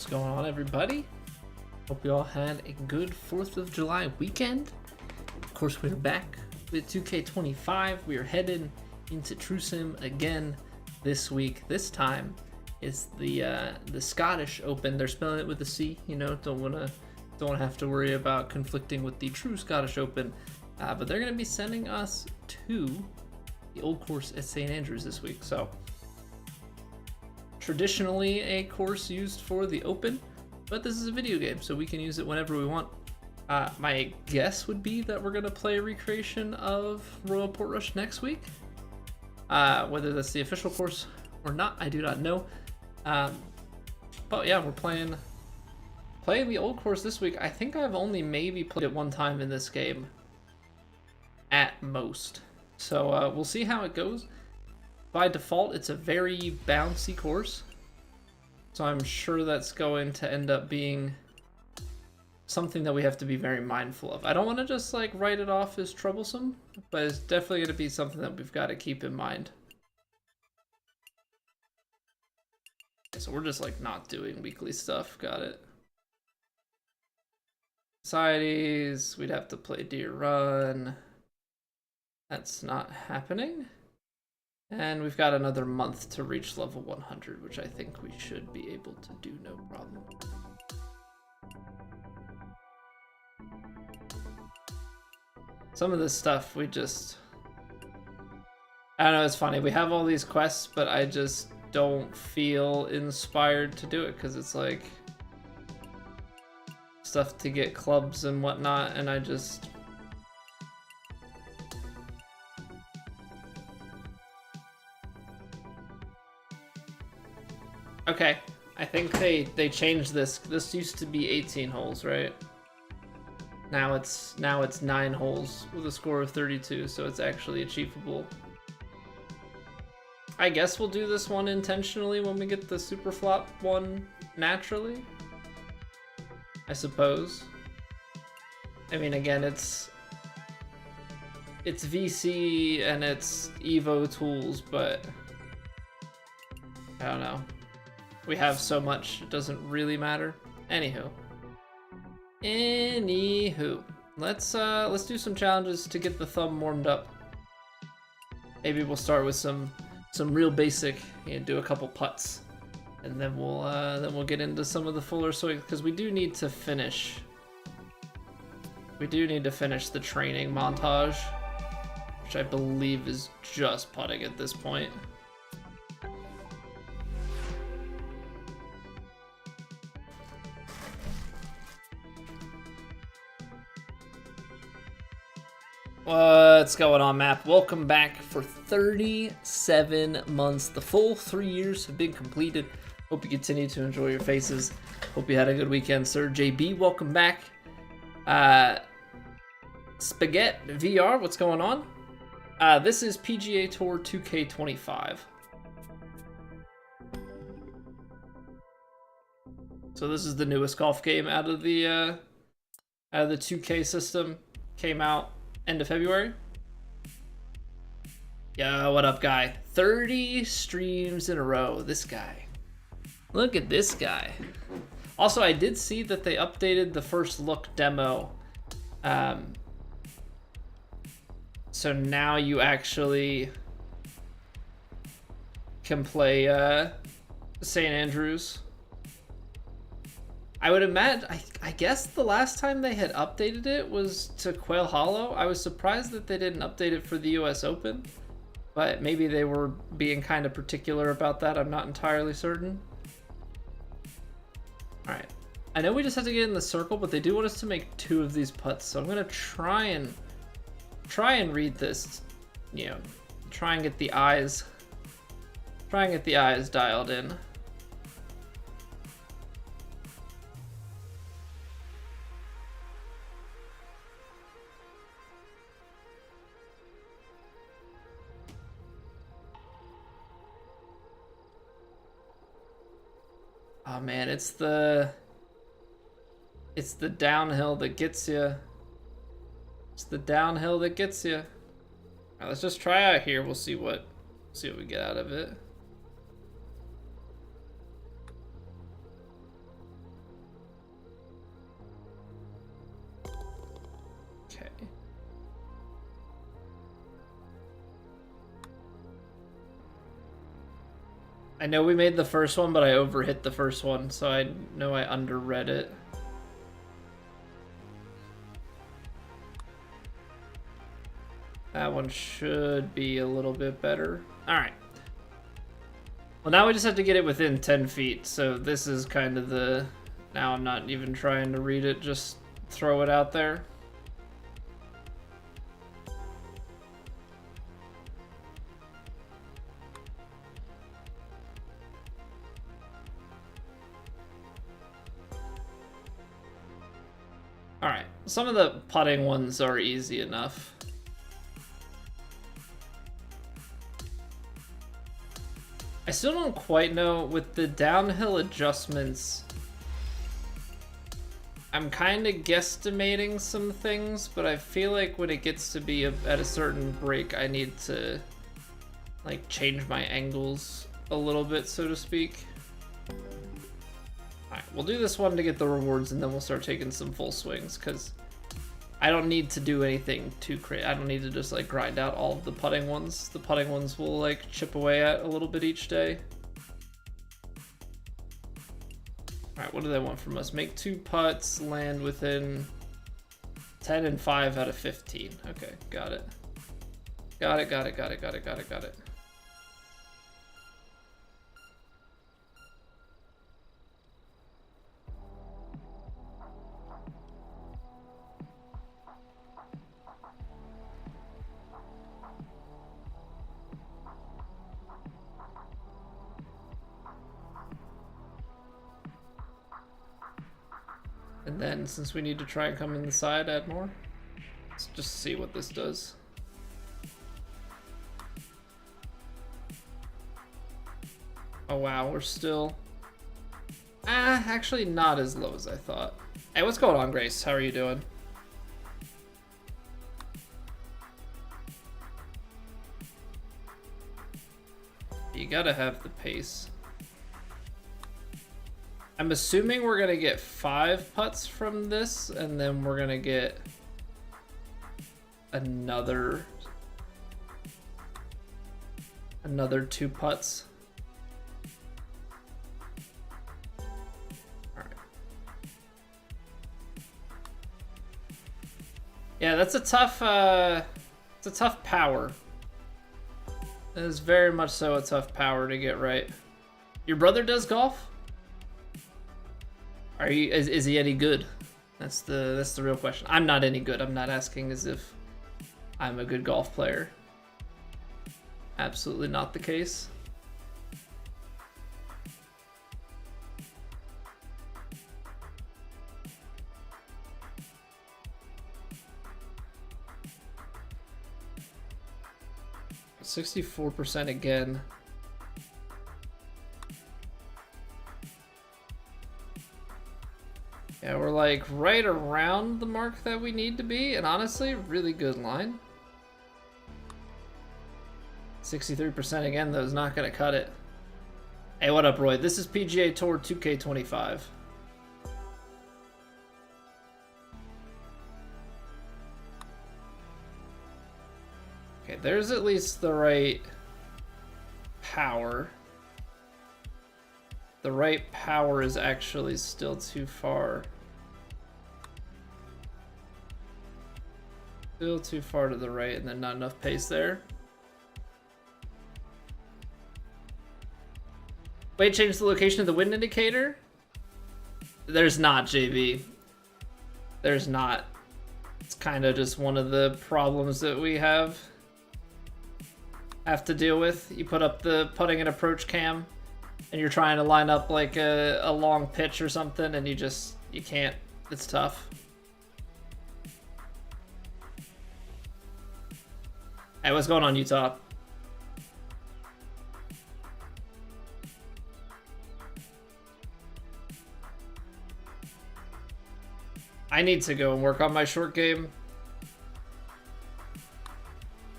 What's going on, everybody? Hope you all had a good 4th of July weekend. Of course, we're back with 2K25. We are headed into True Sim again this week. This time it's the Scottish Open. They're spelling it with a C. You know, don't wanna have to worry about conflicting with the true Scottish Open. But they're gonna be sending us to the old course at St. Andrews this week. So traditionally a course used for the Open, but this is a video game, so we can use it whenever we want. My guess would be that we're going to play a recreation of Royal Portrush next week. Whether that's the official course or not, I do not know. But yeah, we're playing the old course this week. I think I've only maybe played it one time in this game at most. So we'll see how it goes. By default, it's a very bouncy course, so I'm sure that's going to end up being something that we have to be very mindful of. I don't want to just like write it off as troublesome, but it's definitely going to be something that we've got to keep in mind. So we're just like not doing weekly stuff. Got it. Societies, we'd have to play Deer Run. That's not happening. And we've got another month to reach level 100, which I think we should be able to do no problem. Some of this stuff we just... I don't know, it's funny. We have all these quests, but I just don't feel inspired to do it because it's like stuff to get clubs and whatnot, and I just... Okay, I think they changed this. This used to be 18 holes, right? Now it's 9 holes with a score of 32, so it's actually achievable. I guess we'll do this one intentionally when we get the super flop one naturally, I suppose. I mean, again, it's VC and it's Evo tools, but I don't know. We have so much, it doesn't really matter. Anywho, let's do some challenges to get the thumb warmed up. Maybe we'll start with some real basic, you know, do a couple putts, and then we'll get into some of the fuller swings because we do need to finish. We do need to finish the training montage, which I believe is just putting at this point. What's going on, map? Welcome back for 37 months. The full 3 years have been completed. Hope you continue to enjoy your faces. Hope you had a good weekend, sir. JB, welcome back. Spaghetti VR, what's going on? This is PGA Tour 2K25. So this is the newest golf game out of the 2K system. Came out end of February. Yo, what up, guy? 30 streams in a row. This guy. Look at this guy. Also, I did see that they updated the first look demo. So now you actually can play St. Andrews. I would imagine, I guess the last time they had updated it was to Quail Hollow. I was surprised that they didn't update it for the US Open, but maybe they were being kind of particular about that. I'm not entirely certain. All right, I know we just have to get in the circle, but they do want us to make 2 of these putts. So I'm gonna try and read this, you know, try and get the eyes dialed in. Oh man, it's the downhill that gets you. It's the downhill that gets you. All right, let's just try out here. We'll see what we get out of it. Okay. I know we made the first one, but I overhit the first one, so I know I underread it. That one should be a little bit better. All right. Well, now we just have to get it within 10 feet, so this is kind of the... Now I'm not even trying to read it, just throw it out there. Alright, some of the putting ones are easy enough. I still don't quite know with the downhill adjustments. I'm kind of guesstimating some things, but I feel like when it gets to be at a certain break, I need to like change my angles a little bit, so to speak. Alright, we'll do this one to get the rewards, and then we'll start taking some full swings, because I don't need to do anything too crazy. I don't need to just like grind out all of the putting ones. The putting ones will like chip away at a little bit each day. Alright, what do they want from us? Make 2 putts, land within 10 and 5 out of 15. Okay, got it. Got it. And then, since we need to try and come in the side, add more. Let's just see what this does. Oh wow, we're still... actually not as low as I thought. Hey, what's going on, Grace? How are you doing? You gotta have the pace. I'm assuming we're gonna get 5 putts from this, and then we're gonna get another 2 putts. All right. Yeah, that's a tough. It's a tough power. It is very much so a tough power to get right. Your brother does golf? Are you? Is he any good? That's the real question. I'm not any good. I'm not asking as if I'm a good golf player. Absolutely not the case. %64% again. Yeah, we're like right around the mark that we need to be, and honestly, really good line. 63% again, though, is not gonna cut it. Hey, what up, Roy? This is PGA Tour 2K25. Okay, there's at least the right power. The right power is actually still too far. Still too far to the right, and then not enough pace there. Wait, change the location of the wind indicator? There's not, JB. There's not. It's kind of just one of the problems that we have to deal with. You put up the putting and approach cam, and you're trying to line up like a long pitch or something, and you can't. It's tough. Hey, what's going on, Utah? I need to go and work on my short game.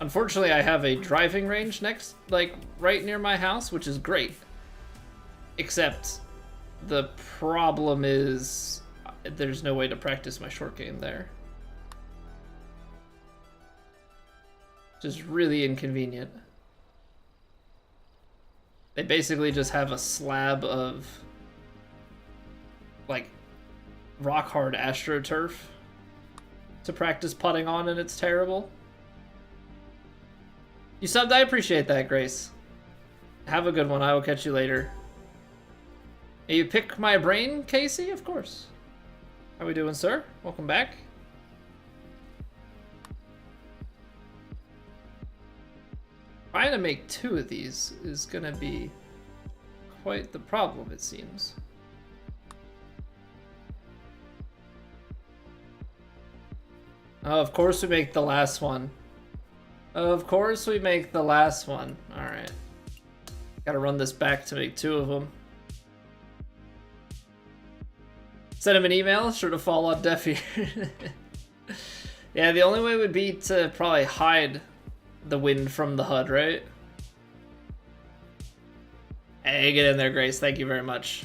Unfortunately, I have a driving range next, like right near my house, which is great. Except the problem is there's no way to practice my short game there. Just really inconvenient. They basically just have a slab of like rock hard AstroTurf to practice putting on, and it's terrible. You subbed, I appreciate that, Grace. Have a good one. I will catch you later. You pick my brain, Casey? Of course. How we doing, sir? Welcome back. Trying to make 2 of these is gonna be quite the problem, it seems. Oh, of course we make the last one. Of course we make the last one. Alright. Gotta run this back to make 2 of them. Send him an email, sure to fall on deaf ear. Yeah, the only way would be to probably hide the wind from the HUD, right? Hey, get in there, Grace. Thank you very much.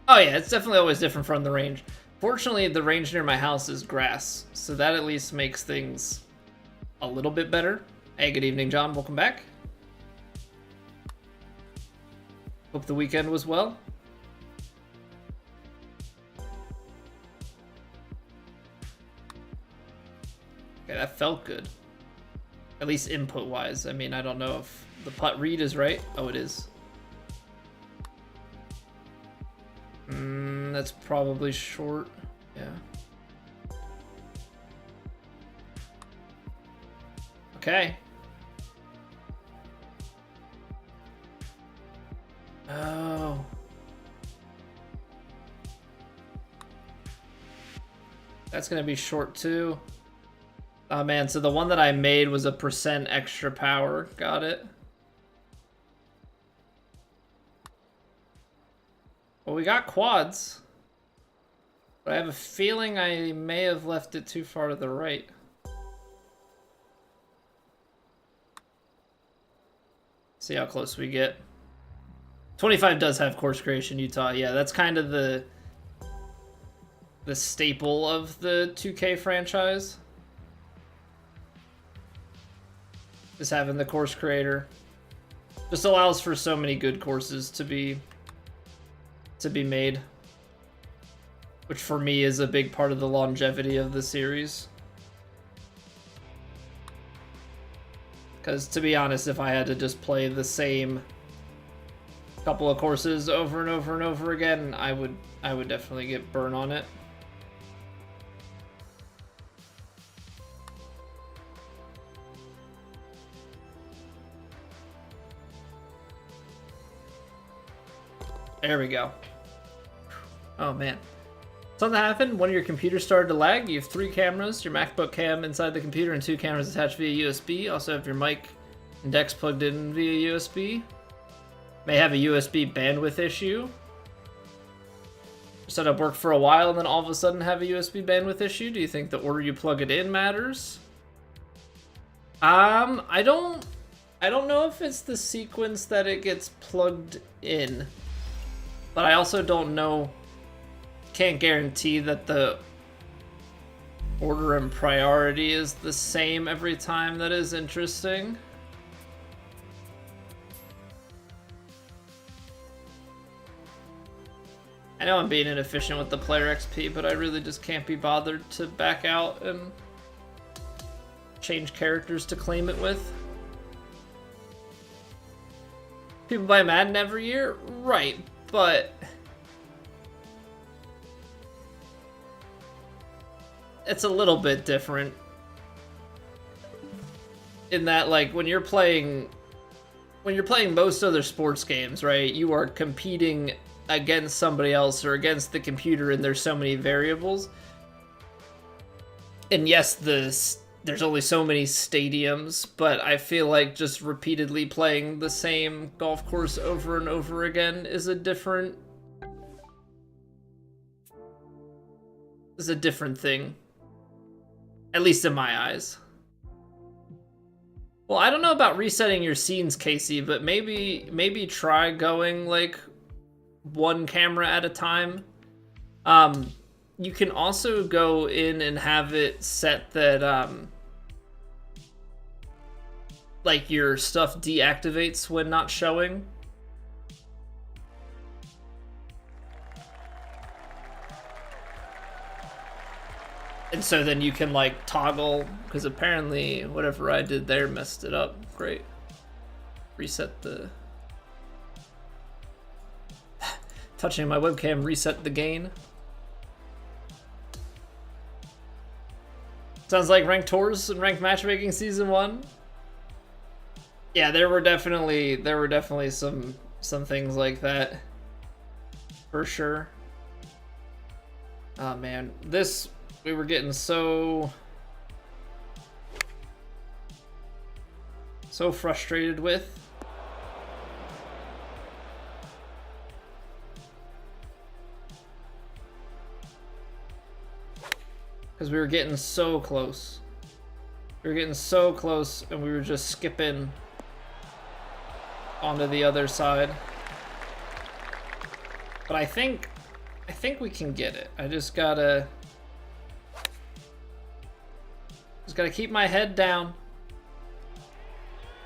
Oh yeah, it's definitely always different from the range. Fortunately, the range near my house is grass, so that at least makes things a little bit better. Hey, good evening, John. Welcome back. Hope the weekend was well. Okay, that felt good. At least input-wise. I mean, I don't know if the putt read is right. Oh, it is. That's probably short. Yeah. Okay. Oh. That's gonna be short too. Oh man, so the one that I made was a % extra power. Got it. Well, we got quads. But I have a feeling I may have left it too far to the right. See how close we get. 25 does have course creation, Utah. Yeah, that's kind of the staple of the 2K franchise. Just having the course creator. Just allows for so many good courses to be made. Which for me is a big part of the longevity of the series. Because to be honest, if I had to just play the same couple of courses over and over and over again, I would definitely get burnt on it. There we go. Oh man. Something happened. One of your computers started to lag. You have 3 cameras, your MacBook cam inside the computer, and 2 cameras attached via USB. Also have your mic and decks plugged in via USB. May have a USB bandwidth issue. Setup worked for a while and then all of a sudden have a USB bandwidth issue. Do you think the order you plug it in matters? I don't know if it's the sequence that it gets plugged in. But I also don't know, can't guarantee that the order and priority is the same every time. That is interesting. I know I'm being inefficient with the player XP, but I really just can't be bothered to back out and change characters to claim it with. People buy Madden every year? Right, but it's a little bit different in that, like, when you're playing most other sports games, right, you are competing against somebody else or against the computer, and there's so many variables. And yes, there's only so many stadiums, but I feel like just repeatedly playing the same golf course over and over again is a different thing. At least in my eyes. Well, I don't know about resetting your scenes, Casey, but maybe try going like 1 camera at a time. You can also go in and have it set that like your stuff deactivates when not showing. And so then you can like toggle, because apparently whatever I did there messed it up. Great. Reset the... Touching my webcam, reset the gain. Sounds like ranked tours and ranked matchmaking season 1. Yeah, there were definitely some things like that. For sure. Oh man, this we were getting so frustrated with. Because we were getting so close. We were getting so close and we were just skipping onto the other side. But I think we can get it. I just gotta keep my head down.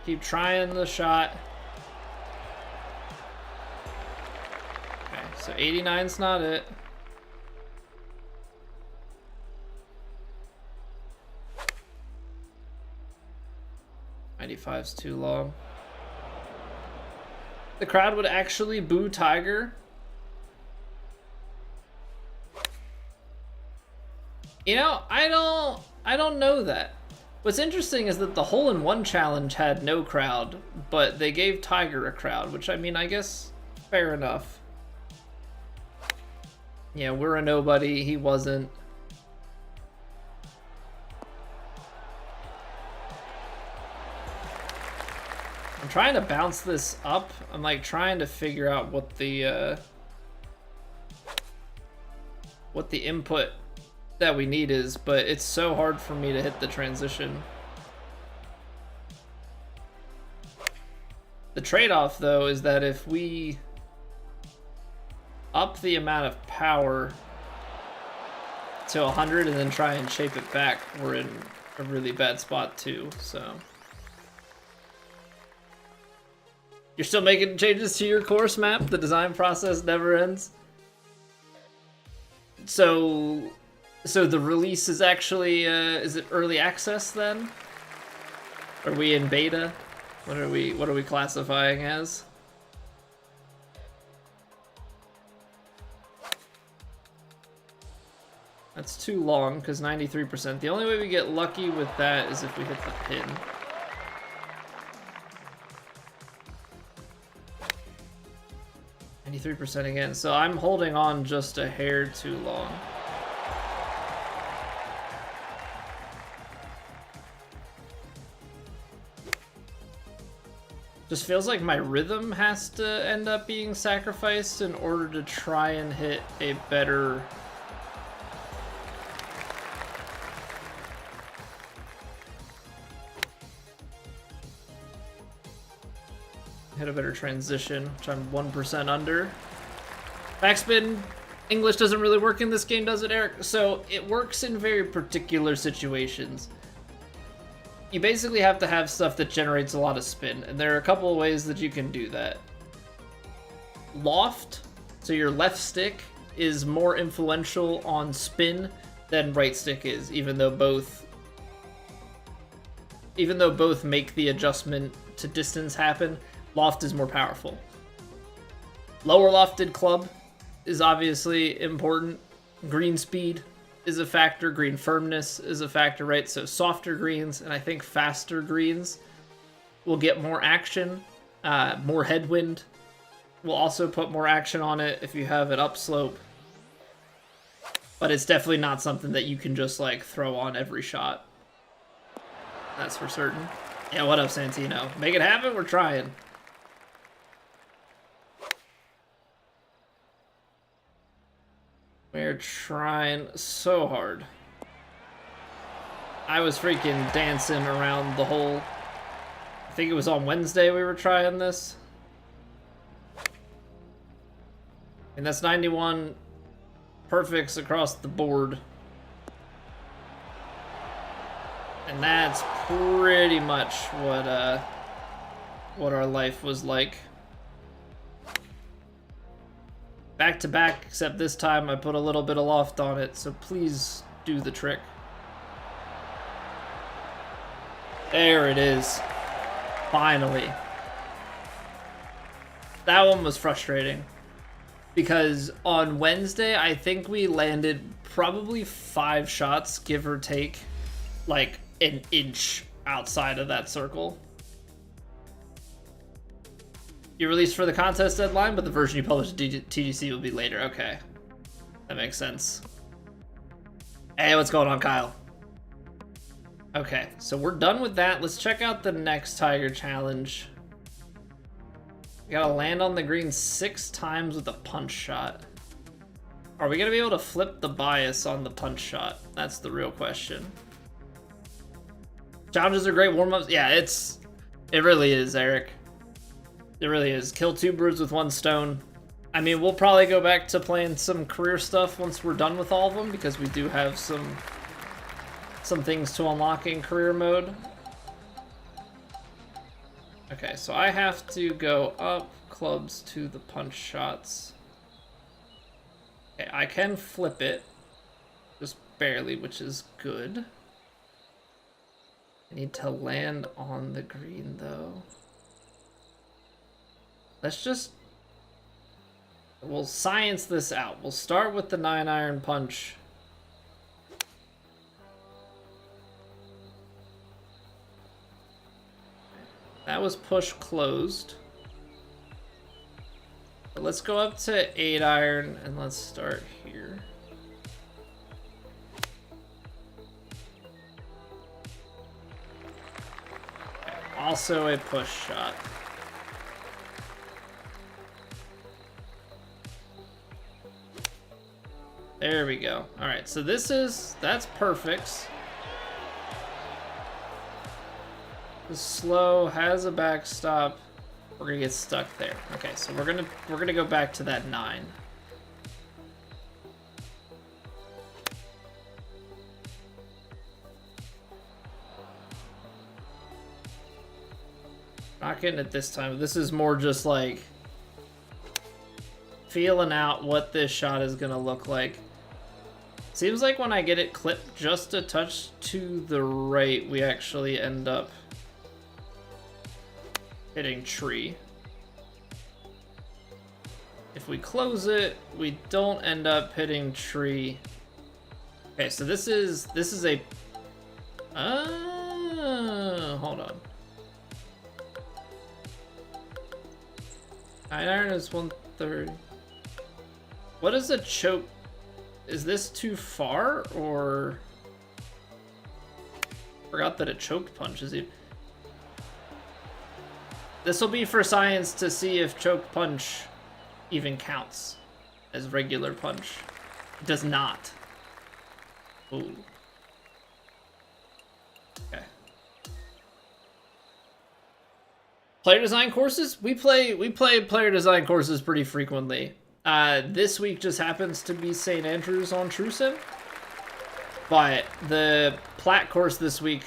Keep trying the shot. Okay, so 89's not it. '95's too long. The crowd would actually boo Tiger. You know, I don't know that. What's interesting is that the hole-in-one challenge had no crowd, but they gave Tiger a crowd, which, I mean, I guess fair enough. Yeah, we're a nobody, he wasn't. I'm trying to bounce this up. I'm like trying to figure out what the input that we need is, but it's so hard for me to hit the transition. The trade-off though is that if we up the amount of power to 100 and then try and shape it back, we're in a really bad spot too, so. You're still making changes to your course map? The design process never ends? So the release is actually, is it early access then? Are we in beta? What are we classifying as? That's too long, because 93%. The only way we get lucky with that is if we hit the pin. %, again, so I'm holding on just a hair too long. Just feels like my rhythm has to end up being sacrificed in order to try and hit a better... hit a better transition, which I'm 1% under. Backspin English doesn't really work in this game, does it, Eric? So it works in very particular situations. You basically have to have stuff that generates a lot of spin, and there are a couple of ways that you can do that. Loft, so your left stick, is more influential on spin than right stick is, even though both make the adjustment to distance happen. Loft is more powerful. Lower lofted club is obviously important. Green speed is a factor. Green firmness is a factor, right? So softer greens and I think faster greens will get more action. More headwind will also put more action on it if you have an upslope. But it's definitely not something that you can just like throw on every shot. That's for certain. Yeah, what up, Santino? Make it happen? We're trying. We're trying so hard. I was freaking dancing around the whole... I think it was on Wednesday we were trying this. And that's 91. perfects across the board. And that's pretty much what our life was like. Back to back, except this time I put a little bit of loft on it, so please do the trick. There it is. Finally. That one was frustrating. Because on Wednesday, I think we landed probably 5 shots, give or take, like an inch outside of that circle. You released for the contest deadline, but the version you published at TGC will be later. Okay. That makes sense. Hey, what's going on, Kyle? Okay, so we're done with that. Let's check out the next Tiger Challenge. We gotta land on the green 6 times with a punch shot. Are we gonna be able to flip the bias on the punch shot? That's the real question. Challenges are great warm-ups. Yeah, it really is, Eric. It really is. Kill 2 birds with 1 stone. I mean, we'll probably go back to playing some career stuff once we're done with all of them, because we do have some things to unlock in career mode. Okay, so I have to go up clubs to the punch shots. Okay, I can flip it, just barely, which is good. I need to land on the green, though. We'll science this out. We'll start with the 9-iron punch. That was push closed. But let's go up to 8-iron and let's start here. Okay, also a push shot. There we go. All right, so that's perfect. The slow has a backstop. We're gonna get stuck there. Okay, so we're gonna go back to that 9. Not getting it this time. This is more just like feeling out what this shot is gonna look like. Seems like when I get it clipped just a touch to the right, we actually end up hitting tree. If we close it, we don't end up hitting tree. Okay, so this is a hold on. 9-iron is 130. What is a choke? Is this too far, or forgot that a choked punch is even. This will be for science to see if choked punch even counts as regular punch. It does not. Ooh. Okay. Player design courses? We play player design courses pretty frequently. This week just happens to be St. Andrews on TrueSim. But the plat course this week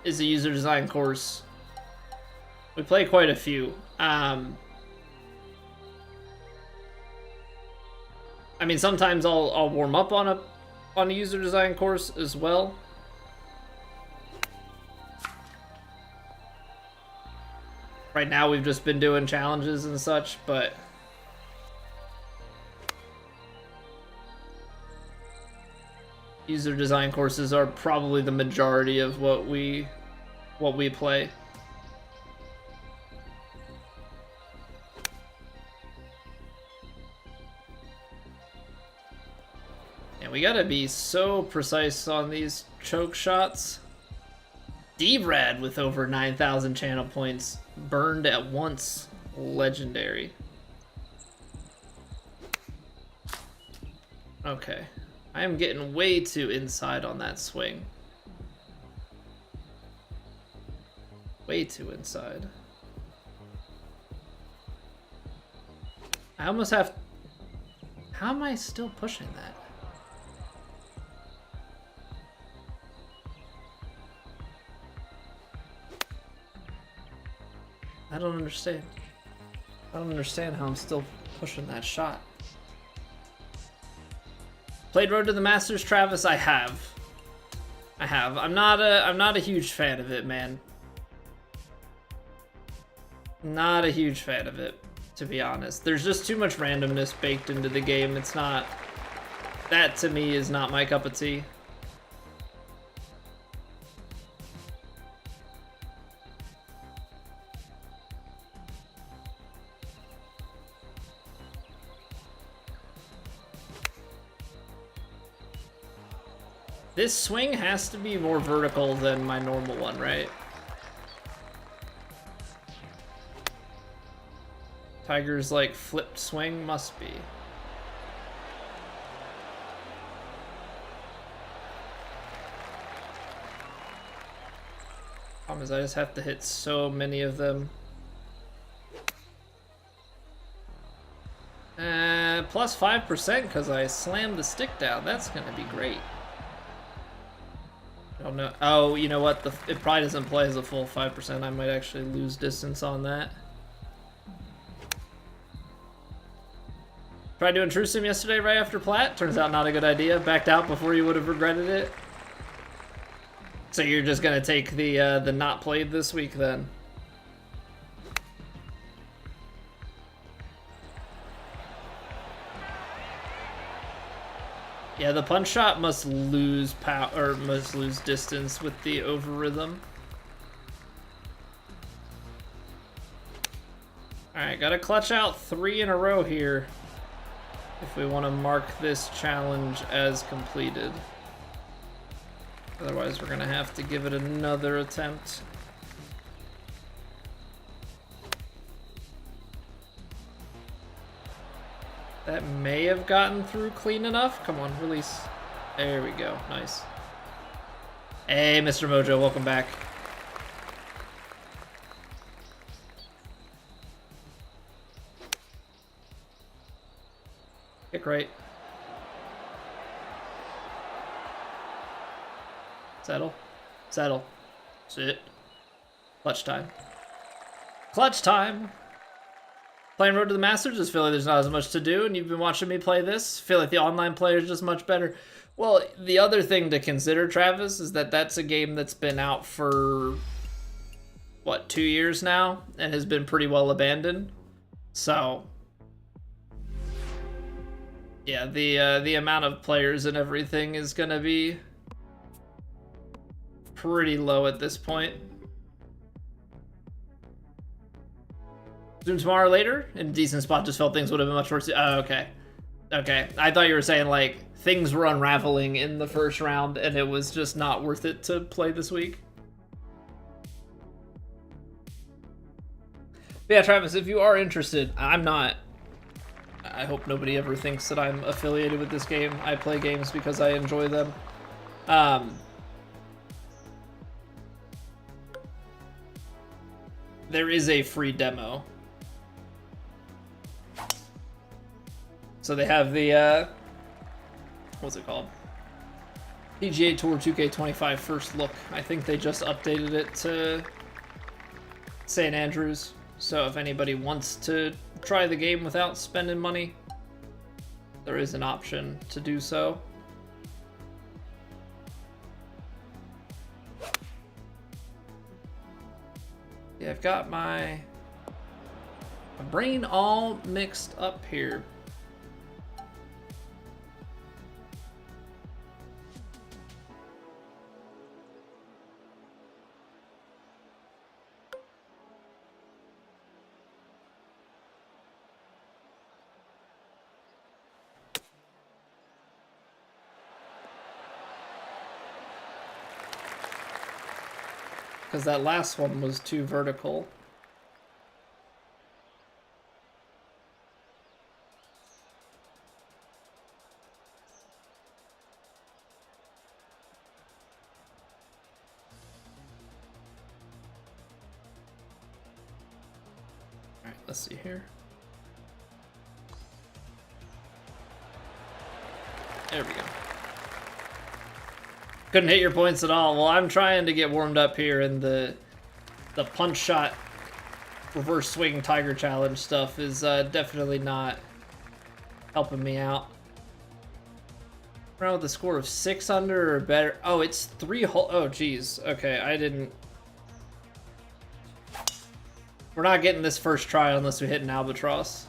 is a user design course. We play quite a few. I mean, sometimes I'll warm up on a user design course as well. Right now we've just been doing challenges and such, but user design courses are probably the majority of what we play. And we gotta be so precise on these choke shots. D-Rad with over 9,000 channel points. Burned at once. Legendary. Okay. I am getting way too inside on that swing. Way too inside. I almost have How am I still pushing that? I don't understand. I don't understand how I'm still pushing that shot. Played Road to the Masters, Travis? I have. I'm not a huge fan of it, man. Not a huge fan of it, to be honest. There's just too much randomness baked into the game. It's not... That, to me, is not my cup of tea. This swing has to be more vertical than my normal one, right? Tiger's like flipped swing must be. Problem is I just have to hit so many of them. Plus 5% because I slammed the stick down. That's gonna be great. Oh no! Oh, you know what? It probably doesn't play as a full 5%. I might actually lose distance on that. Tried doing True Sim yesterday right after Plat. Turns out not a good idea. Backed out before you would have regretted it. So you're just gonna take the not played this week then? Yeah, the punch shot must lose power or must lose distance with the over rhythm. All right, gotta clutch out 3 in a row here if we want to mark this challenge as completed. Otherwise, we're gonna have to give it another attempt. That may have gotten through clean enough. Come on, release. There we go. Nice. Hey, Mr. Mojo, welcome back. Kick right. Settle. Settle. Sit. Clutch time. Clutch time! Playing Road to the Masters, just feel like there's not as much to do, and you've been watching me play this. Feel like the online player is just much better. Well, the other thing to consider, Travis, is that that's a game that's been out for, what, 2 years now, and has been pretty well abandoned. So, yeah, the amount of players and everything is gonna be pretty low at this point. Zoom tomorrow later? In a decent spot, just felt things would have been much worse. Oh, okay. Okay. I thought you were saying, like, things were unraveling in the first round, and it was just not worth it to play this week. But yeah, Travis, if you are interested, I'm not. I hope nobody ever thinks that I'm affiliated with this game. I play games because I enjoy them. There is a free demo. So they have the, what's it called? PGA Tour 2K25 First Look. I think they just updated it to St. Andrews. So if anybody wants to try the game without spending money, there is an option to do so. Yeah, I've got my brain all mixed up here. Because that last one was too vertical. Alright, let's see here. There we go. Couldn't hit your points at all. Well, I'm trying to get warmed up here, and the punch shot reverse swing tiger challenge stuff is definitely not helping me out. Around with a score of 6 under or better. Oh, it's 3 hole. Oh, geez. Okay, I didn't. We're not getting this first try unless we hit an albatross.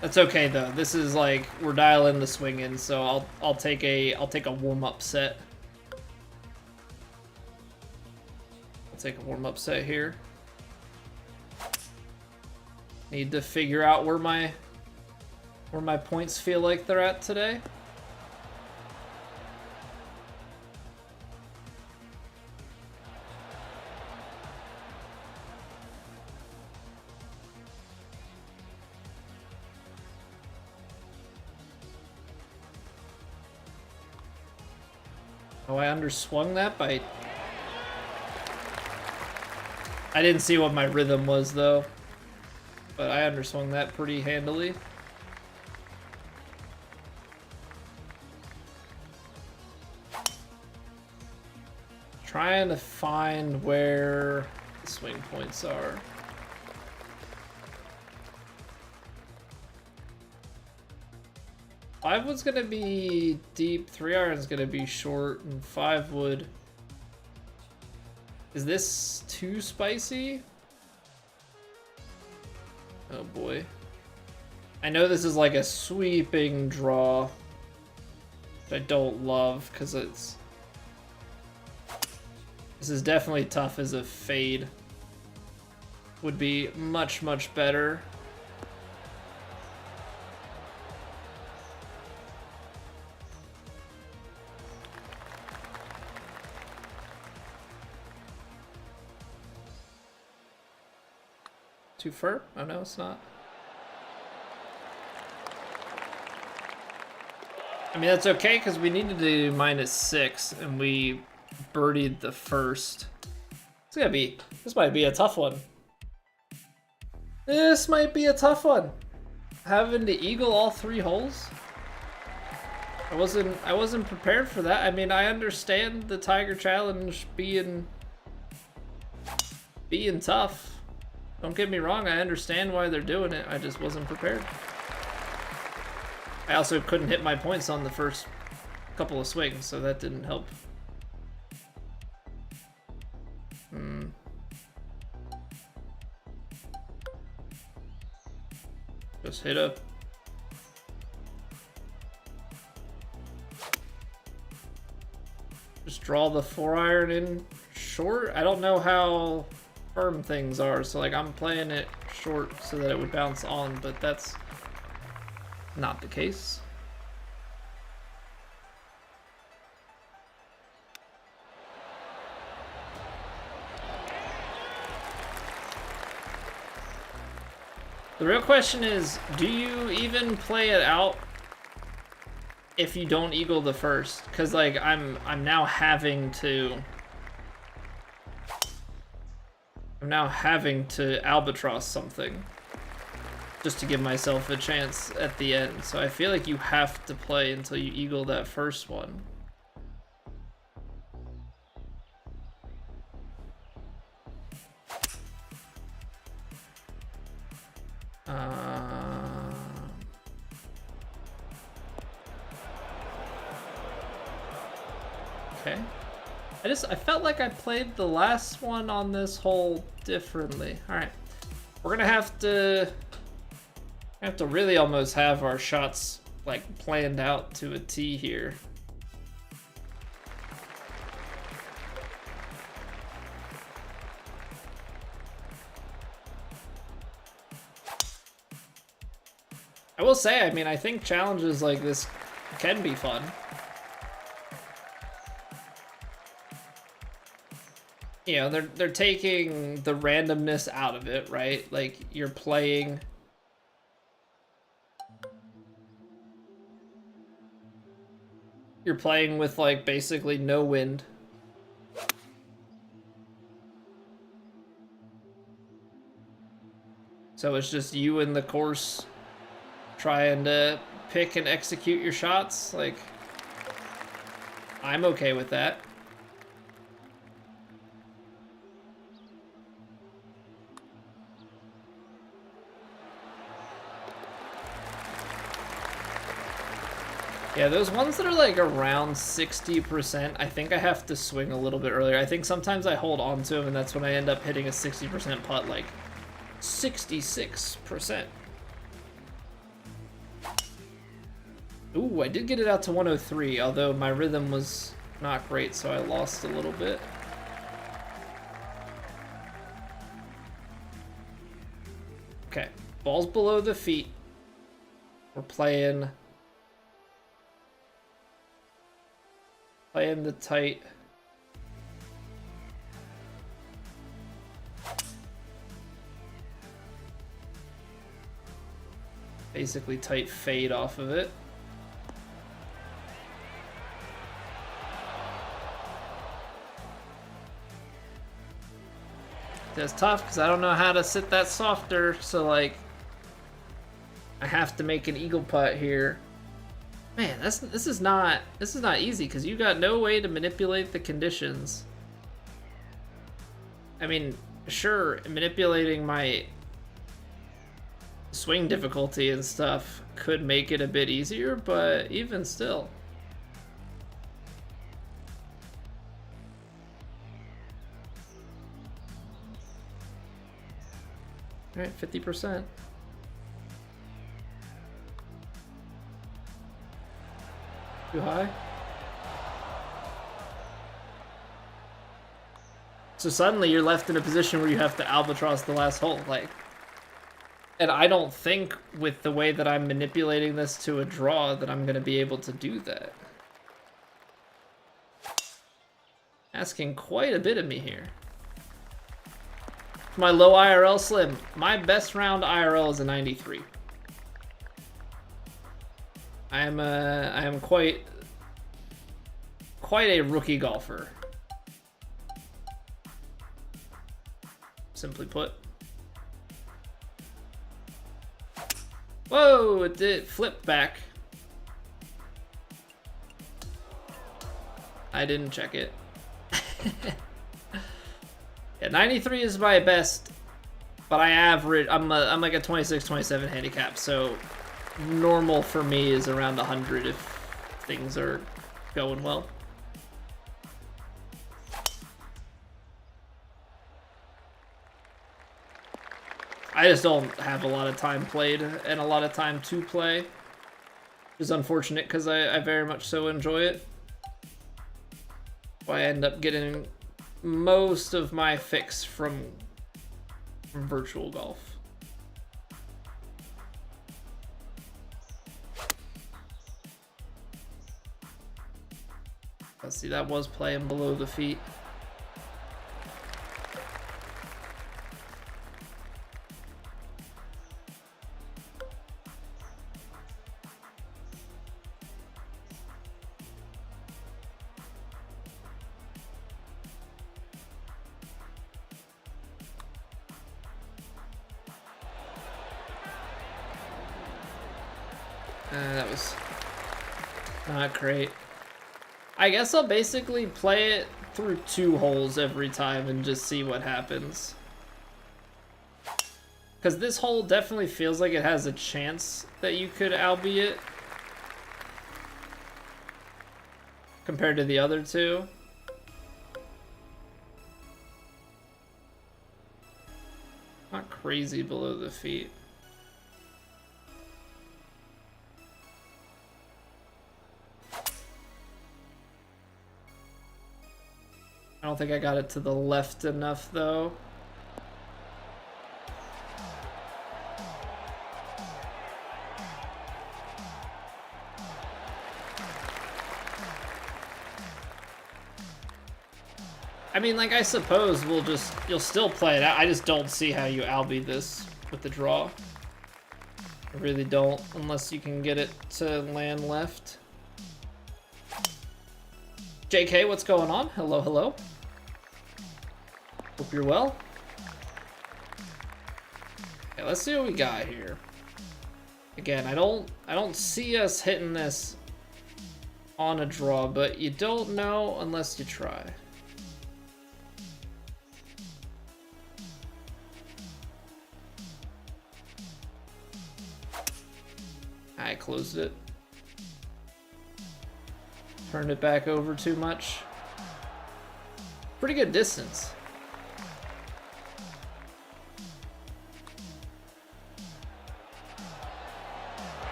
That's okay though. This is like we're dialing the swing in, so I'll take a warm up set. I'll take a warm up set here. Need to figure out where my points feel like they're at today. Oh, I underswung that by... I didn't see what my rhythm was, though. But I underswung that pretty handily. Trying to find where the swing points are. Five wood's gonna be deep, 3 iron's gonna be short, and 5 wood. Is this too spicy? Oh boy. I know this is like a sweeping draw, which I don't love because it's... This is definitely tough as a fade. Would be much, much better. Too fur? Oh no, it's not. I mean, that's okay because we needed to do -6 and we birdied the first. This might be a tough one. This might be a tough one. Having to eagle all 3 holes. I wasn't prepared for that. I mean, I understand the Tiger Challenge being tough. Don't get me wrong, I understand why they're doing it. I just wasn't prepared. I also couldn't hit my points on the first couple of swings, so that didn't help. Just hit up. Just draw the 4 iron in short. I don't know how firm things are, so like I'm playing it short so that it would bounce on, but that's not the case. The real question is, do you even play it out if you don't eagle the first? Because like I'm now having to albatross something just to give myself a chance at the end. So I feel like you have to play until you eagle that first one. Okay. I felt like I played the last one on this hole differently. All right, we're gonna have to really almost have our shots like planned out to a T here. I will say, I mean, I think challenges like this can be fun. You know, they're taking the randomness out of it, right? Like you're playing with like basically no wind. So it's just you and the course trying to pick and execute your shots. Like, I'm okay with that. Yeah, those ones that are like around 60%, I think I have to swing a little bit earlier. I think sometimes I hold on to them and that's when I end up hitting a 60% putt, like 66%. Ooh, I did get it out to 103, although my rhythm was not great, so I lost a little bit. Okay, ball's below the feet. We're playing the tight. Basically tight fade off of it. That's tough because I don't know how to sit that softer, so like I have to make an eagle putt here. Man, this is not easy because you got no way to manipulate the conditions. I mean, sure, manipulating my swing difficulty and stuff could make it a bit easier, but even still. All right, 50%. Too high? So suddenly you're left in a position where you have to albatross the last hole, like. And I don't think with the way that I'm manipulating this to a draw that I'm gonna be able to do that. Asking quite a bit of me here. My low IRL slim. My best round IRL is a 93. I am quite a rookie golfer. Simply put. Whoa, it did flip back. I didn't check it. Yeah, 93 is my best, but I average, I'm like a 26, 27 handicap, so normal for me is around 100 if things are going well. I just don't have a lot of time played and a lot of time to play, which is unfortunate because I very much so enjoy it. I end up getting most of my fix from virtual golf. Let's see, that was playing below the feet. That was not great. I guess I'll basically play it through 2 holes every time and just see what happens. Because this hole definitely feels like it has a chance that you could albie it compared to the other 2. Not crazy below the feet. I don't think I got it to the left enough, though. I mean, like, I suppose you'll still play it out. I just don't see how you albie this with the draw. I really don't, unless you can get it to land left. JK, what's going on? Hello, hello. Hope you're well. Okay, let's see what we got here. Again, I don't see us hitting this on a draw, but you don't know unless you try. I closed it. Turned it back over too much. Pretty good distance.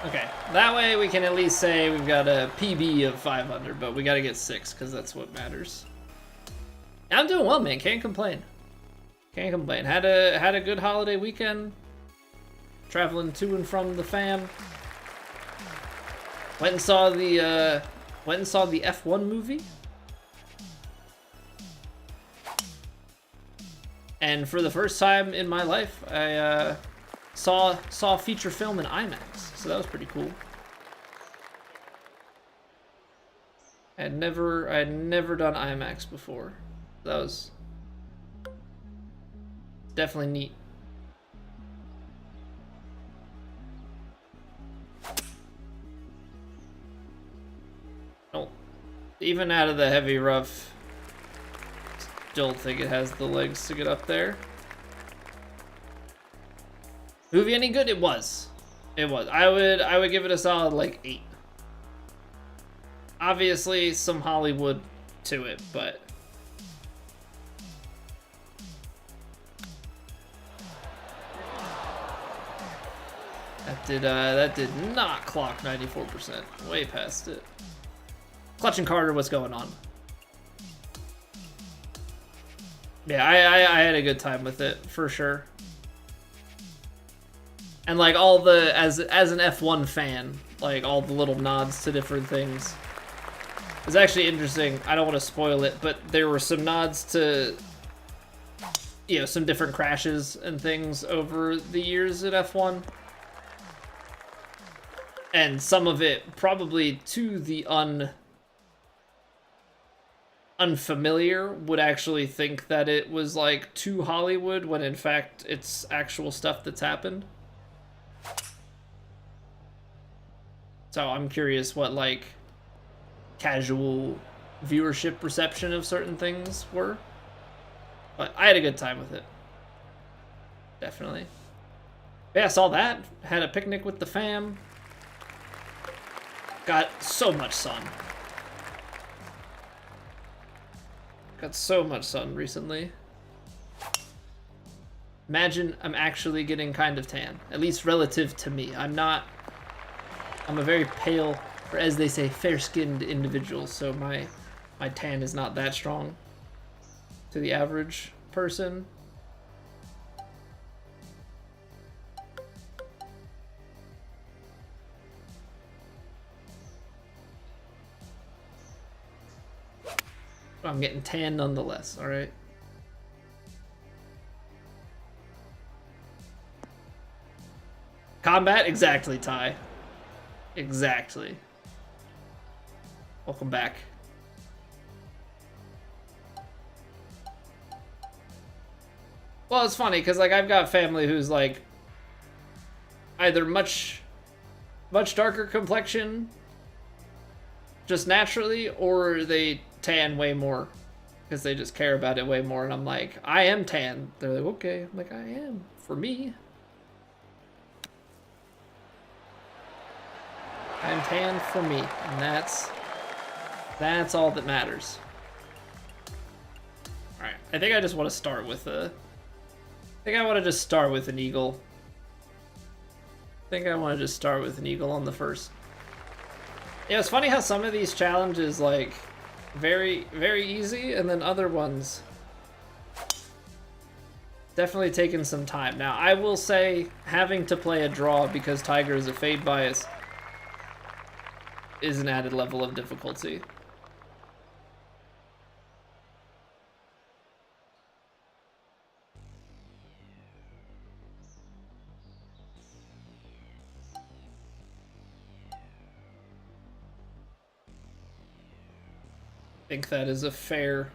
Okay, that way we can at least say we've got a PB of 500, but we got to get 6 because that's what matters. I'm doing well, man. Can't complain. Can't complain. Had a good holiday weekend. Traveling to and from the fam. Went and saw the F1 movie. And for the first time in my life, I saw a feature film in IMAX, so that was pretty cool. I had never done IMAX before. That was definitely neat. Even out of the heavy rough, still think it has the legs to get up there. Movie any good? It was. It was. I would give it a solid like 8. Obviously some Hollywood to it, but that did not clock 94%. Way past it. Clutch and Carter, what's going on? Yeah, I had a good time with it, for sure. And like all the, as an F1 fan, like all the little nods to different things. It's actually interesting, I don't want to spoil it, but there were some nods to, you know, some different crashes and things over the years at F1. And some of it probably to the unfamiliar would actually think that it was like too Hollywood when in fact it's actual stuff that's happened. So I'm curious what like casual viewership reception of certain things were. But I had a good time with it. Definitely. Yeah, I saw that. Had a picnic with the fam. Got so much sun. Got so much sun recently. Imagine I'm actually getting kind of tan, at least relative to me. I'm a very pale, or as they say, fair-skinned individual, so my tan is not that strong to the average person. I'm getting tan nonetheless, all right? Combat? Exactly, Ty. Exactly. Welcome back. Well, it's funny, because, like, I've got family who's, like, either much darker complexion, just naturally, or they tan way more because they just care about it way more. And I'm like, I am tan. They're like, okay. I'm like, I am for me. I'm tan for me, and that's all that matters. All right, I think I just want to start with an eagle. I think I want to just start with an eagle on the first. Yeah, it's funny how some of these challenges like very, very easy, and then other ones definitely taking some time. Now, I will say having to play a draw because Tiger is a fade bias is an added level of difficulty. I think that is a fair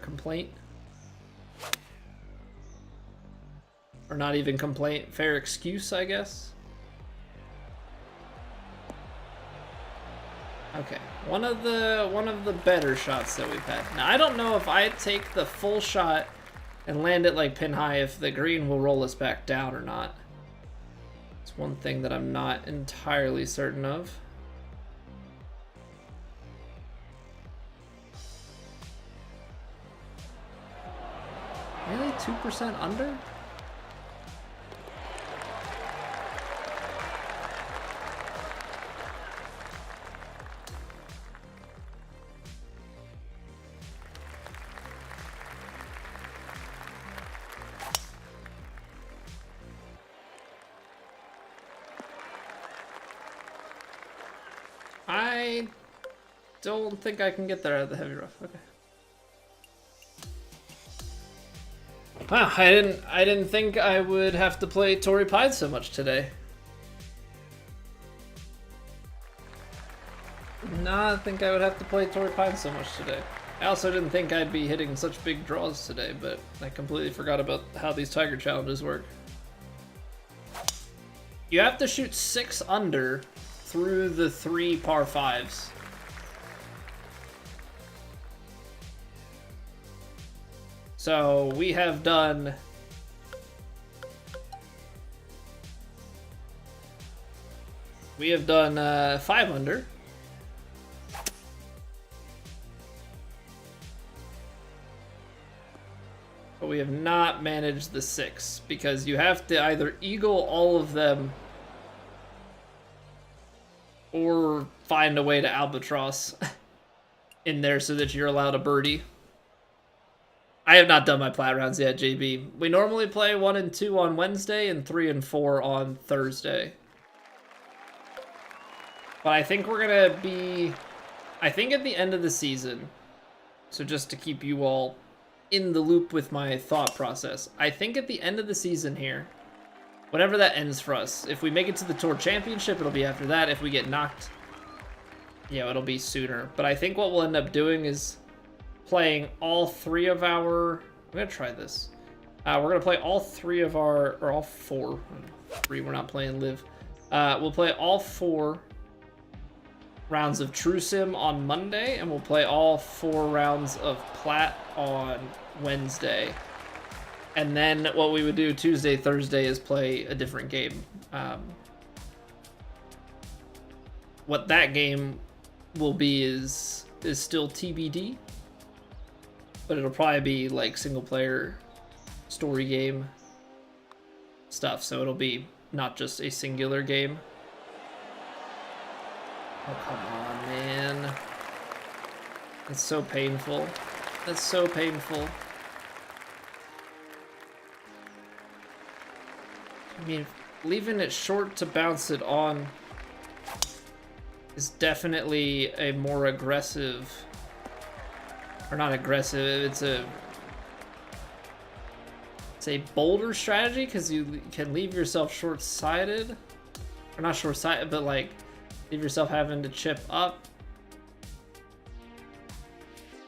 complaint. Or not even complaint, fair excuse, I guess. Okay, one of the better shots that we've had. Now I don't know if I take the full shot and land it like pin high if the green will roll us back down or not. It's one thing that I'm not entirely certain of. Really? 2% under? I don't think I can get there out of the heavy rough. Okay. Wow, I didn't think I would have to play Torrey Pines so much today. Did not think I would have to play Torrey Pines so much today. I also didn't think I'd be hitting such big draws today, but I completely forgot about how these Tiger challenges work. You have to shoot 6 under through the 3 par 5s. So we have done We have done 5 under. But we have not managed the 6 because you have to either eagle all of them or find a way to albatross in there so that you're allowed a birdie. I have not done my plat rounds yet, JB. We normally play 1 and 2 on Wednesday and 3 and 4 on Thursday. But I think we're gonna be, I think at the end of the season, so just to keep you all in the loop with my thought process, I think at the end of the season here, whenever that ends for us, if we make it to the Tour Championship, it'll be after that. If we get knocked, yeah, it'll be sooner. But I think what we'll end up doing is playing all 3 of our, I'm gonna try this. We're gonna play all 3 of our, or all 4, 3, we're not playing live. We'll play all 4 rounds of True Sim on Monday, and we'll play all 4 rounds of Plat on Wednesday. And then what we would do Tuesday, Thursday is play a different game. What that game will be is still TBD, but it'll probably be like single player story game stuff, so it'll be not just a singular game. Oh, come on, man. That's so painful. That's so painful. I mean, leaving it short to bounce it on is definitely a more aggressive, or not aggressive, it's a bolder strategy because you can leave yourself short-sighted, or not short-sighted, but like leave yourself having to chip up.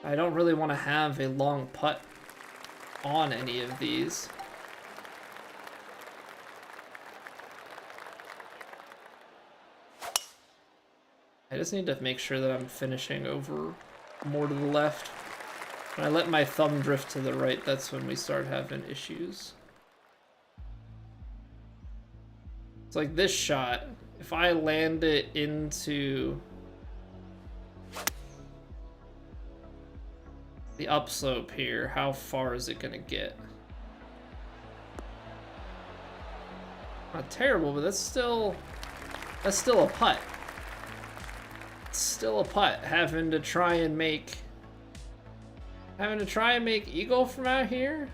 I don't really want to have a long putt on any of these. I just need to make sure that I'm finishing over more to the left. When I let my thumb drift to the right, that's when we start having issues. It's like this shot, if I land it into the upslope here, how far is it gonna get? Not terrible, but that's still a putt. It's still a putt, having to try and make eagle from out here.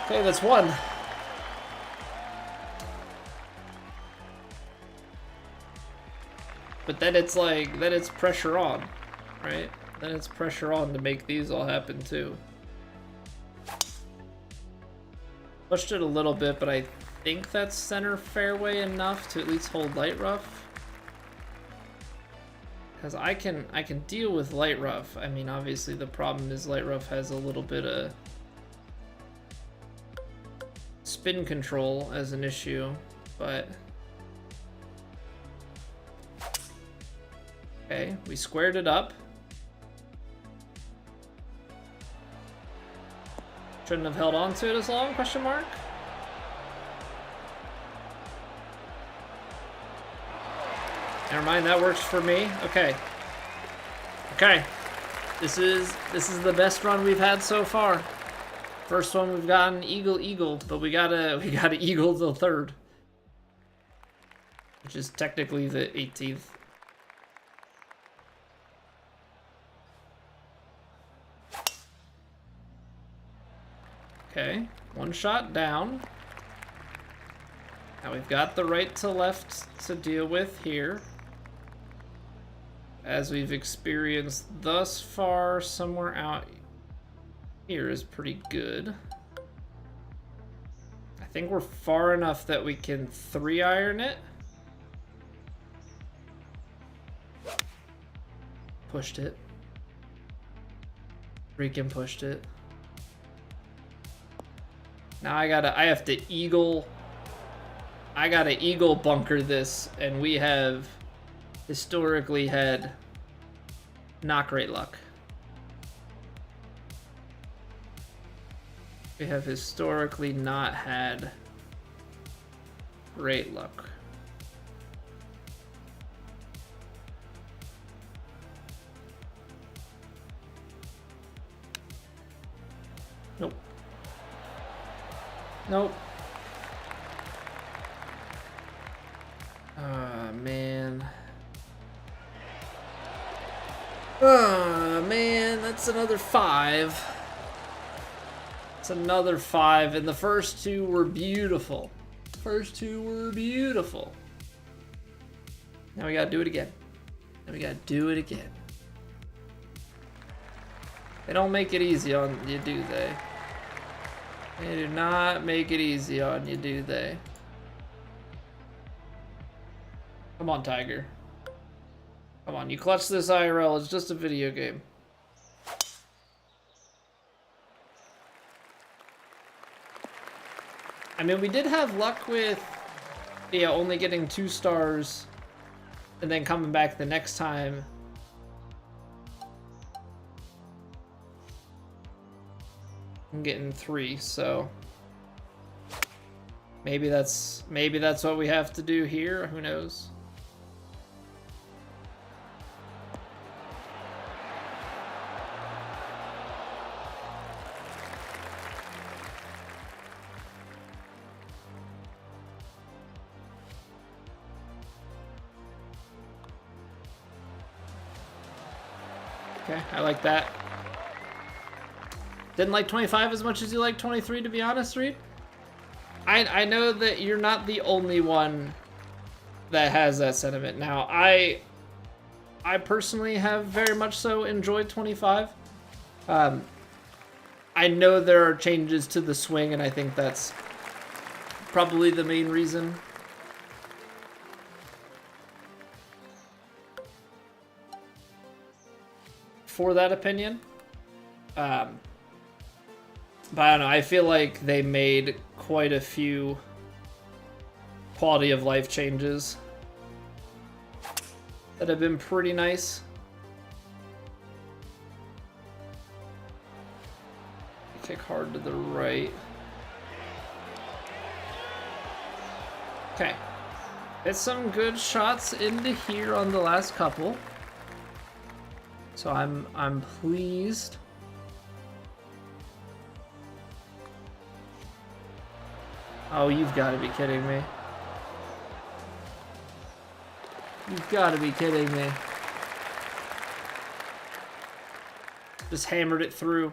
Okay, that's 1. But then it's like, then it's pressure on, right? Then it's pressure on to make these all happen too. Pushed it a little bit, but I think that's center fairway enough to at least hold light rough. Because I can deal with light rough. I mean, obviously the problem is light rough has a little bit of spin control as an issue, but okay, we squared it up. Shouldn't have held on to it as long, question mark? Never mind, that works for me. Okay. Okay. This is the best run we've had so far. First one we've gotten eagle, but we gotta eagle the third. Which is technically the 18th. Okay, one shot down. Now we've got the right to left to deal with here. As we've experienced thus far, somewhere out here is pretty good. I think we're far enough that we can 3-iron it. Pushed it. Freaking pushed it. Now I have to eagle. I gotta eagle bunker this, and we have historically had not great luck. We have historically not had great luck. Nope. Nope. Ah, man. Oh, man, that's another 5. It's another 5, and the first two were beautiful. First two were beautiful. Now we gotta do it again. Now we gotta do it again. They don't make it easy on you, do they? They do not make it easy on you, do they? Come on, Tiger. Come on, you clutch this IRL. It's just a video game. I mean, we did have luck with, yeah, only getting 2 stars and then coming back the next time. I'm getting 3, so maybe that's what we have to do here. Who knows? Okay, I like that. Didn't like 25 as much as you like 23, to be honest, Reed. I know that you're not the only one that has that sentiment. Now, I personally have very much so enjoyed 25. I know there are changes to the swing, and I think that's probably the main reason. For that opinion. But I don't know, I feel like they made quite a few quality of life changes that have been pretty nice. Kick hard to the right. Okay. Hit some good shots into here on the last couple. So I'm pleased. Oh, you've got to be kidding me. You've got to be kidding me. Just hammered it through.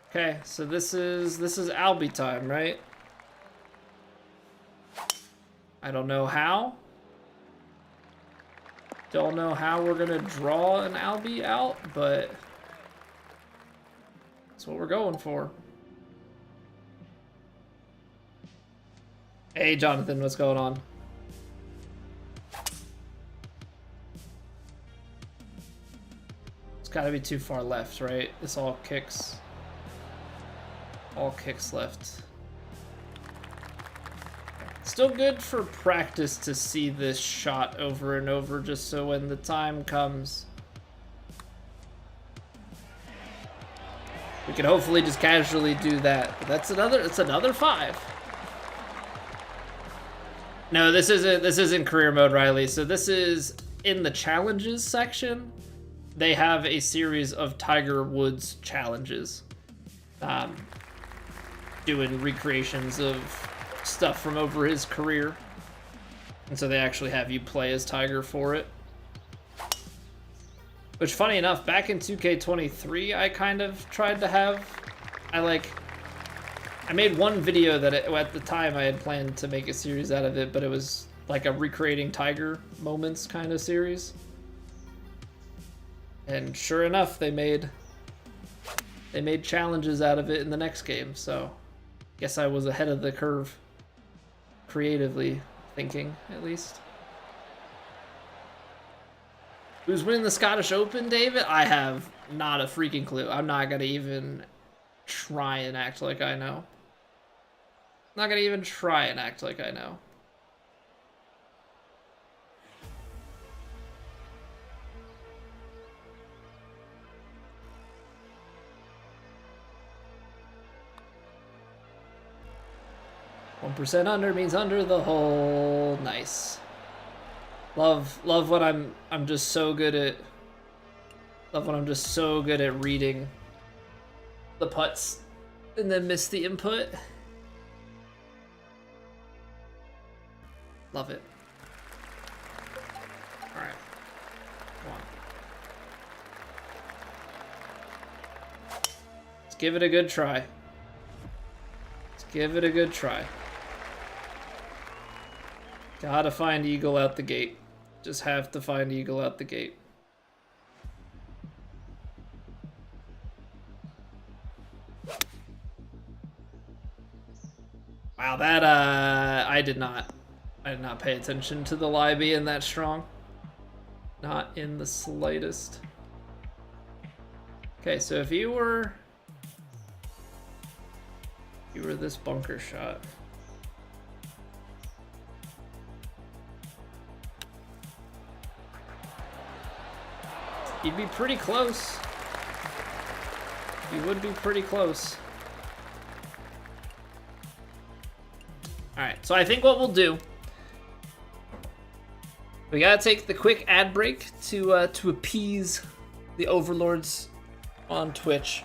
Okay, so this is Albie time, right? I don't know how. Don't know how we're gonna draw an Albie out, but that's what we're going for. Hey, Jonathan, what's going on? It's gotta be too far left, right? This all kicks. All kicks left. Still good for practice to see this shot over and over, just so when the time comes, we can hopefully just casually do that. But it's another 5. No, this isn't career mode, Riley. So this is in the challenges section. They have a series of Tiger Woods challenges, doing recreations of stuff from over his career, and so they actually have you play as Tiger for it. Which, funny enough, back in 2K23, I kind of tried to have. I made one video that at the time I had planned to make a series out of it, but it was like a recreating Tiger moments kind of series. And sure enough, they made challenges out of it in the next game, so guess I was ahead of the curve, creatively thinking, at least. Who's winning the Scottish Open, David? I have not a freaking clue. I'm not gonna even try and act like I know. I'm not gonna even try and act like I know. %1 under means under the hole. Nice. Love when I'm just so good at. Love when I'm just so good at reading the putts and then miss the input. Love it. All right, come on. Let's give it a good try. Let's give it a good try. Gotta find eagle out the gate. Just have to find eagle out the gate. Wow, that I did not pay attention to the lie being that strong. Not in the slightest. Okay, so if you were this bunker shot. You'd be pretty close. You would be pretty close. Alright, so I think what we'll do, we gotta take the quick ad break to appease the overlords on Twitch.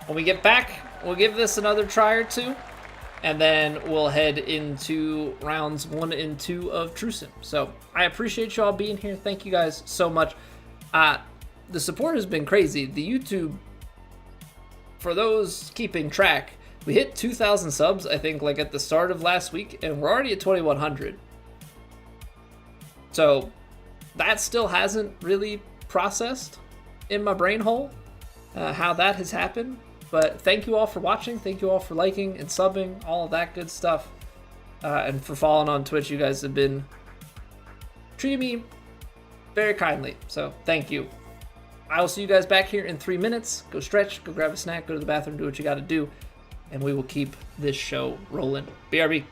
When we get back, we'll give this another try or two, and then we'll head into rounds 1 and 2 of Trucin. So I appreciate you all being here. Thank you guys so much. The support has been crazy. The YouTube, for those keeping track, we hit 2,000 subs, I think, like at the start of last week, and we're already at 2,100. So that still hasn't really processed in my brain hole how that has happened. But thank you all for watching. Thank you all for liking and subbing, all of that good stuff. And for following on Twitch, you guys have been treating me very kindly. So thank you. I will see you guys back here in 3 minutes. Go stretch, go grab a snack, go to the bathroom, do what you got to do. And we will keep this show rolling. BRB.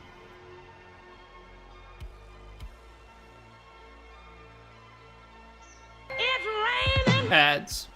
It's raining. Ads.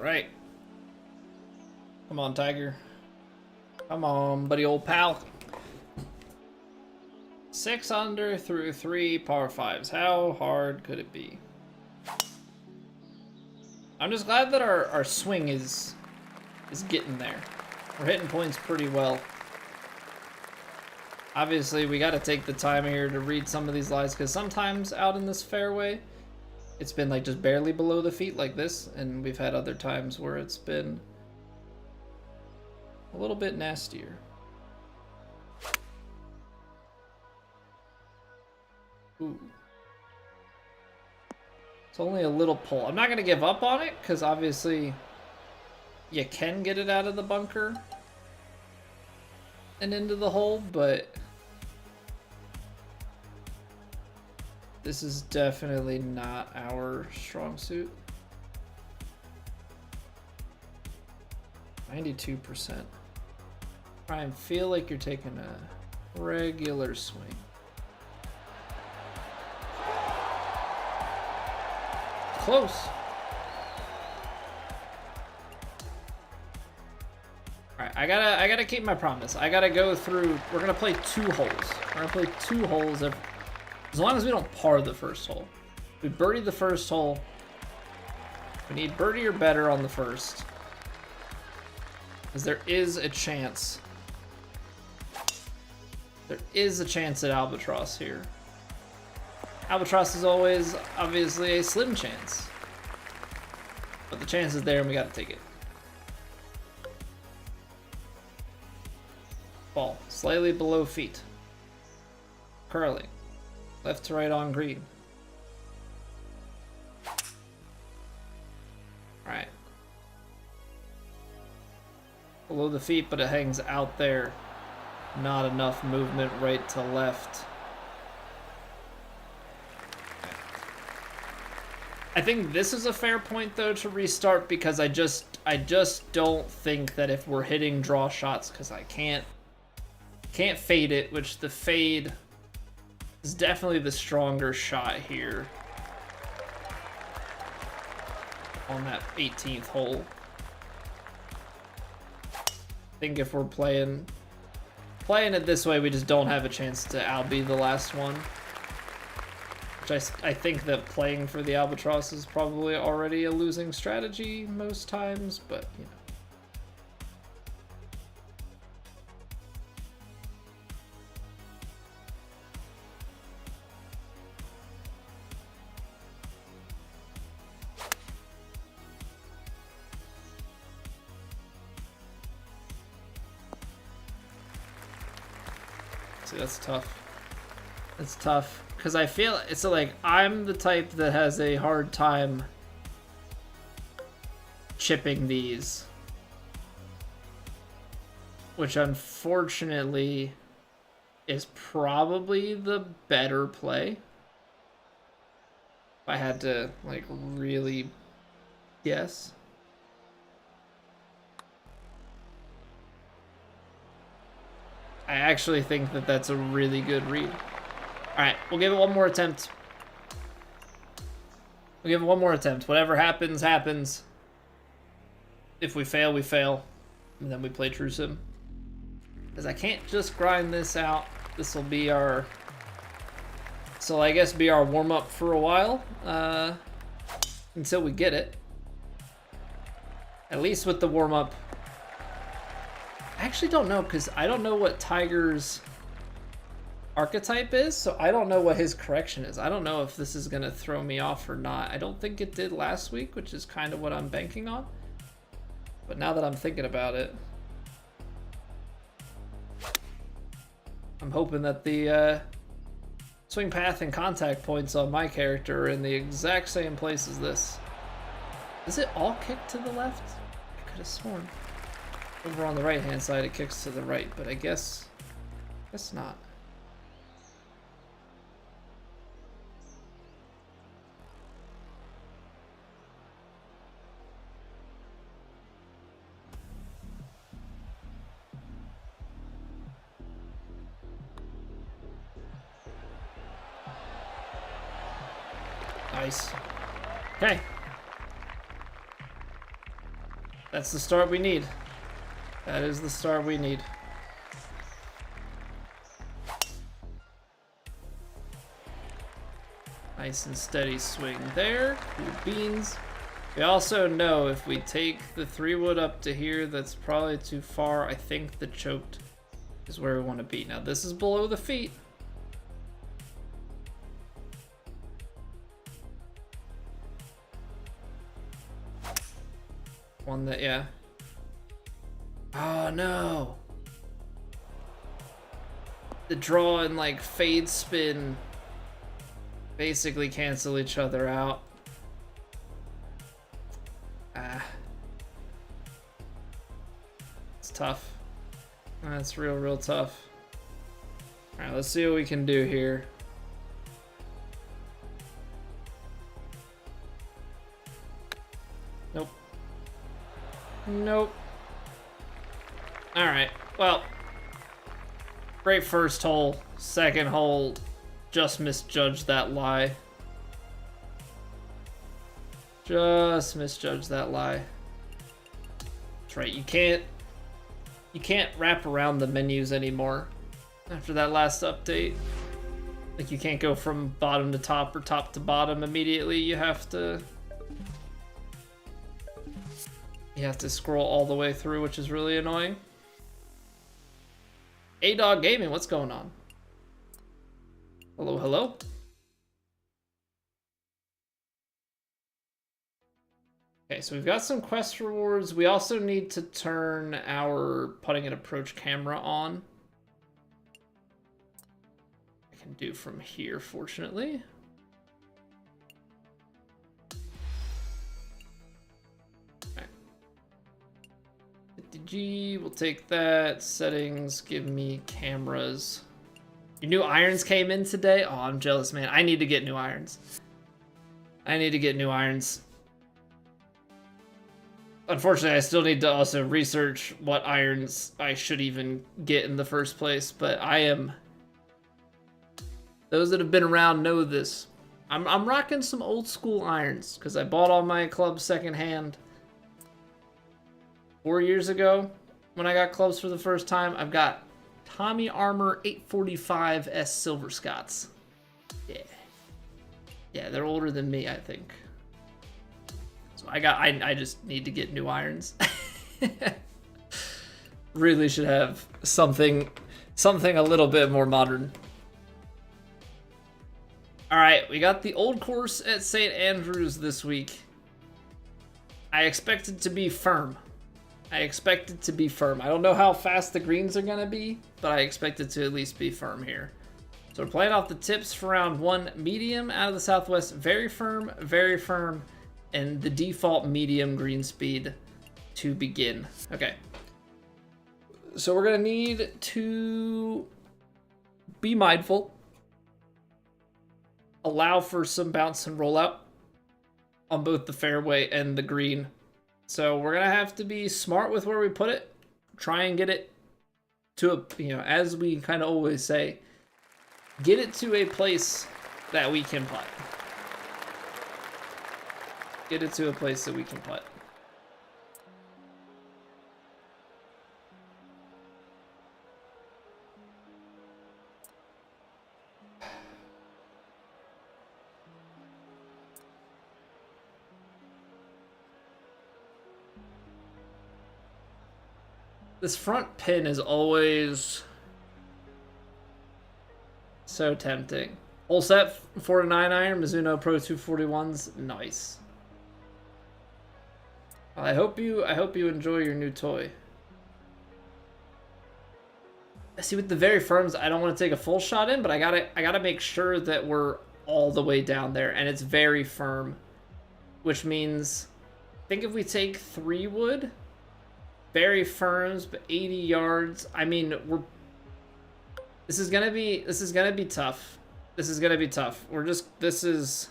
right. Come on, Tiger. Come on, buddy old pal. 6 under through 3 par 5s. How hard could it be? I'm just glad that our swing is getting there. We're hitting points pretty well. Obviously, we got to take the time here to read some of these lies, because sometimes out in this fairway, it's been like just barely below the feet like this, and we've had other times where it's been a little bit nastier. Ooh. It's only a little pull. I'm not going to give up on it, because obviously you can get it out of the bunker and into the hole, but this is definitely not our strong suit. 92%. Try and feel like you're taking a regular swing. Close. Alright, I gotta keep my promise. I gotta go through. We're gonna play 2 holes. We're gonna play 2 holes as long as we don't par the first hole. We birdie the first hole. We need birdie or better on the first, because there is a chance. There is a chance at albatross here. Albatross is always, obviously, a slim chance. But the chance is there and we gotta take it. Ball, slightly below feet. Curling. Left to right on green. Alright. Below the feet, but it hangs out there. Not enough movement right to left. I think this is a fair point though to restart, because I just don't think that if we're hitting draw shots, because I can't fade it, which the fade is definitely the stronger shot here on that 18th hole. I think if we're playing it this way, we just don't have a chance to albie the last one. I think that playing for the albatross is probably already a losing strategy most times, but you know. See, that's tough. It's tough. Because I feel it's like I'm the type that has a hard time chipping these, which unfortunately is probably the better play. If I had to like really guess. I actually think that that's a really good read. Alright, we'll give it one more attempt. We'll give it one more attempt. Whatever happens, happens. If we fail, we fail. And then we play True Sim. Because I can't just grind this out. This will be our... So I guess be our warm-up for a while. Until we get it. At least with the warm-up. I actually don't know, because I don't know what Tiger's archetype is, so I don't know what his correction is. I don't know if this is gonna throw me off or not. I don't think it did last week, which is kind of what I'm banking on. But now that I'm thinking about it, I'm hoping that the swing path and contact points on my character are in the exact same place as this. Is it all kicked to the left? I could have sworn. Over on the right hand side it kicks to the right, but I guess not. Nice. Okay. That's the start we need. That is the start we need. Nice and steady swing there. Cool beans. We also know if we take the 3-wood up to here, that's probably too far. I think the choked is where we want to be. Now this is below the feet. One that, yeah. Oh no. The draw and like fade spin basically cancel each other out. It's tough. That's real tough. All right, let's see what we can do here. Nope. Nope. All right, well, great first hole. Second hole, just misjudged that lie. Just misjudged that lie. That's right, you can't wrap around the menus anymore after that last update. Like, you can't go from bottom to top or top to bottom immediately. You have to scroll all the way through, which is really annoying. A-Dog Gaming, what's going on? Hello, hello. Okay, so we've got some quest rewards. We also need to turn our putting and approach camera on. I can do from here, fortunately. Okay. 50G, we'll take that. Settings, give me cameras. Your new irons came in today? Oh, I'm jealous, man. I need to get new irons. I need to get new irons. Unfortunately, I still need to also research what irons I should even get in the first place, but I am... Those that have been around know this. I'm rocking some old school irons, because I bought all my clubs secondhand 4 years ago when I got clubs for the first time. I've got Tommy Armour 845S Silver Scots. Yeah. Yeah, they're older than me, I think. So I just need to get new irons. Really should have something a little bit more modern. All right, we got the old course at St. Andrews this week. I expect it to be firm. I don't know how fast the greens are gonna be, but I expect it to at least be firm here. So we're playing off the tips for round 1, medium out of the southwest, very firm, and the default medium green speed to begin. Okay. So we're gonna need to be mindful, allow for some bounce and rollout on both the fairway and the green. So we're gonna have to be smart with where we put it, try and get it to a, as we kind of always say, get it to a place that we can putt. Get it to a place that we can putt. This front pin is always so tempting. Whole set 4-9 iron, Mizuno Pro 241s, nice. I hope you enjoy your new toy. See, with the very firms, I don't want to take a full shot in, but I gotta make sure that we're all the way down there, and it's very firm, which means I think if we take 3-wood, very firms, but 80 yards. I mean, this is gonna be tough. This is gonna be tough. This is.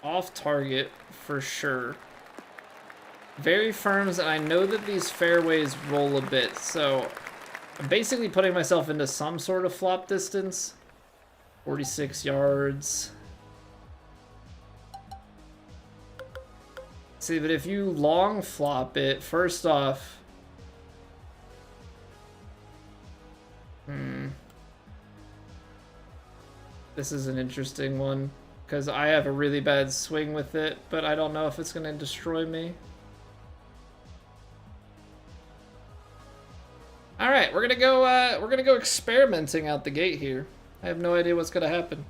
Off target for sure. Very firms, and I know that these fairways roll a bit, so I'm basically putting myself into some sort of flop distance. 46 yards. See, but if you long flop it, first off... This is an interesting one, because I have a really bad swing with it, but I don't know if it's going to destroy me. All right, we're gonna go experimenting out the gate here. I have no idea what's gonna happen.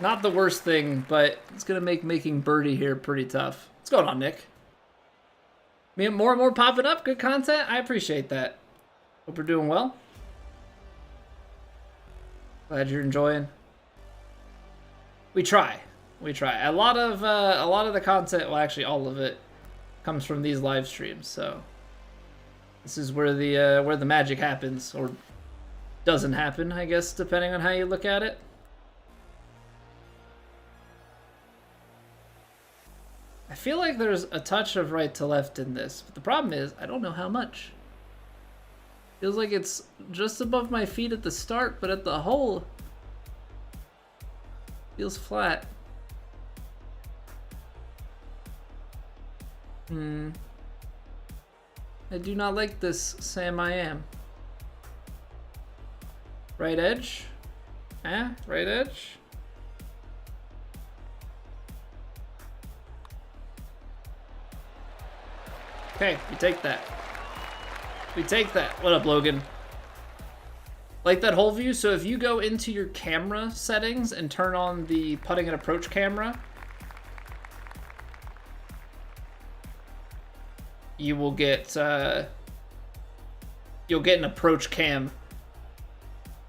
Not the worst thing, but it's gonna make making birdie here pretty tough. What's going on, Nick? More and more popping up, good content. I appreciate that. Hope we're doing well. Glad you're enjoying. We try. A lot of the content, well, actually all of it, comes from these live streams. So this is where the magic happens, or doesn't happen, I guess, depending on how you look at it. I feel like there's a touch of right to left in this, but the problem is I don't know how much. Feels like it's just above my feet at the start, but at the hole, feels flat. I do not like this, Sam I am. Right edge? Right edge? Okay, we take that. We take that. What up, Logan? Like that whole view? So if you go into your camera settings and turn on the putting and approach camera, you will get you'll get an approach cam.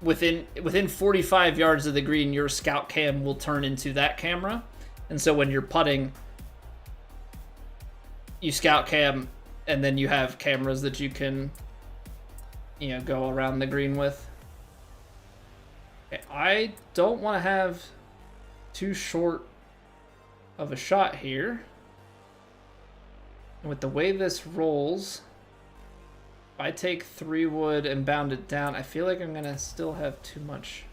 Within 45 yards of the green, your scout cam will turn into that camera. And so when you're putting, you scout cam, and then you have cameras that you can, you know, go around the green with. Okay, I don't want to have too short of a shot here. And with the way this rolls, if I take 3 wood and bound it down, I feel like I'm gonna still have too much.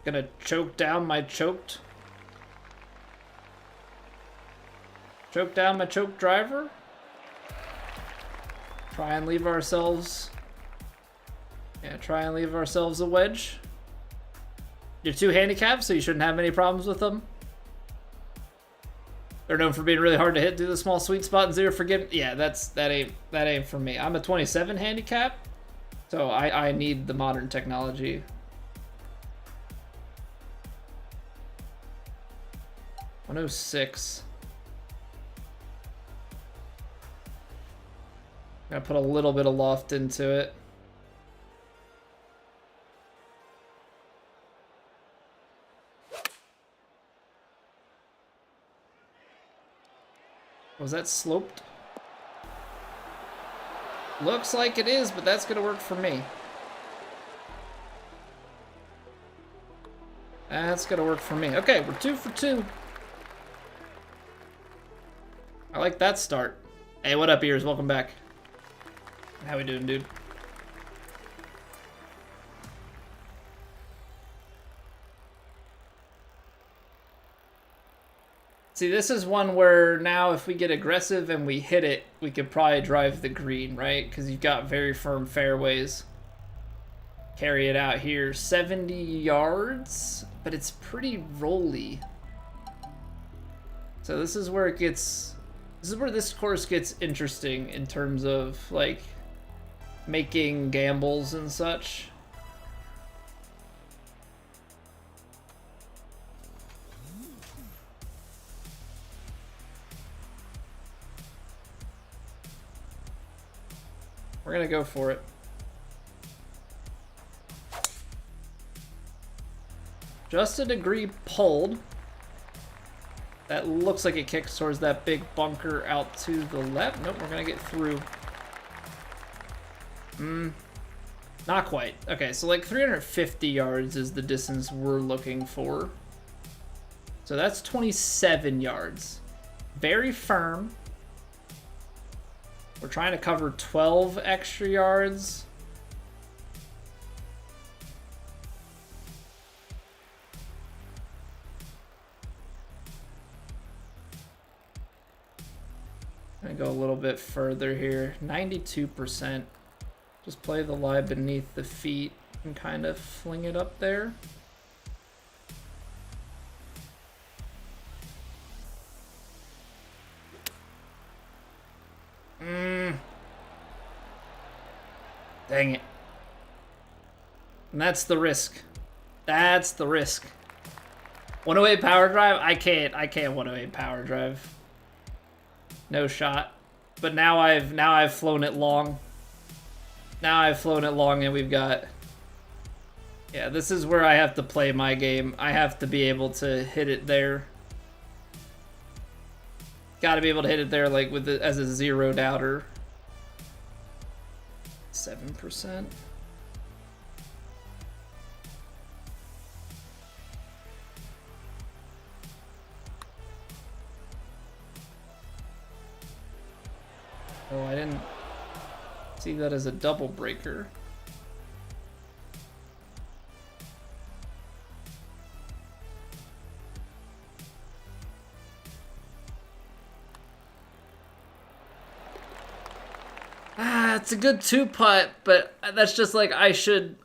Gonna choke down my choked driver. Try and leave ourselves a wedge. You're 2 handicapped, so you shouldn't have many problems with them. They're known for being really hard to hit through the small sweet spot and 0 forgive. Yeah, that ain't for me. I'm a 27 handicap, so I need the modern technology. .106. Gotta put a little bit of loft into it. Was that sloped? Looks like it is, but that's gonna work for me. That's gonna work for me. Okay, we're 2 for 2. I like that start. Hey, what up, ears? Welcome back. How we doing, dude? See, this is one where now if we get aggressive and we hit it, we could probably drive the green, right? Because you've got very firm fairways. Carry it out here. 70 yards, but it's pretty rolly. So this is where it gets... This is where this course gets interesting in terms of, like, making gambles and such. We're gonna go for it. Just a degree pulled. That looks like it kicks towards that big bunker out to the left. Nope, we're gonna get through. Not quite. Okay, so like 350 yards is the distance we're looking for. So that's 27 yards. Very firm. We're trying to cover 12 extra yards. I'm gonna go a little bit further here. 92%. Just play the lie beneath the feet and kind of fling it up there. Dang it. And that's the risk. That's the risk. 108 power drive? I can't 108 power drive. No shot. But now I've flown it long. Now I've flown it long and we've got... Yeah, this is where I have to play my game. I have to be able to hit it there. Gotta be able to hit it there like with it as a zeroed outer. 7%. Oh, I didn't see that as a double breaker. It's a good 2-putt, but that's just like I should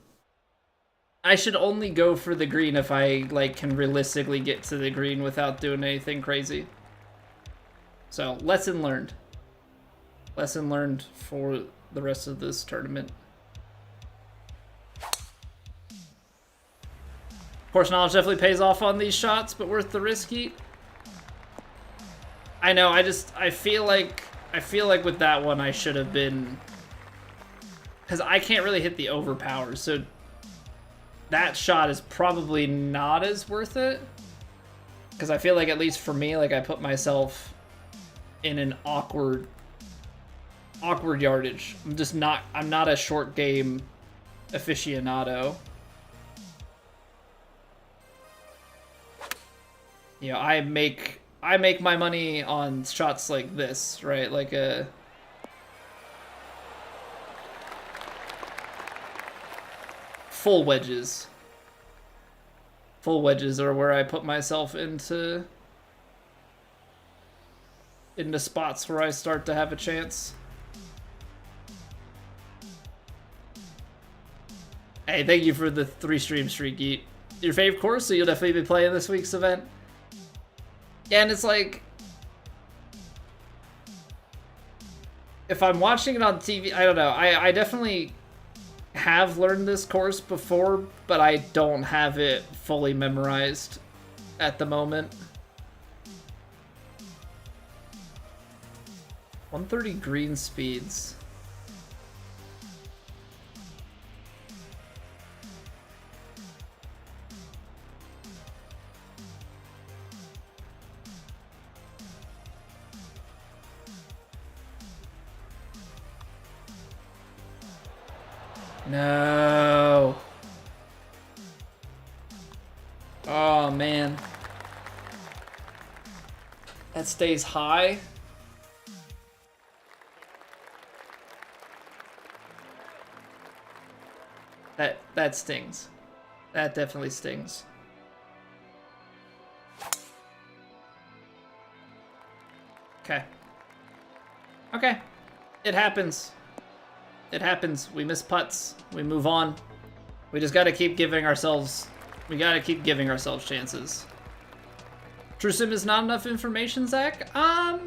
only go for the green if I like can realistically get to the green without doing anything crazy. So, lesson learned. Lesson learned for the rest of this tournament. Course knowledge definitely pays off on these shots, but worth the risk, Heat. I know, I feel like with that one I should have been, because I can't really hit the overpower, so that shot is probably not as worth it. Because I feel like, at least for me, like I put myself in an awkward yardage. I'm not a short game aficionado. You know, I make my money on shots like this, right? Like a full wedges. Full wedges are where I put myself into spots where I start to have a chance. Hey, thank you for the 3-stream streak, Eat. Your fave course, so you'll definitely be playing this week's event. Yeah, and it's like, if I'm watching it on TV, I don't know. I definitely have learned this course before, but I don't have it fully memorized at the moment. 130 green speeds. No. Oh, man. That stays high. That stings. That definitely stings. Okay. Okay. It happens. It happens. We miss putts. We move on. We just gotta keep giving ourselves... We gotta keep giving ourselves chances. True Sim is not enough information, Zach? I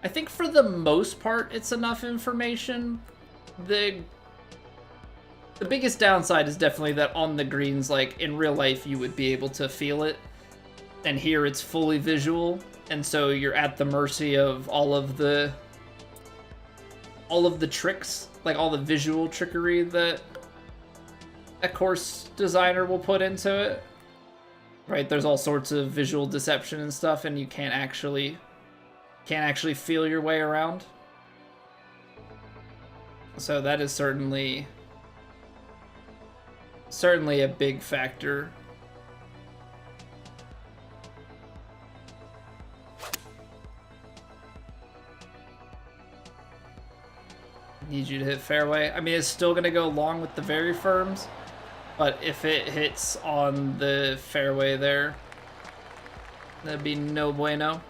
think for the most part, it's enough information. The biggest downside is definitely that on the greens, like, in real life, you would be able to feel it. And here, it's fully visual. And so you're at the mercy of all of the tricks, like all the visual trickery that a course designer will put into it. Right? There's all sorts of visual deception and stuff, and you can't actually feel your way around. So that is certainly a big factor. Need you to hit fairway. I mean, it's still gonna go long with the very firms, but if it hits on the fairway there, that'd be no bueno.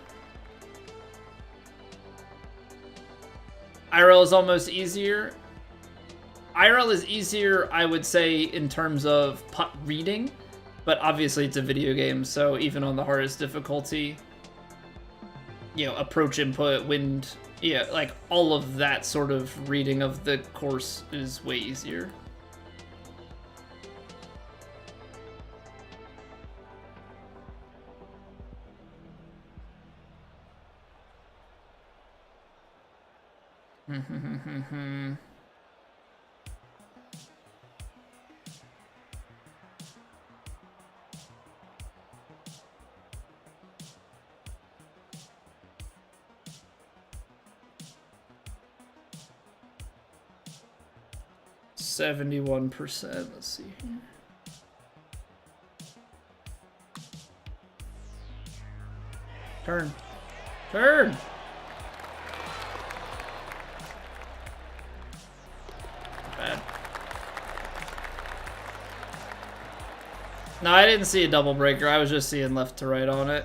IRL is almost easier. IRL is easier, I would say, in terms of putt reading, but obviously it's a video game, so even on the hardest difficulty, you know, approach input, wind, yeah, like all of that sort of reading of the course is way easier. Hmm. 71%. Let's see here. Turn. Turn! Bad. No, I didn't see a double breaker. I was just seeing left to right on it.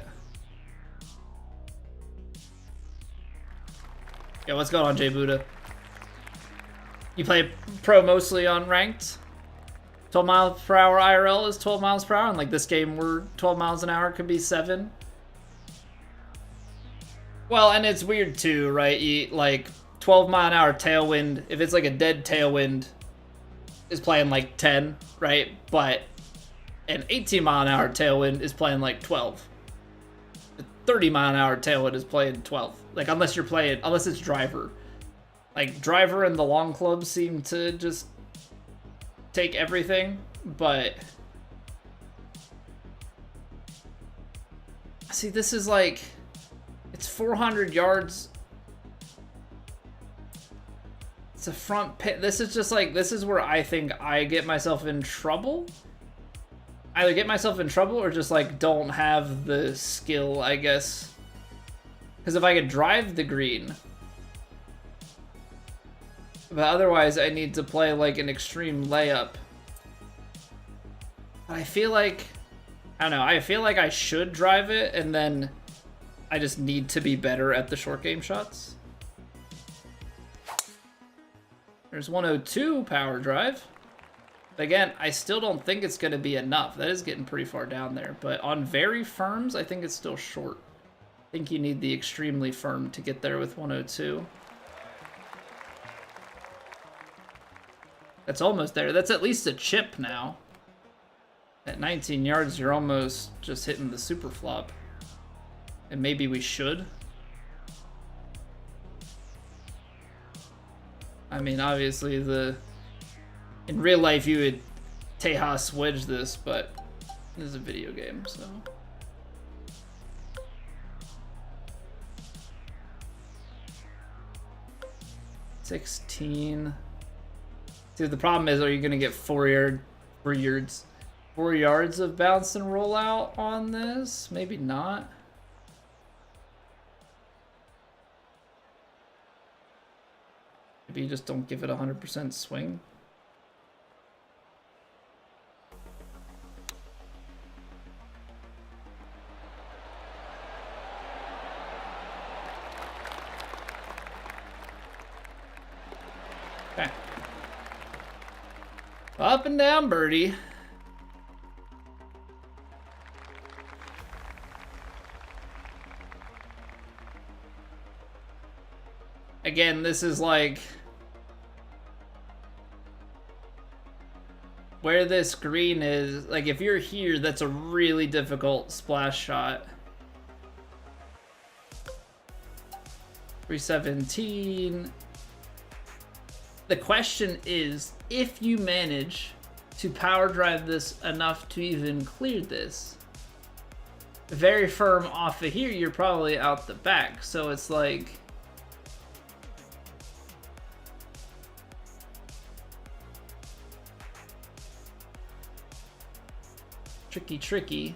Yeah, what's going on, Jay Buddha? You play pro mostly on ranked? 12 miles per hour IRL is 12 miles per hour, and like this game where 12 miles an hour could be 7. Well, and it's weird too, right? You, like 12 mile an hour tailwind, if it's like a dead tailwind, is playing like 10, right? But an 18 mile an hour tailwind is playing like 12. A 30 mile an hour tailwind is playing 12. Like unless you're playing, unless it's driver. Like driver and the long clubs seem to just take everything, but see, this is like, it's 400 yards. It's a front pit. This is just like, this is where I think I get myself in trouble. Either get myself in trouble or just like don't have the skill, I guess. Because if I could drive the green, but otherwise I need to play like an extreme layup. But I feel like, I don't know, I feel like I should drive it and then I just need to be better at the short game shots. There's 102 power drive. But again, I still don't think it's going to be enough. That is getting pretty far down there. But on very firms, I think it's still short. I think you need the extremely firm to get there with 102. That's almost there. That's at least a chip now. At 19 yards, you're almost just hitting the super flop. And maybe we should. I mean, obviously, in real life, you would Tejas wedge this, but this is a video game, so. $16. Dude, the problem is, are you gonna get 4 yards of bounce and roll out on this? Maybe not. Maybe you just don't give it 100% swing. Okay. Up and down, birdie. Again, this is like where this green is. Like if you're here, that's a really difficult splash shot. 317. The question is, if you manage to power drive this enough to even clear this, very firm off of here, you're probably out the back. So it's like, tricky.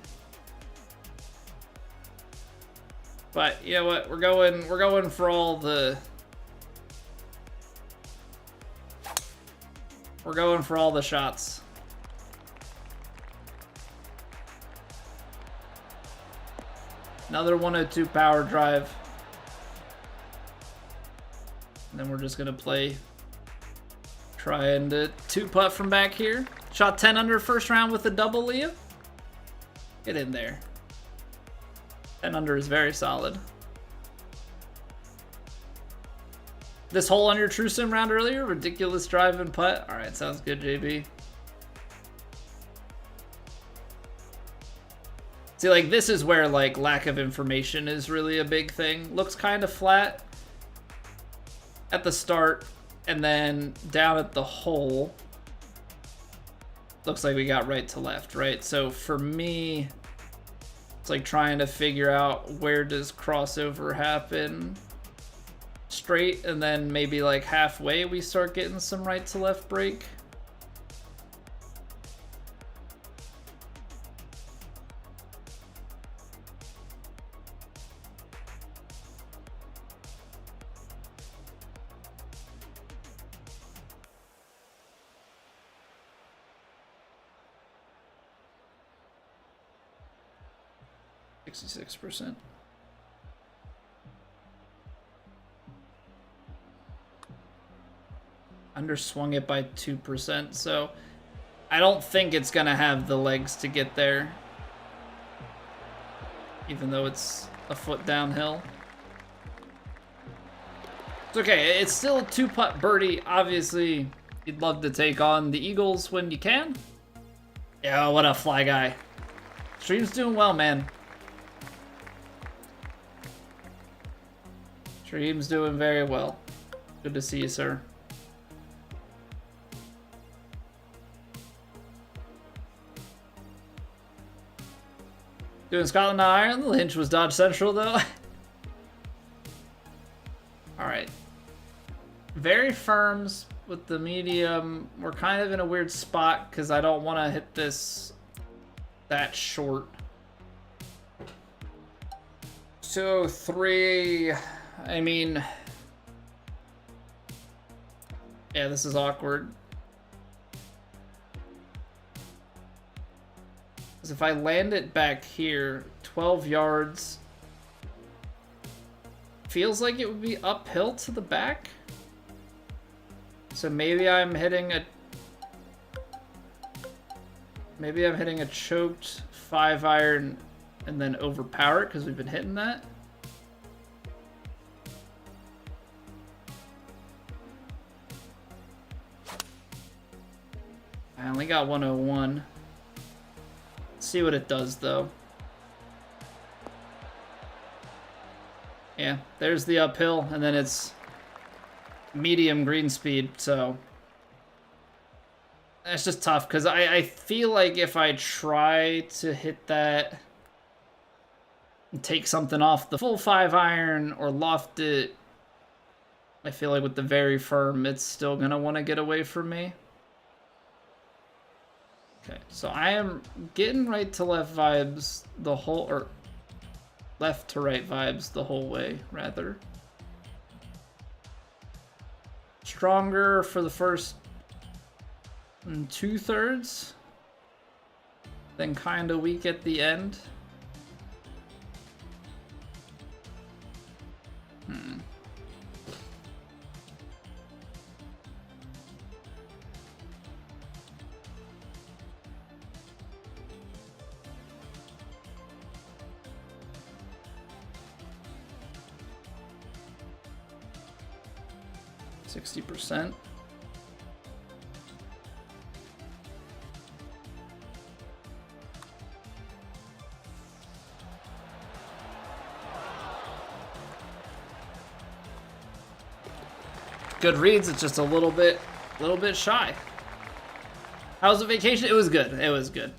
But you know what? We're going for all the We're going for all the shots. Another 102 power drive. And then we're just gonna play, trying to 2-putt from back here. Shot 10 under first round with a double, Leah. Get in there. 10 under is very solid. This hole on your True Sim round earlier, ridiculous drive and putt. All right, sounds good, JB. See, like, this is where, like, lack of information is really a big thing. Looks kind of flat at the start, and then down at the hole, looks like we got right to left, right? So for me, it's like trying to figure out where does crossover happen. Straight, and then maybe like halfway we start getting some right to left break. %. Underswung it by 2%, so I don't think it's gonna have the legs to get there, even though it's a foot downhill. It's okay, it's still a 2-putt birdie. Obviously, you'd love to take on the Eagles when you can. Yeah, what up, Fly Guy? Stream's doing well, man. Stream's doing very well. Good to see you, sir. Doing Scotland, not Ireland. The Lynch was Dodge Central, though. Alright. Very firms with the medium. We're kind of in a weird spot because I don't want to hit this that short. 203. I mean, yeah, this is awkward. Because if I land it back here, 12 yards, feels like it would be uphill to the back. So maybe I'm hitting a choked 5-iron and then overpower it because we've been hitting that. I only got 101. Let's see what it does, though. Yeah, there's the uphill, and then it's medium green speed, so that's just tough, because I feel like if I try to hit that and take something off the full 5-iron or loft it, I feel like with the very firm, it's still going to want to get away from me. Okay, so I am getting right to left vibes the whole, or left to right vibes the whole way, rather. Stronger for the first 2/3, then kind of weak at the end. 60%. Good reads, it's just a little bit shy. How was the vacation? It was good. It was good.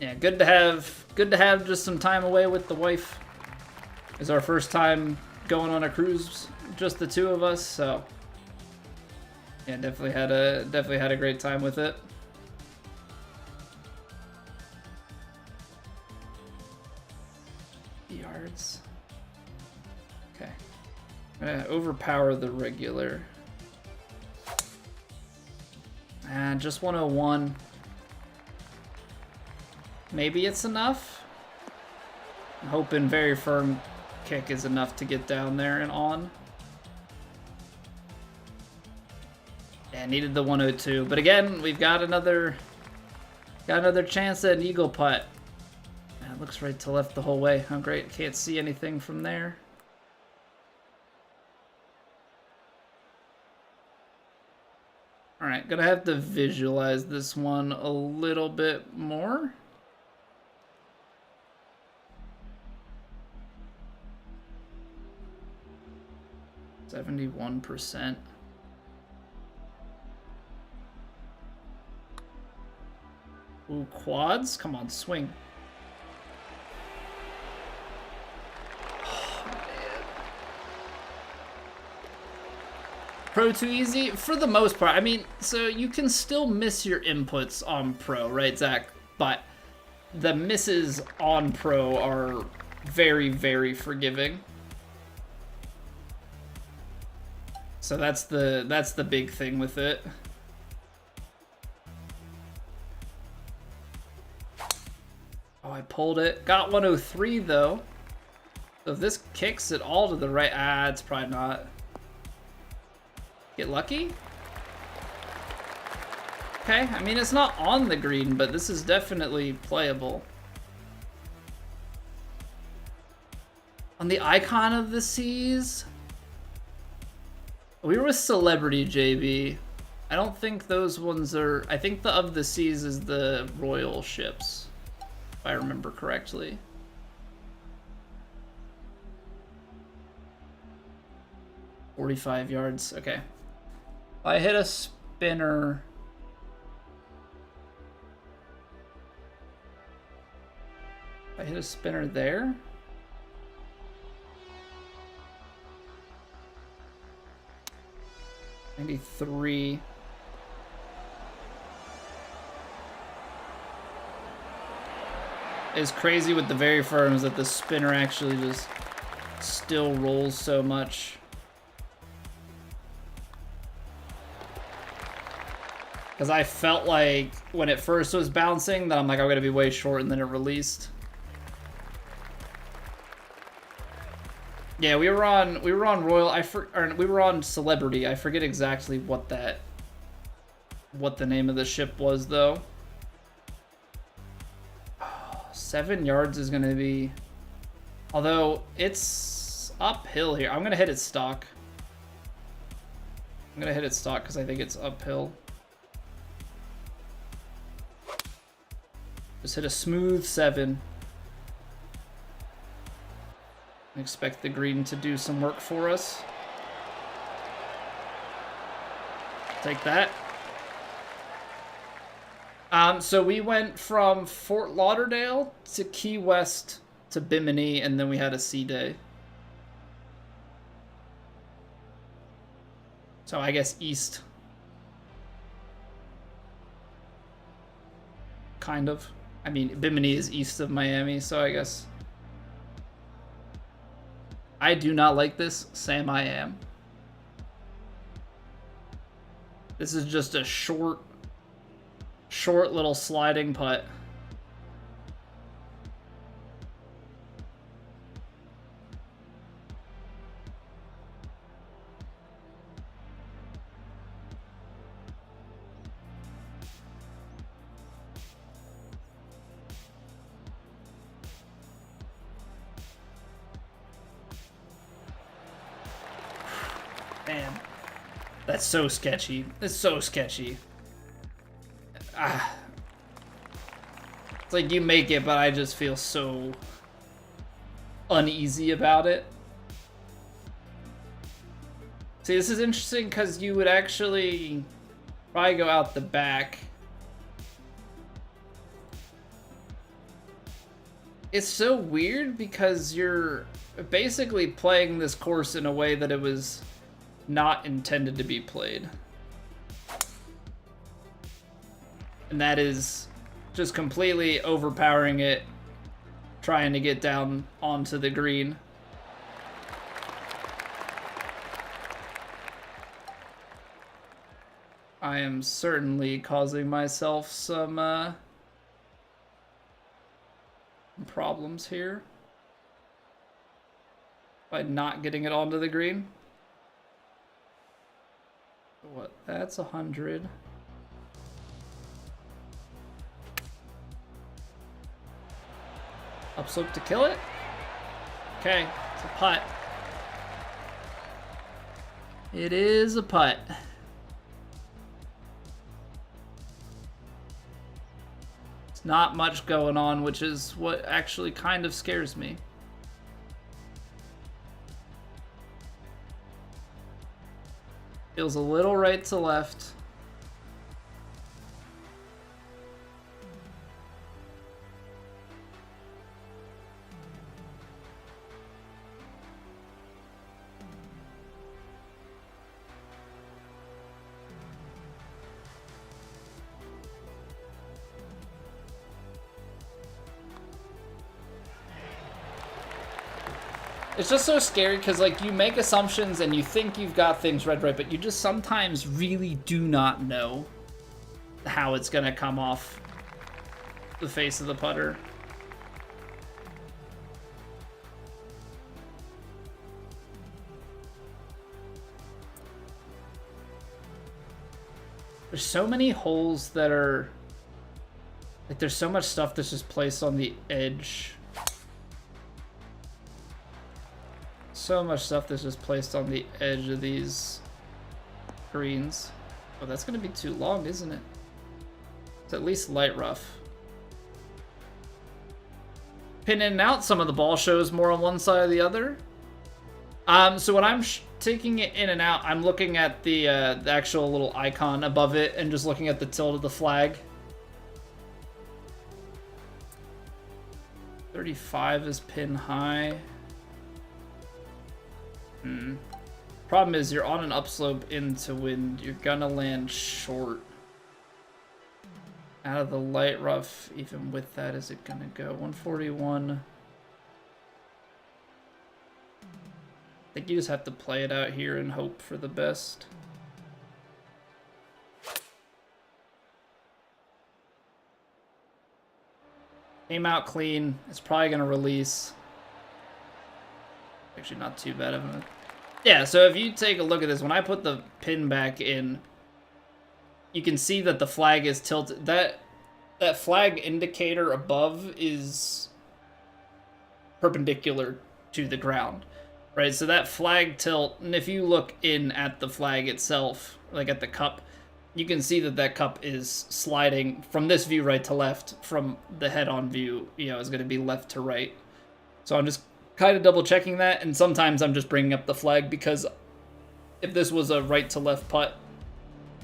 Yeah, good to have just some time away with the wife. It's our first time going on a cruise, just the two of us, so yeah, definitely had a great time with it. Yards. Okay. I'm gonna overpower the regular. And just 101. Maybe it's enough. I'm hoping very firm kick is enough to get down there and on. Yeah, needed the 102. But again, we've got another chance at an eagle putt. Man, it looks right to left the whole way. Oh, great. Can't see anything from there. Alright, gonna have to visualize this one a little bit more. %71%. Ooh, quads? Come on, swing. Oh, man. Pro too easy? For the most part. I mean, so you can still miss your inputs on Pro, right, Zach? But the misses on Pro are very, very forgiving. So that's the big thing with it. Oh, I pulled it. Got 103 though. So if this kicks it all to the right, it's probably not. Get lucky? Okay, I mean it's not on the green, but this is definitely playable. On the icon of the seas, we were with Celebrity, JB. I don't think those ones are... I think the of the seas is the royal ships, if I remember correctly. $45 yards, okay. I hit a spinner. I hit a spinner there. $93. It's crazy with the very firms that the spinner actually just still rolls so much. Because I felt like when it first was bouncing that I'm like, I'm gonna be way short, and then it released. Yeah, we were on Royal. We were on Celebrity. I forget exactly what the name of the ship was though. 7 yards is gonna be, although it's uphill here. I'm gonna hit it stock. I'm gonna hit it stock because I think it's uphill. Just hit a smooth 7. Expect the green to do some work for us. Take that. So we went from Fort Lauderdale to Key West to Bimini, and then we had a sea day. So I guess east. Kind of. I mean, Bimini is east of Miami, so I guess. I do not like this. Sam, I am. This is just a short little sliding putt. Man, that's so sketchy. It's so sketchy. It's like you make it, but I just feel so uneasy about it. See, this is interesting because you would actually probably go out the back. It's so weird because you're basically playing this course in a way that it was not intended to be played. And that is just completely overpowering it, trying to get down onto the green. I am certainly causing myself some problems here by not getting it onto the green. What? That's 100. Upslope to kill it. Okay, it's a putt. It is a putt. It's not much going on, which is what actually kind of scares me. Feels a little right to left. It's just so scary because, like, you make assumptions and you think you've got things right, but you just sometimes really do not know how it's gonna come off the face of the putter. There's so many holes that are, like, there's so much stuff that's just placed on the edge. So much stuff that's just placed on the edge of these greens. Oh, that's gonna be too long, isn't it? It's at least light rough. Pin in and out, some of the ball shows more on one side or the other. So when I'm taking it in and out, I'm looking at the actual little icon above it and just looking at the tilt of the flag. 35 is pin high. Problem is, you're on an upslope into wind. You're gonna land short. Out of the light rough, even with that, is it gonna go? 141. I think you just have to play it out here and hope for the best. Came out clean. It's probably gonna release. Actually, not too bad of a... Yeah, so if you take a look at this, when I put the pin back in, you can see that the flag is tilted. That flag indicator above is perpendicular to the ground, right? So that flag tilt, and if you look in at the flag itself, like at the cup, you can see that that cup is sliding from this view right to left. From the head-on view, you know, is going to be left to right. So I'm just kind of double checking that, and sometimes I'm just bringing up the flag because if this was a right to left putt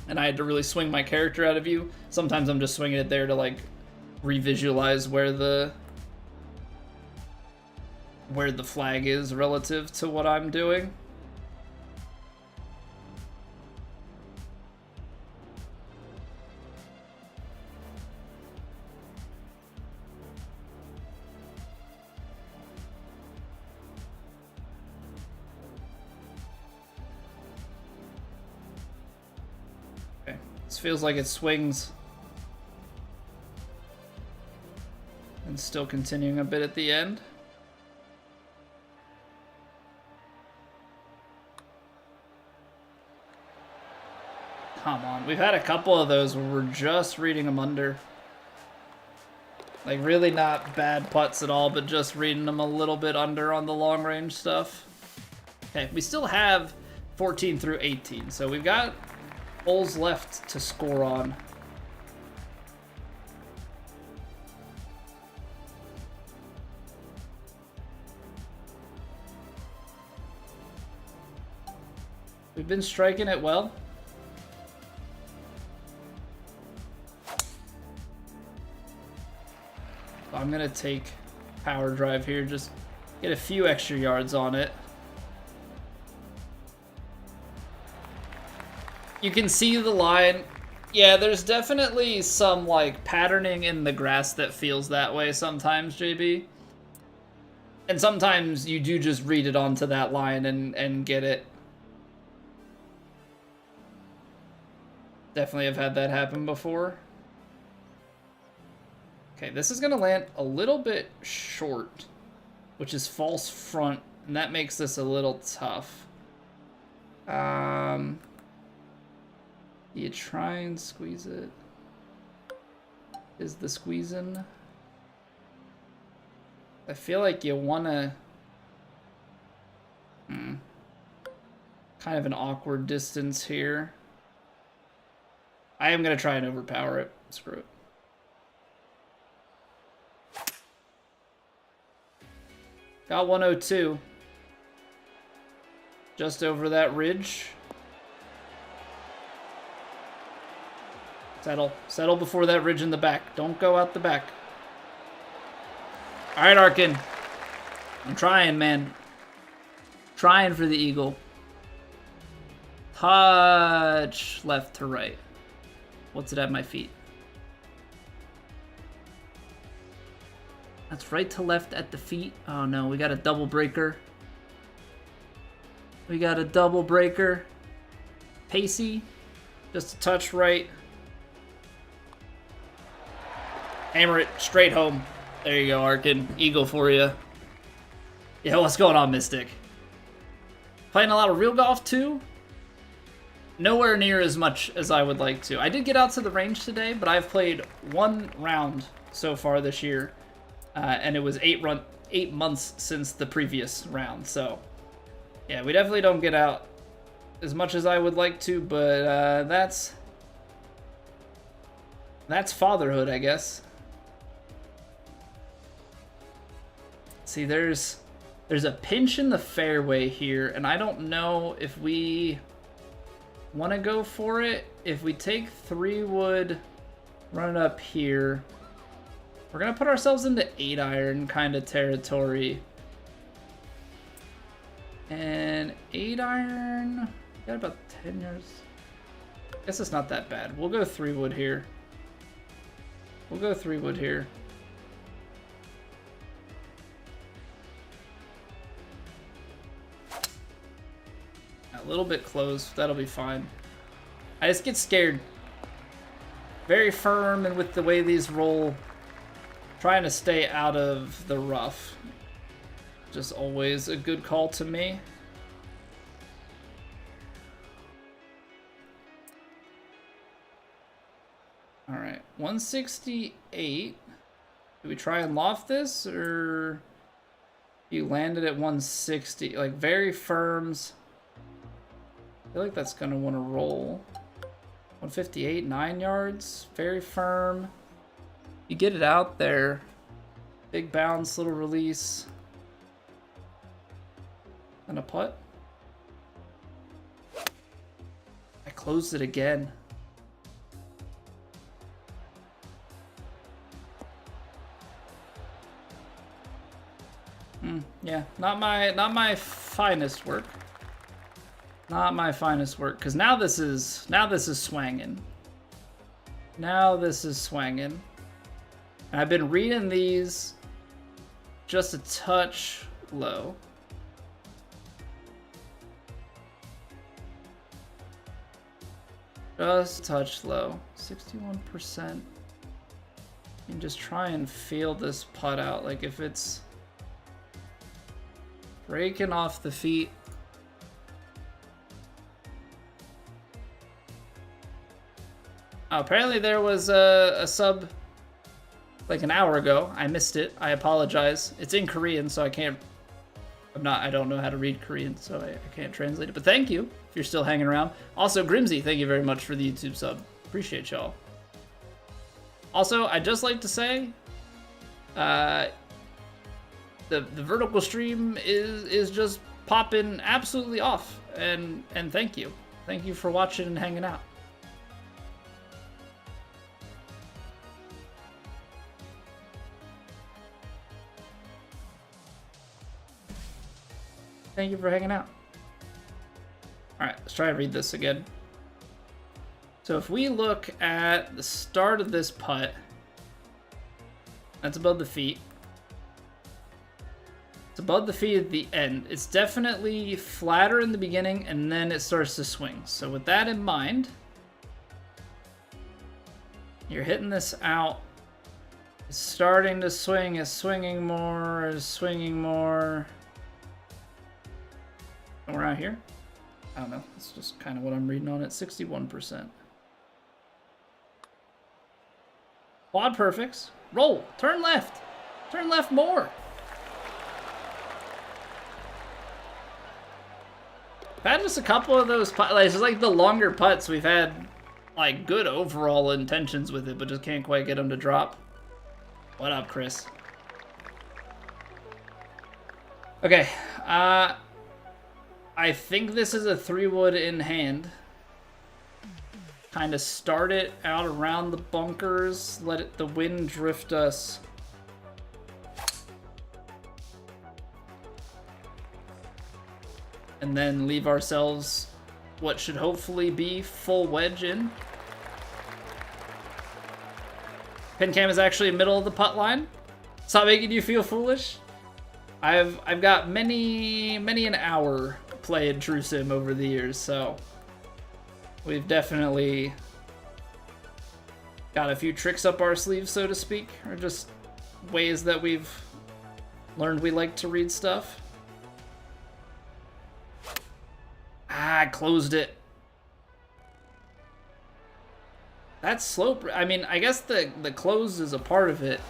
and I had to really swing my character out of view, sometimes I'm just swinging it there to, like, revisualize where the flag is relative to what I'm doing. This feels like it swings. And still continuing a bit at the end. Come on. We've had a couple of those where we're just reading them under. Like, really not bad putts at all, but just reading them a little bit under on the long range stuff. Okay, we still have 14 through 18, so we've got holes left to score on. We've been striking it well. I'm gonna take power drive here, just get a few extra yards on it. You can see the line. Yeah, there's definitely some, like, patterning in the grass that feels that way sometimes, JB. And sometimes you do just read it onto that line and get it. Definitely have had that happen before. Okay, this is going to land a little bit short, which is false front, and that makes this a little tough. You try and squeeze it. Is the squeezing? I feel like you want to... Kind of an awkward distance here. I am going to try and overpower it. Screw it. Got 102. Just over that ridge. Settle. Settle before that ridge in the back. Don't go out the back. Alright, Arkin. I'm trying, man. Trying for the eagle. Touch left to right. What's it at my feet? That's right to left at the feet. Oh no, we got a double breaker. We got a double breaker. Pacey. Just a touch right. Hammer it straight home. There you go, Arkin. Eagle for you. Yeah, what's going on, Mystic? Playing a lot of real golf too. Nowhere near as much as I would like to. I did get out to the range today, but I've played one round so far this year. And it was 8 months since the previous round. So, yeah, we definitely don't get out as much as I would like to, but that's fatherhood, I guess. See, there's a pinch in the fairway here, and I don't know if we want to go for it. If we take 3-wood, run it up here, we're going to put ourselves into 8-iron kind of territory. And 8-iron, got about 10 yards. I guess it's not that bad. We'll go 3-wood here. We'll go 3-wood here. A little bit close. That'll be fine. I just get scared. Very firm, and with the way these roll, trying to stay out of the rough. Just always a good call to me. Alright, 168. Do we try and loft this, or you landed at 160? Like, very firms. I feel like that's going to want to roll. 158, 9 yards. Very firm. You get it out there. Big bounce, little release. And a putt. I closed it again. Yeah, not my finest work. Not my finest work, because now this is swanging. Now this is swanging. And I've been reading these just a touch low. Just a touch low. 61%. And just try and feel this putt out. Like if it's breaking off the feet. Oh, apparently there was a sub like an hour ago. I missed it. I apologize. It's in Korean, so I don't know how to read Korean, so I can't translate it. But thank you if you're still hanging around. Also, Grimsy, thank you very much for the YouTube sub. Appreciate y'all. Also, I'd just like to say, the vertical stream is just popping absolutely off, and thank you. Thank you for watching and hanging out. Thank you for hanging out. Alright, let's try and read this again. So if we look at the start of this putt, that's above the feet. It's above the feet at the end. It's definitely flatter in the beginning, and then it starts to swing. So with that in mind, You're hitting this out. It's starting to swing. Is swinging more. Is swinging more. Somewhere out here? I don't know. That's just kind of what I'm reading on it. 61%. Quad perfects. Roll. Turn left. Turn left more. I've had just a couple of those putts. Like, it's just like the longer putts, we've had like good overall intentions with it, but just can't quite get them to drop. What up, Chris? Okay. I think this is a 3-wood in hand. Kind of start it out around the bunkers. Let the wind drift us. And then leave ourselves what should hopefully be full wedge in. Pin cam is actually middle of the putt line. Stop making you feel foolish. I've got many an hour playing True Sim over the years, so we've definitely got a few tricks up our sleeves, so to speak, or just ways that we've learned we like to read stuff. I closed it. That slope, I mean, I guess the close is a part of it,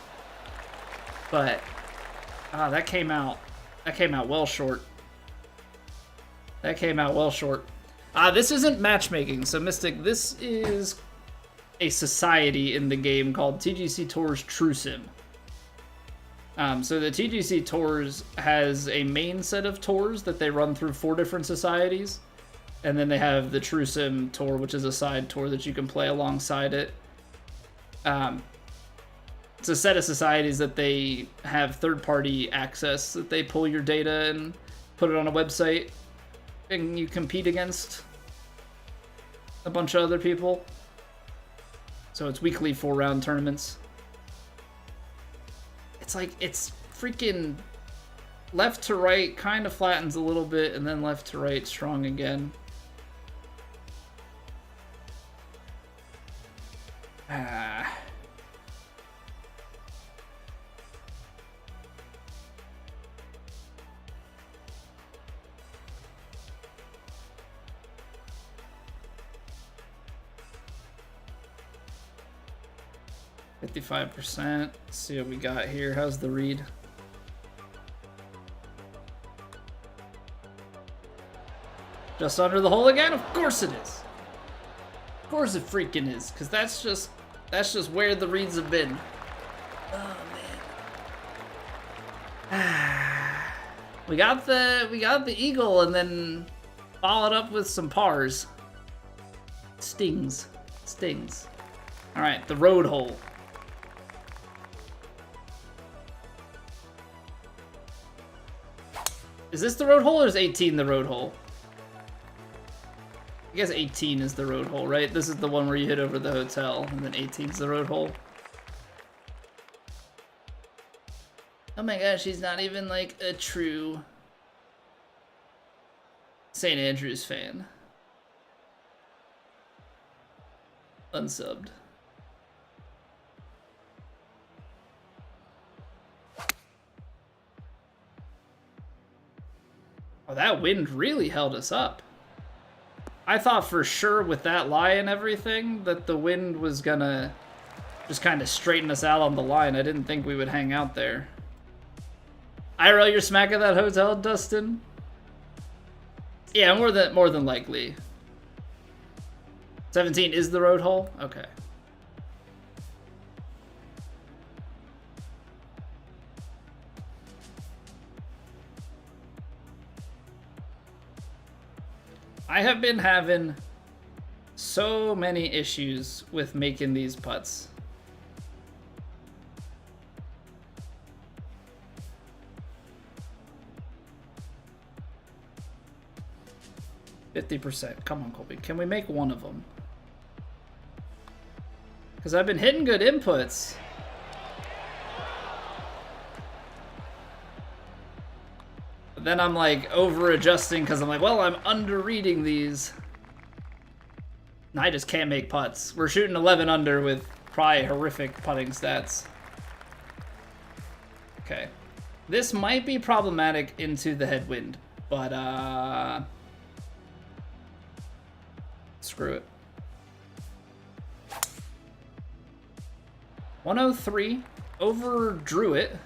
but that came out well short. That came out well short. This isn't matchmaking, so Mystic, this is a society in the game called TGC Tours True Sim. So the TGC Tours has a main set of tours that they run through 4 different societies. And then they have the True Sim tour, which is a side tour that you can play alongside it. It's a set of societies that they have third-party access, that they pull your data and put it on a website, and you compete against a bunch of other people. So it's weekly 4-round tournaments. It's like, it's freaking left to right, kind of flattens a little bit, and then left to right, strong again. 55%. Let's see what we got here. How's the read? Just under the hole again? Of course it is. Of course it freaking is, because that's just where the reads have been. Oh man. We got the eagle and then followed up with some pars. Stings. Alright, the road hole. Is this the road hole or is 18 the road hole? I guess 18 is the road hole, right? This is the one where you hit over the hotel, and then 18 is the road hole. Oh my gosh, he's not even like a true St. Andrews fan. Unsubbed. Oh, that wind really held us up. I thought for sure with that lie and everything that the wind was gonna just kind of straighten us out on the line. I didn't think we would hang out there. IRL, you're smacking that hotel, Dustin? Yeah, more than likely. 17 is the road hole? Okay. I have been having so many issues with making these putts. %. Come on, Colby. Can we make one of them? Because I've been hitting good inputs. But then I'm like over adjusting because I'm like, well, I'm under reading these. And I just can't make putts. We're shooting 11 under with probably horrific putting stats. Okay. This might be problematic into the headwind, but screw it. 103, overdrew it.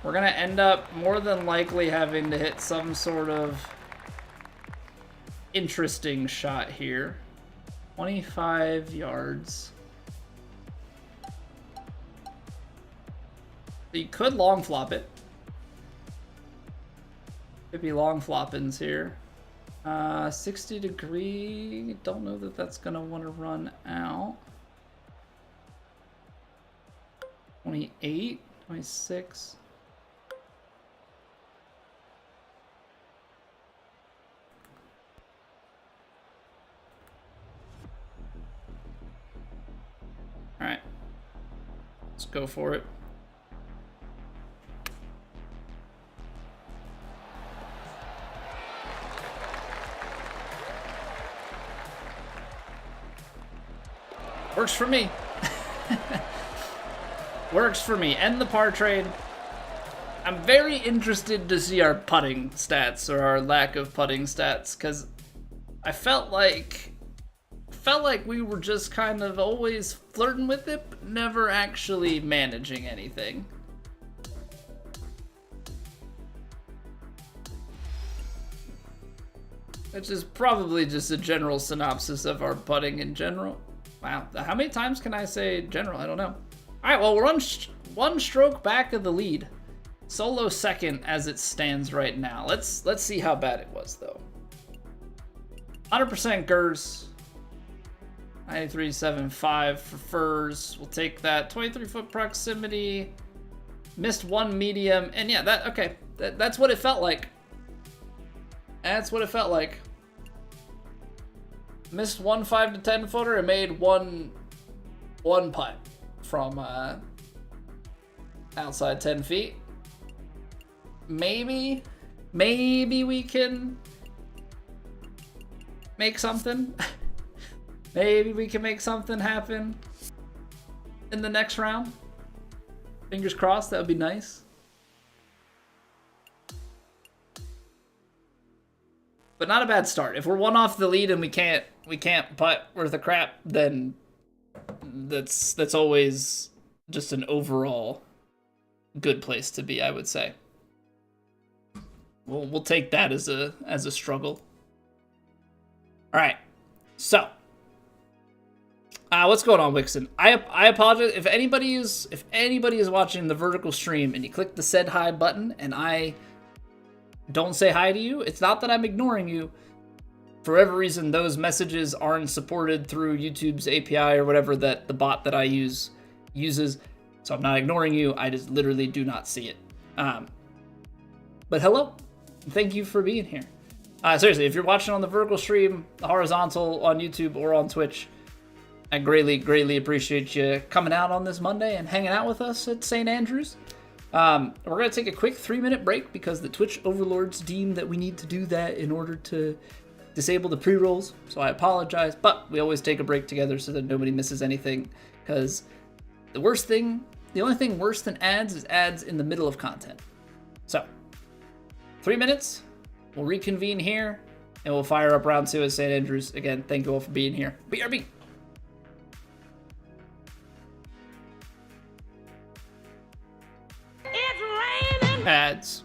We're gonna end up more than likely having to hit some sort of interesting shot here. 25 yards. You could long flop it. Could be long floppins here. 60 degree. Don't know that that's gonna want to run out. 28, 26. All right, let's go for it. Works for me. Works for me. End the par trade. I'm very interested to see our putting stats, or our lack of putting stats, because I felt like we were just kind of always flirting with it, but never actually managing anything. Which is probably just a general synopsis of our putting in general. Wow, how many times can I say general? I don't know. All right, well, we're on one stroke back of the lead. Solo second as it stands right now. Let's see how bad it was, though. 100% Gers. 93.75 for Furs. We'll take that. 23-foot proximity. Missed one medium. And yeah, that's what it felt like. That's what it felt like. Missed one 5 to 10 footer and made one putt from outside 10 feet. Maybe we can make something. Maybe we can make something happen in the next round. Fingers crossed, that would be nice. But not a bad start. If we're one off the lead and we can't putt worth a crap, then that's always just an overall good place to be, I would say. We'll take that as a struggle. All right, so what's going on, Wixon? I apologize if anybody is watching the vertical stream and you click the said hi button and I don't say hi to you. It's not that I'm ignoring you. For whatever reason, those messages aren't supported through YouTube's API or whatever that the bot that I use uses. So I'm not ignoring you. I just literally do not see it. But hello. Thank you for being here. Seriously, if you're watching on the vertical stream, the horizontal on YouTube or on Twitch, I greatly appreciate you coming out on this Monday and hanging out with us at St. Andrews. We're going to take a quick 3-minute break because the Twitch overlords deem that we need to do that in order to disable the pre-rolls. So I apologize, but we always take a break together so that nobody misses anything, because the only thing worse than ads is ads in the middle of content. So 3 minutes, we'll reconvene here and we'll fire up round 2 at St. Andrews. Again, thank you all for being here. BRB. Ads.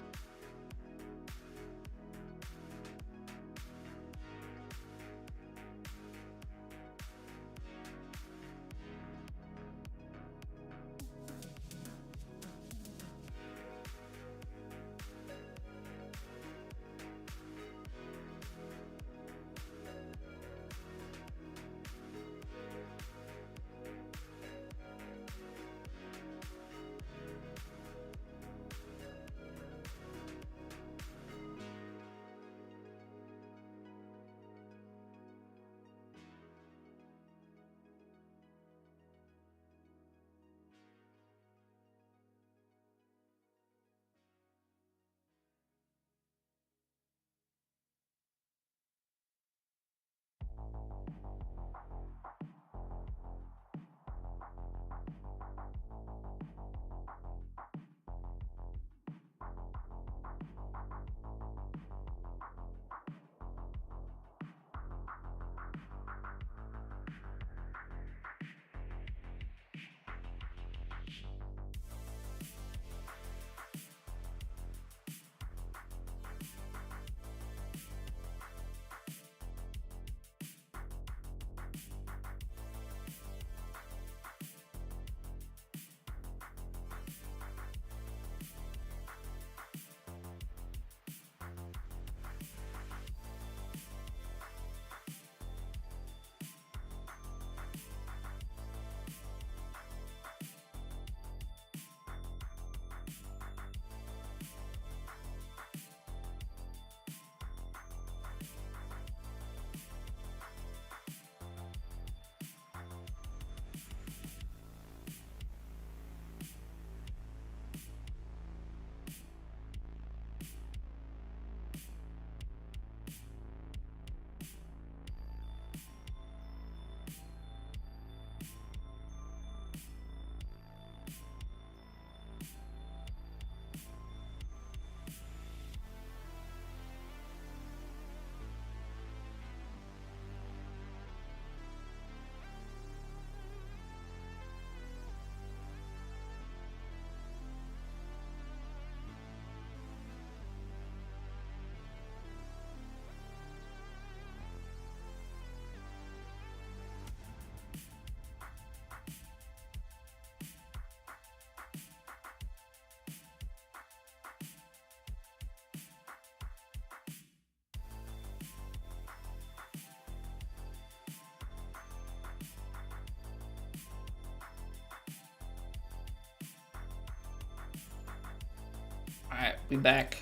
Alright, we back.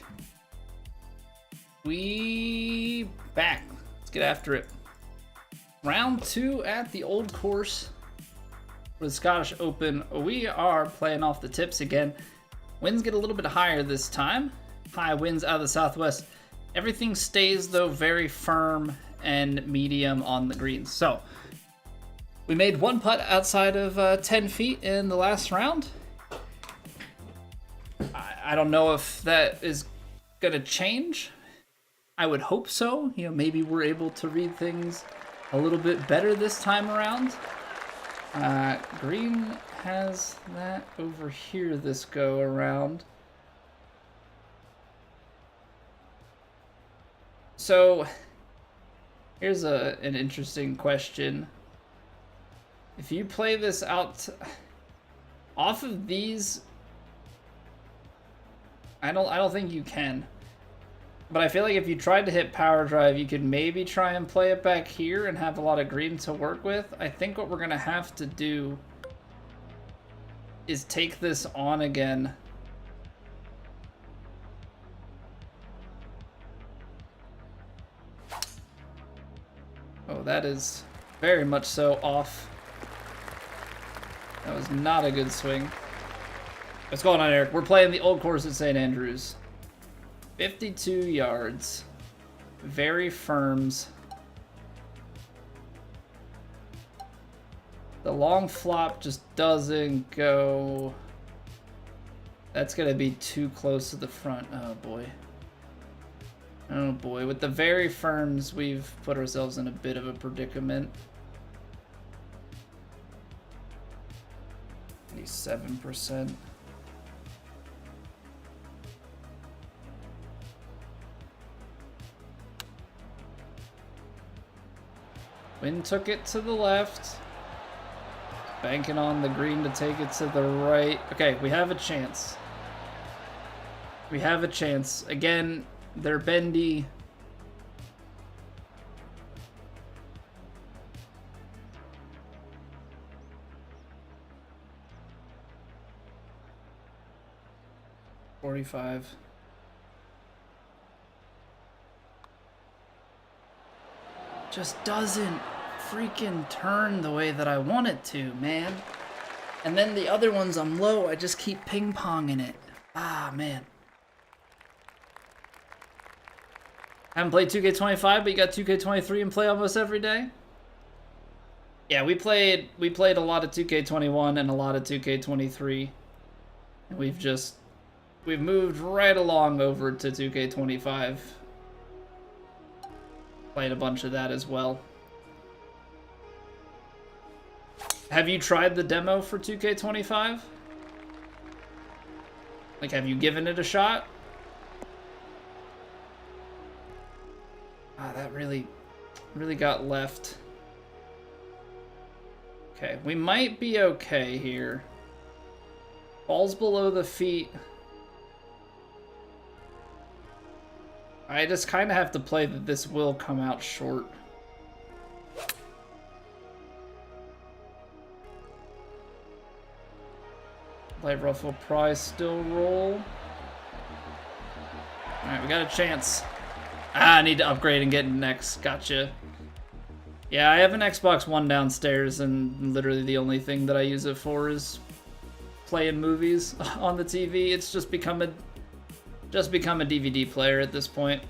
We back. Let's get after it. Round 2 at the old course for the Scottish Open. We are playing off the tips again. Winds get a little bit higher this time. High winds out of the southwest. Everything stays, though, very firm and medium on the greens. So, we made one putt outside of 10 feet in the last round. I don't know if that is going to change. I would hope so. You know, maybe we're able to read things a little bit better this time around. Green has that over here this go around. So, here's an interesting question. If you play this out off of these, I don't think you can. But I feel like if you tried to hit power drive, you could maybe try and play it back here and have a lot of green to work with. I think what we're gonna have to do is take this on again. Oh, that is very much so off. That was not a good swing. What's going on, Eric? We're playing the old course at St. Andrews. 52 yards. Very firms. The long flop just doesn't go. That's going to be too close to the front. Oh, boy. Oh, boy. With the very firms, we've put ourselves in a bit of a predicament. 87%. Wind took it to the left. Banking on the green to take it to the right. Okay, we have a chance. We have a chance. Again, they're bendy. .45. Just doesn't freaking turn the way that I want it to, man. And then the other ones I'm low, I just keep ping-ponging it. Ah, man. Haven't played 2K25, but you got 2K23 and play almost every day? Yeah, we played a lot of 2K21 and a lot of 2K23. And we've moved right along over to 2K25. Played a bunch of that as well. Have you tried the demo for 2K25? Like, have you given it a shot? Ah, that really got left. Okay, we might be okay here. Ball's below the feet. I just kind of have to play that this will come out short. Light rough will probably still roll. Alright, we got a chance. Ah, I need to upgrade and get next. Gotcha. Yeah, I have an Xbox One downstairs, and literally the only thing that I use it for is playing movies on the TV. It's just become a DVD player at this point.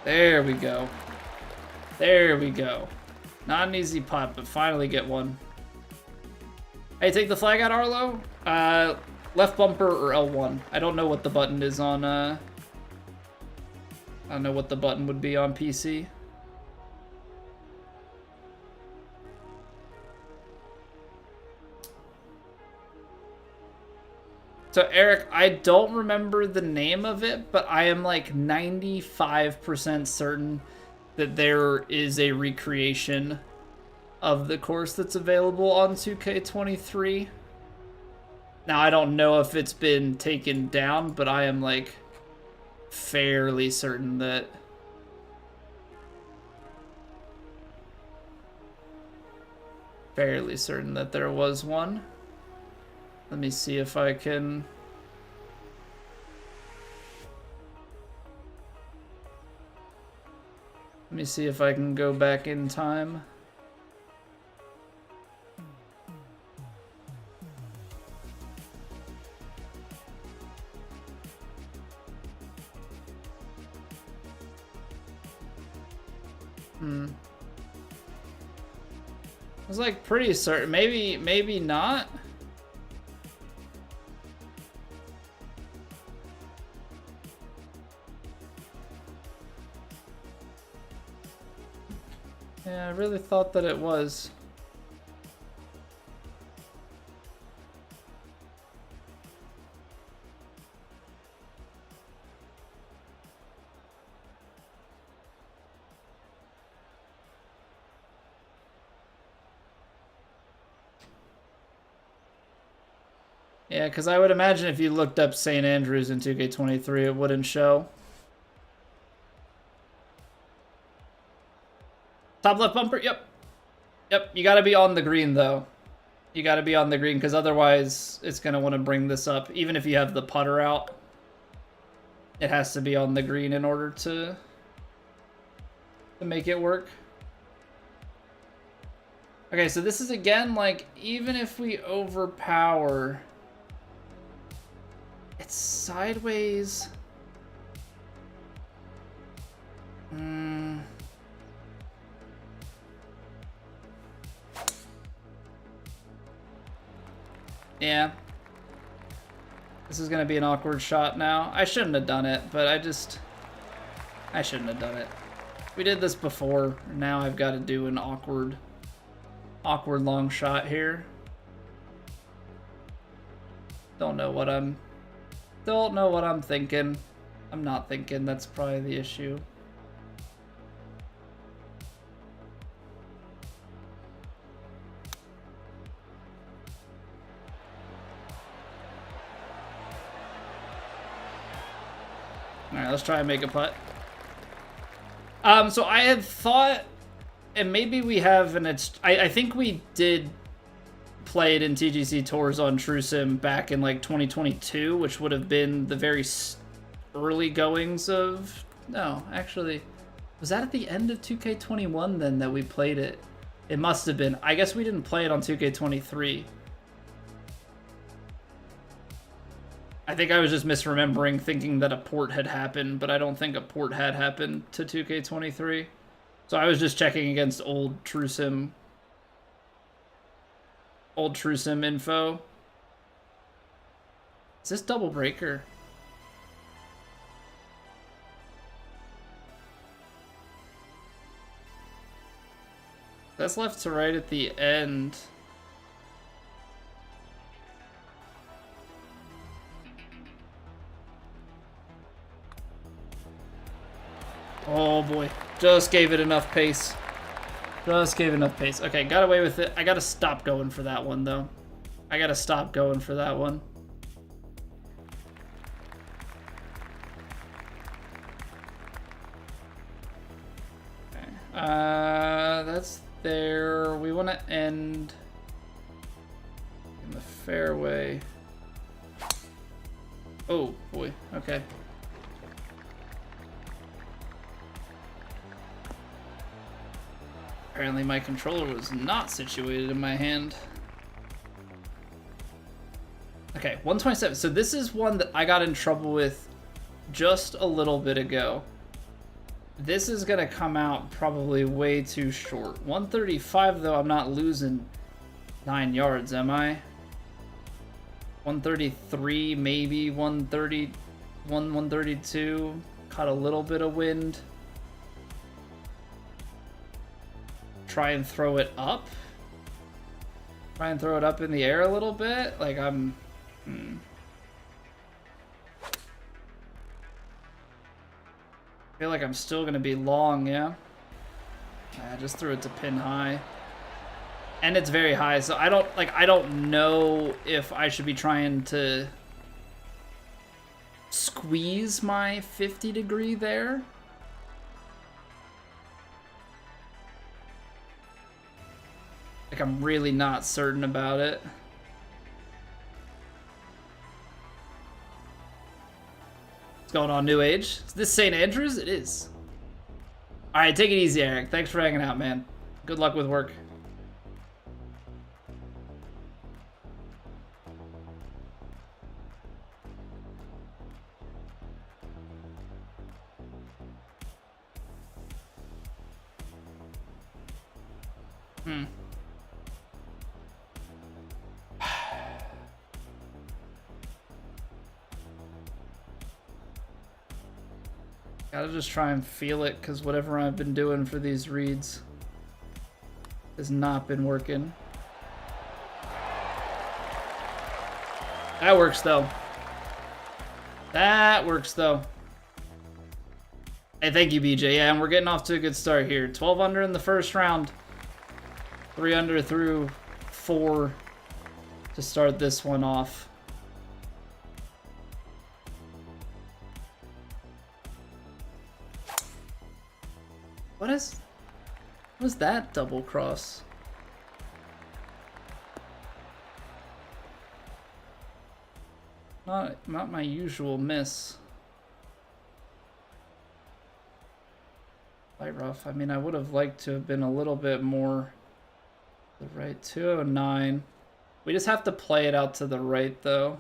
There we go. There we go. Not an easy putt, but finally get one. Hey, take the flag out, Arlo. Left bumper or L1. I don't know what the button is on, I don't know what the button would be on PC. So, Eric, I don't remember the name of it, but I am like 95% certain that there is a recreation of the course that's available on 2K23. Now, I don't know if it's been taken down, but I am, like, fairly certain that... there was one. Let me see if I can... Let me see if I can go back in time. I was like pretty certain. Maybe not. Yeah, I really thought that it was. Yeah, because I would imagine if you looked up St. Andrews in 2K23, it wouldn't show. Top left bumper, yep. Yep, you gotta be on the green, though. You gotta be on the green, because otherwise it's gonna want to bring this up. Even if you have the putter out, it has to be on the green in order to make it work. Okay, so this is, again, like, even if we overpower... It's sideways. Yeah. This is going to be an awkward shot now. I shouldn't have done it, but I shouldn't have done it. We did this before. Now I've got to do an awkward long shot here. Don't know what I'm thinking. I'm not thinking. That's probably the issue. Alright, let's try and make a putt. So I had thought, and maybe we have, and I think we did play it in TGC Tours on TrueSim back in like 2022, which would have been the very early goings of... No, actually, was that at the end of 2K21 then that we played it? It must have been. I guess we didn't play it on 2K23. I think I was just misremembering, thinking that a port had happened, but I don't think a port had happened to 2K23. So I was just checking against old TrueSim info. Is this double breaker? That's left to right at the end. Oh boy, just gave it enough pace. Just gave enough pace. Okay, got away with it. I gotta stop going for that one, though. I gotta stop going for that one. Okay. That's there. We want to end in the fairway. Oh, boy. Okay. Apparently my controller was not situated in my hand. Okay, 127. So this is one that I got in trouble with just a little bit ago. This is going to come out probably way too short. 135, though, I'm not losing 9 yards, am I? 133, maybe 130, 132. Caught a little bit of wind. Try and throw it up. Try and throw it up in the air a little bit. Like I'm... I feel like I'm still going to be long, yeah? I just threw it to pin high. And it's very high, so I don't know if I should be trying to squeeze my 50 degree there. Like, I'm really not certain about it. What's going on, New Age? Is this St. Andrews? It is. Alright, take it easy, Eric. Thanks for hanging out, man. Good luck with work. Gotta just try and feel it, because whatever I've been doing for these reads has not been working. That works, though. That works, though. Hey, thank you, BJ. Yeah, and we're getting off to a good start here. 12 under in the first round. 3 under through 4 to start this one off. What was that double cross? Not my usual miss. Light rough. I mean, I would have liked to have been a little bit more to the right. 209. We just have to play it out to the right, though.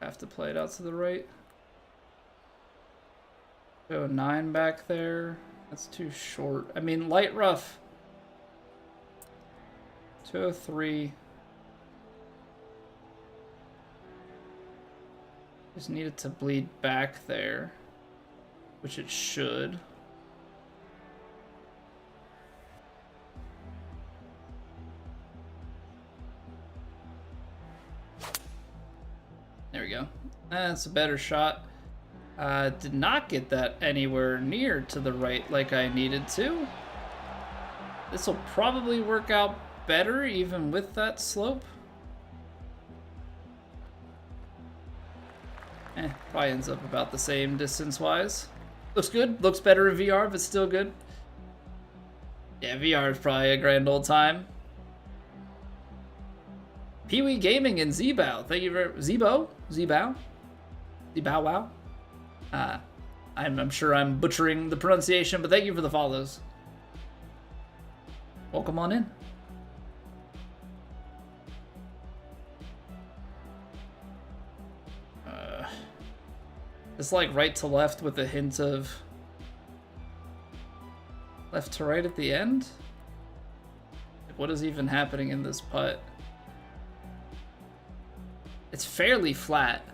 Have to play it out to the right. 209 back there. That's too short. I mean, light rough. 203. Just need it to bleed back there, which it should. There we go. That's a better shot. Did not get that anywhere near to the right like I needed to. This will probably work out better even with that slope. Probably ends up about the same distance-wise. Looks good. Looks better in VR, but still good. Yeah, VR is probably a grand old time. Pee-wee Gaming and Zebow. Thank you very... Zebow? Zebow? Zebow wow? I'm sure I'm butchering the pronunciation, but thank you for the follows. Welcome on in. It's like right to left with a hint of left to right at the end? What is even happening in this putt? It's fairly flat.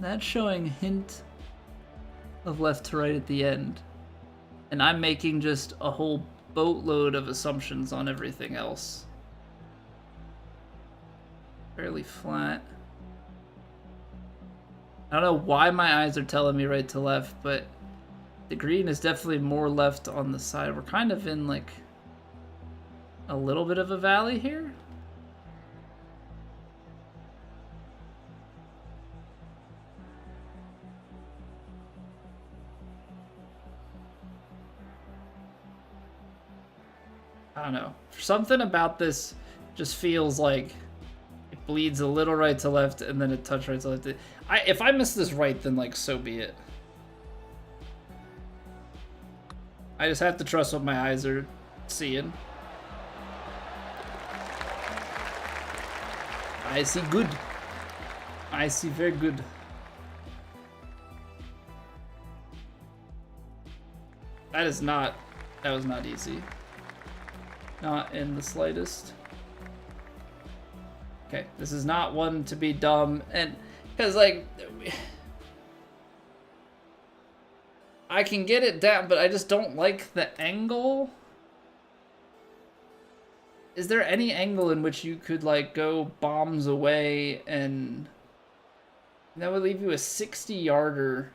That's showing hint of left to right at the end. And I'm making just a whole boatload of assumptions on everything else. Fairly flat. I don't know why my eyes are telling me right to left, but the green is definitely more left on the side. We're kind of in like a little bit of a valley here. I don't know. Something about this just feels like it bleeds a little right to left and then a touch right to left. If I miss this right, then like so be it. I just have to trust what my eyes are seeing. I see good. I see very good. That was not easy. Not in the slightest. Okay, this is not one to be dumb, and because like I can get it down, but I just don't like the angle. Is there any angle in which you could like go bombs away and that would leave you a 60-yarder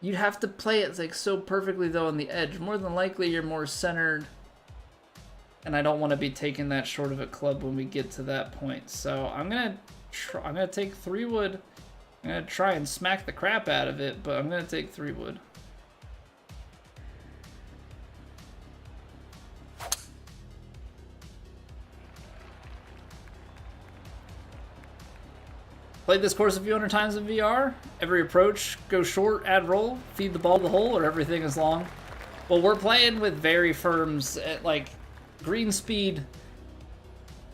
you'd have to play it like so perfectly though on the edge. More than likely you're more centered, and I don't want to be taking that short of a club when we get to that point. So I'm gonna take 3 wood. I'm gonna try and smack the crap out of it, but I'm gonna take 3 wood. Played this course a few hundred times in VR. Every approach, go short, add roll, feed the ball to the hole, or everything is long. Well, we're playing with very firms at like green speed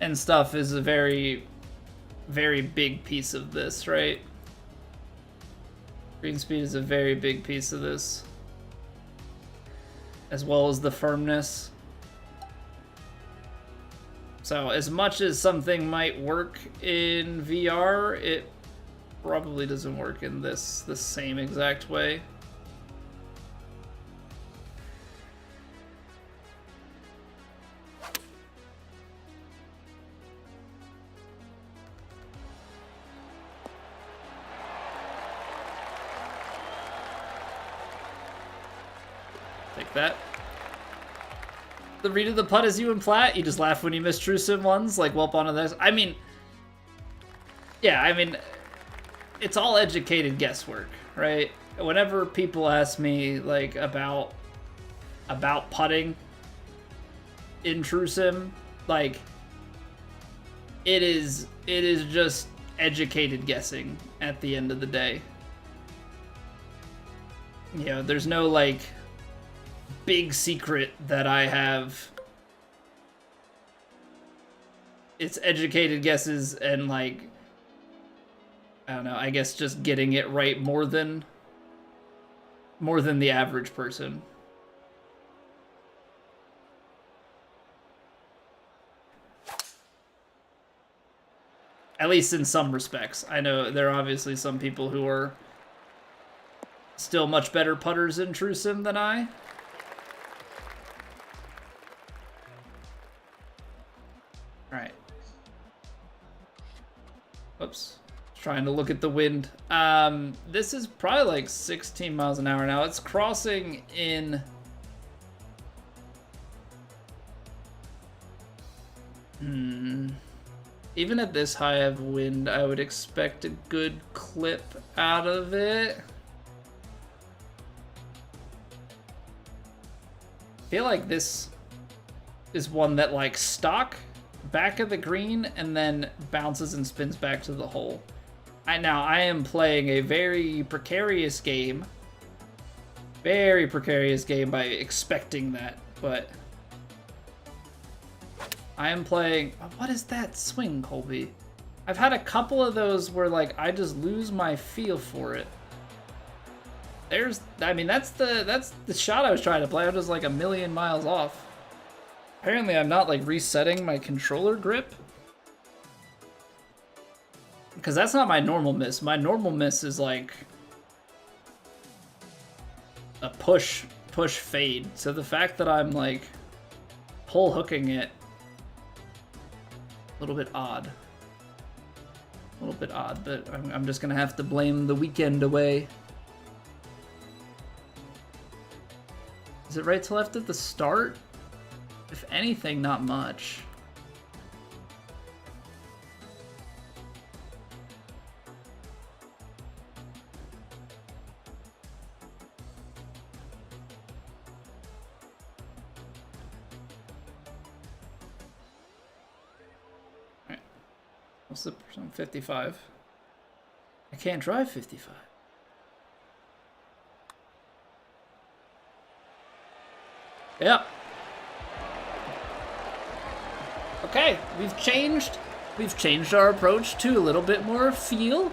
and stuff is a very, very big piece of this, right? Green speed is a very big piece of this, as well as the firmness. So as much as something might work in VR, it probably doesn't work in this the same exact way. Take that. The read of the putt is you and flat. You just laugh when you miss true sim ones, like whelp onto this. I mean, yeah, I mean, it's all educated guesswork, right? Whenever people ask me like about putting in true sim, like it is just educated guessing at the end of the day. You know, there's no like big secret that I have. It's educated guesses and like, I don't know, I guess just getting it right more than the average person. At least in some respects. I know there are obviously some people who are still much better putters in true sim than I. Alright. Oops. Trying to look at the wind. This is probably like 16 miles an hour now. It's crossing in... Even at this high of wind, I would expect a good clip out of it. I feel like this is one that like stock back of the green and then bounces and spins back to the hole. Now I am playing a very precarious game by expecting that, but I am playing... What is that swing, Colby? I've had a couple of those where like I just lose my feel for it. I mean, that's the shot I was trying to play. I'm just like a million miles off. Apparently I'm not like resetting my controller grip, because that's not my normal miss. My normal miss is like a push fade. So the fact that I'm like pull hooking it, a little bit odd. But I'm just gonna have to blame the weekend away. Is it right to left at the start? If anything, not much. Alright. What's the percent? 55. I can't drive 55. Yep. Okay, we've changed our approach to a little bit more feel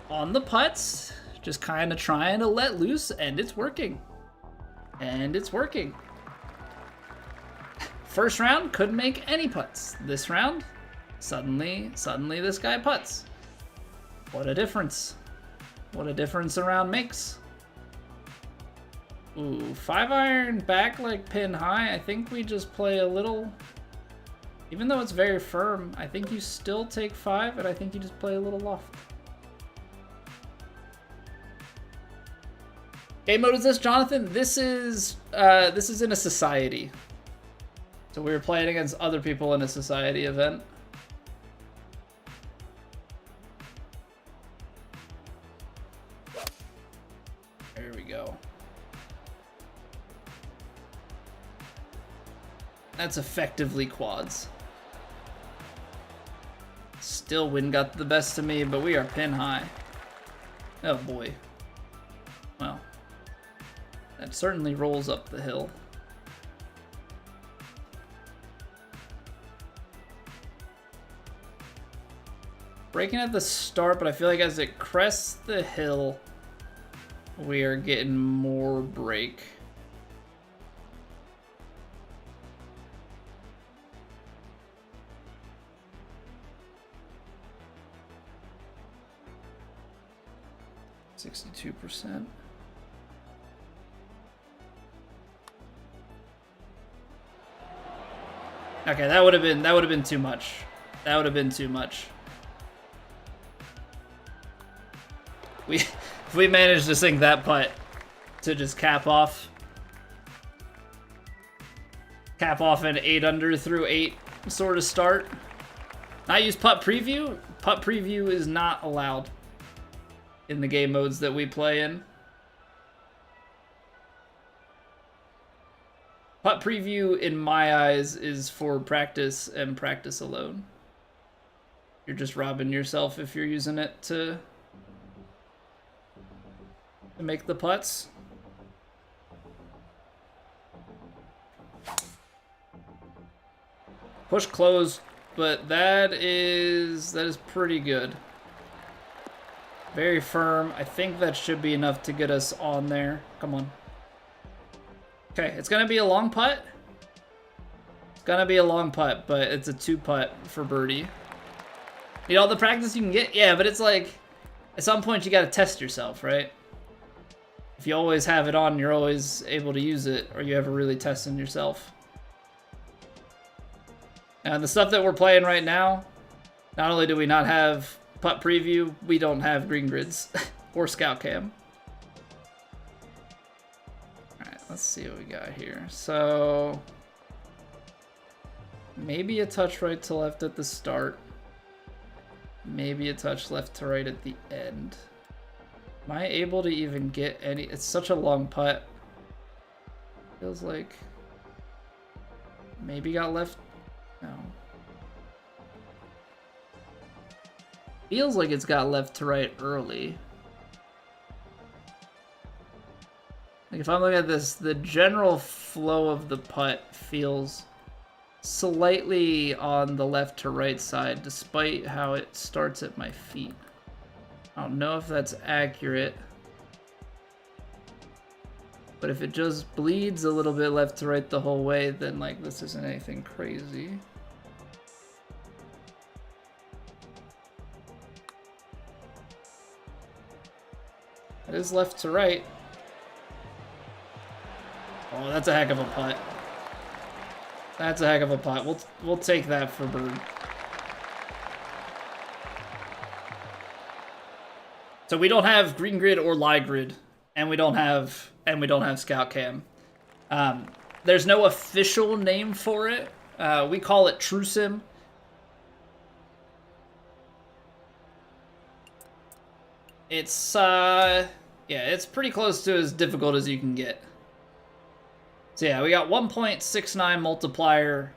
on the putts, just kind of trying to let loose, and it's working. First round, couldn't make any putts. This round, suddenly this guy putts. What a difference. What a difference a round makes. Ooh, 5-iron back like pin high. I think we just play a little... Even though it's very firm, I think you still take 5, and I think you just play a little loft. Game mode is this, Jonathan? This is in a society. So we were playing against other people in a society event. There we go. That's effectively quads. Still wind got the best of me, but we are pin high. Oh boy. Well, that certainly rolls up the hill. Breaking at the start, but I feel like as it crests the hill, we are getting more break. %. Okay, that would have been too much. That would have been too much. If we managed to sink that putt to just cap off an 8 under through 8 sort of start. Not use putt preview. Putt preview is not allowed in the game modes that we play in. Putt preview, in my eyes, is for practice and practice alone. You're just robbing yourself if you're using it to make the putts. Push close, but that is pretty good. Very firm. I think that should be enough to get us on there. Come on. Okay, it's gonna be a long putt. It's gonna be a long putt, but it's a 2 putt for birdie. You know, all the practice you can get? Yeah, but it's like, at some point you gotta test yourself, right? If you always have it on, you're always able to use it, or you ever really testing yourself. And the stuff that we're playing right now, not only do we not have putt preview, we don't have green grids or scout cam. Alright, let's see what we got here. So, maybe a touch right to left at the start. Maybe a touch left to right at the end. Am I able to even get any? It's such a long putt. Feels like maybe got left. No. Feels like it's got left to right early. Like if I'm looking at this, the general flow of the putt feels slightly on the left to right side, despite how it starts at my feet. I don't know if that's accurate, but if it just bleeds a little bit left to right the whole way, then like this isn't anything crazy. It is left to right. Oh, that's a heck of a putt. That's a heck of a putt. We'll take that for bird. So we don't have green grid or live grid, and we don't have scout cam. There's no official name for it. We call it True Sim. It's yeah, it's pretty close to as difficult as you can get. So yeah, we got 1.69 multiplier.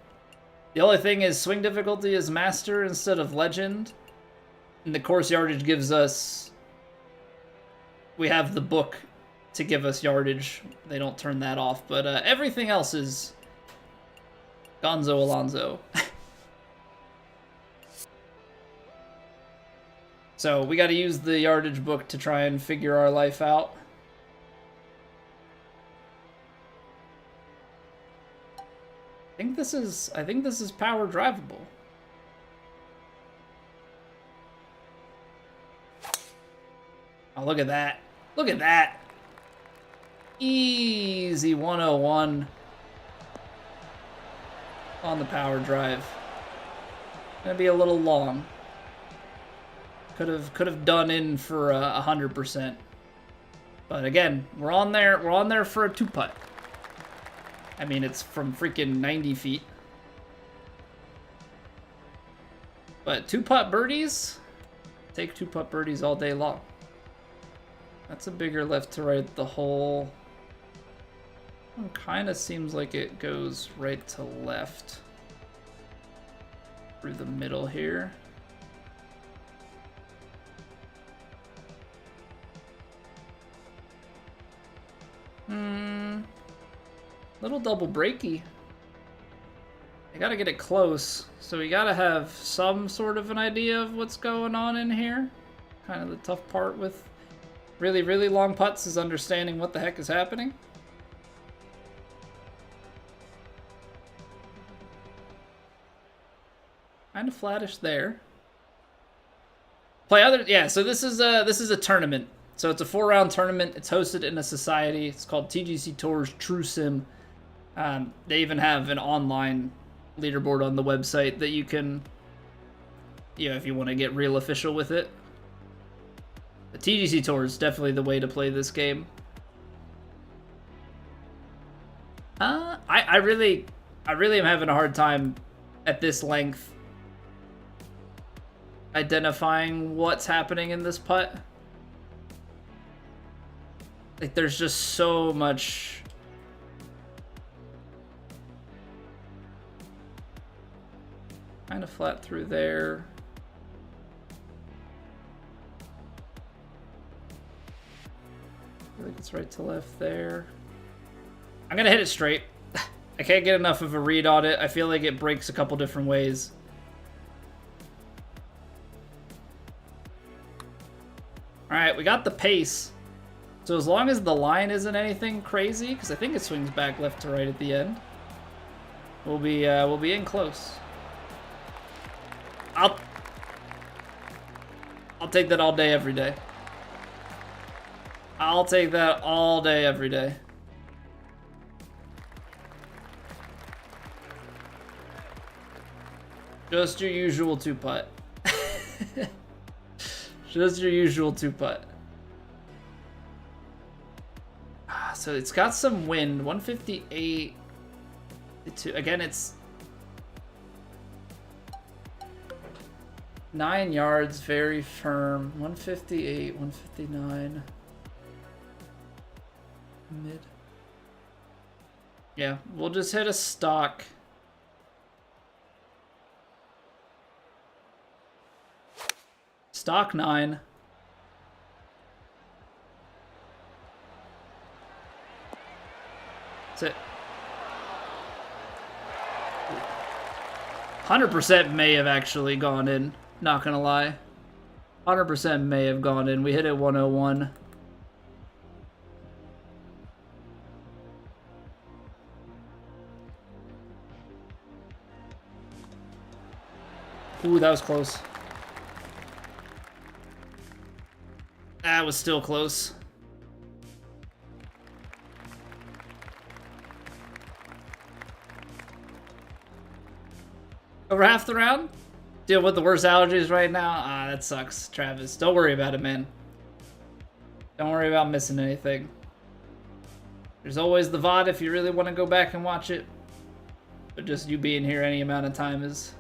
The only thing is swing difficulty is master instead of legend. And the course yardage gives us, we have the book to give us yardage. They don't turn that off, but everything else is Gonzo Alonzo. So we got to use the yardage book to try and figure our life out. I think this is power drivable. Oh, look at that. Look at that. Easy 101 on the power drive. Gonna be a little long. Could have done in for 100%. But again, we're on there for a 2-putt. I mean, it's from freaking 90 feet. But 2-putt birdies, take 2-putt birdies all day long. That's a bigger left to right. The hole kind of seems like it goes right to left through the middle here. Little double breaky. I gotta get it close, so we gotta have some sort of an idea of what's going on in here. Kind of the tough part with really, really long putts is understanding what the heck is happening. Kind of flattish there. Play other, yeah. So this is a tournament. So it's a 4-round tournament. It's hosted in a society. It's called TGC Tours True Sim. They even have an online leaderboard on the website that you can, if you want to get real official with it. The TGC Tour is definitely the way to play this game. I really am having a hard time at this length identifying what's happening in this putt. Like, there's just so much. Kind of flat through there. I feel like it's right to left there. I'm gonna hit it straight. I can't get enough of a read on it. I feel like it breaks a couple different ways. Alright, we got the pace. So as long as the line isn't anything crazy, because I think it swings back left to right at the end, we'll be in close. I'll take that all day, every day. I'll take that all day, every day. Just your usual 2-putt. Just your usual 2-putt. So it's got some wind. 158. Again, it's 9 yards, very firm. 158, 159. Mid. Yeah, we'll just hit a stock. Stock 9. That's it. 100% may have actually gone in. Not gonna lie. 100% may have gone in. We hit it 101. Ooh, that was close. That was still close. Over half the round? Deal with the worst allergies right now? Ah, that sucks, Travis. Don't worry about it, man. Don't worry about missing anything. There's always the VOD if you really want to go back and watch it. But just you being here any amount of time is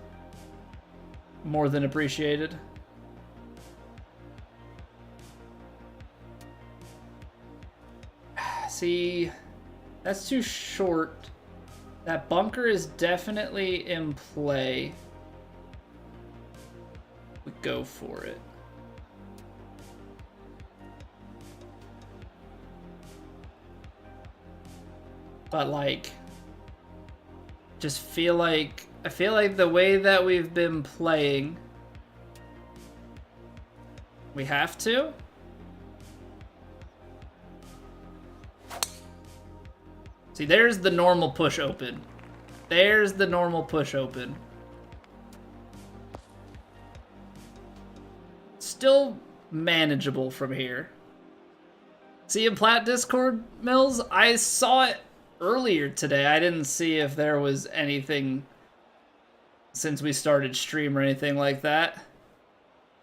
more than appreciated. See, that's too short. That bunker is definitely in play. We go for it. But like, just feel like, I feel like the way that we've been playing, we have to. See, there's the normal push open. There's the normal push open. Still manageable from here. See in Plat Discord, Mills? I saw it earlier today. I didn't see if there was anything since we started stream or anything like that.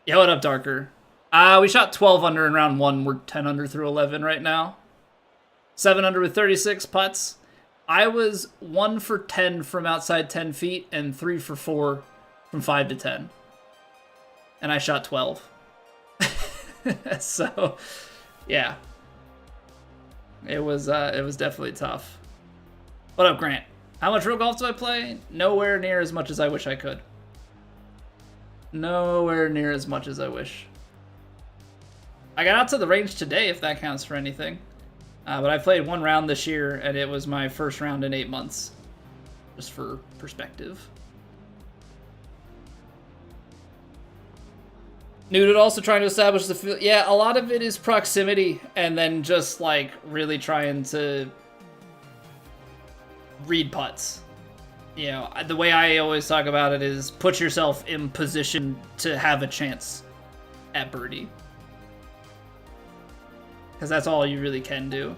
Yeah, what up, Darker? We shot 12 under in round 1. We're 10 under through 11 right now. 7 under with 36 putts. I was 1 for 10 from outside 10 feet and 3 for 4 from 5 to 10. And I shot 12. So, yeah. It was definitely tough. What up, Grant? How much real golf do I play? Nowhere near as much as I wish I could. Nowhere near as much as I wish. I got out to the range today, if that counts for anything. But I played 1 round this year, and it was my first round in 8 months. Just for perspective. Nooded also trying to establish the field. Yeah, a lot of it is proximity, and then just, like, really trying to read putts. You know, the way I always talk about it is put yourself in position to have a chance at birdie. Because that's all you really can do.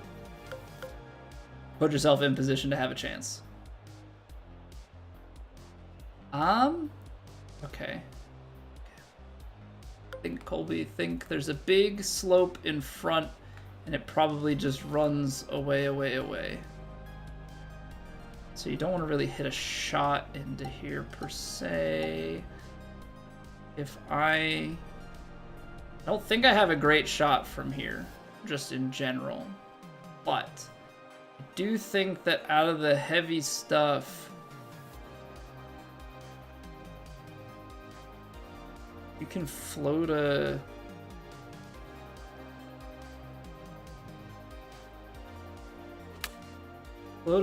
Put yourself in position to have a chance. Okay. Colby, think there's a big slope in front, and it probably just runs away, away, away. So you don't want to really hit a shot into here per se. If I don't think I have a great shot from here, just in general, but I do think that out of the heavy stuff, you can float a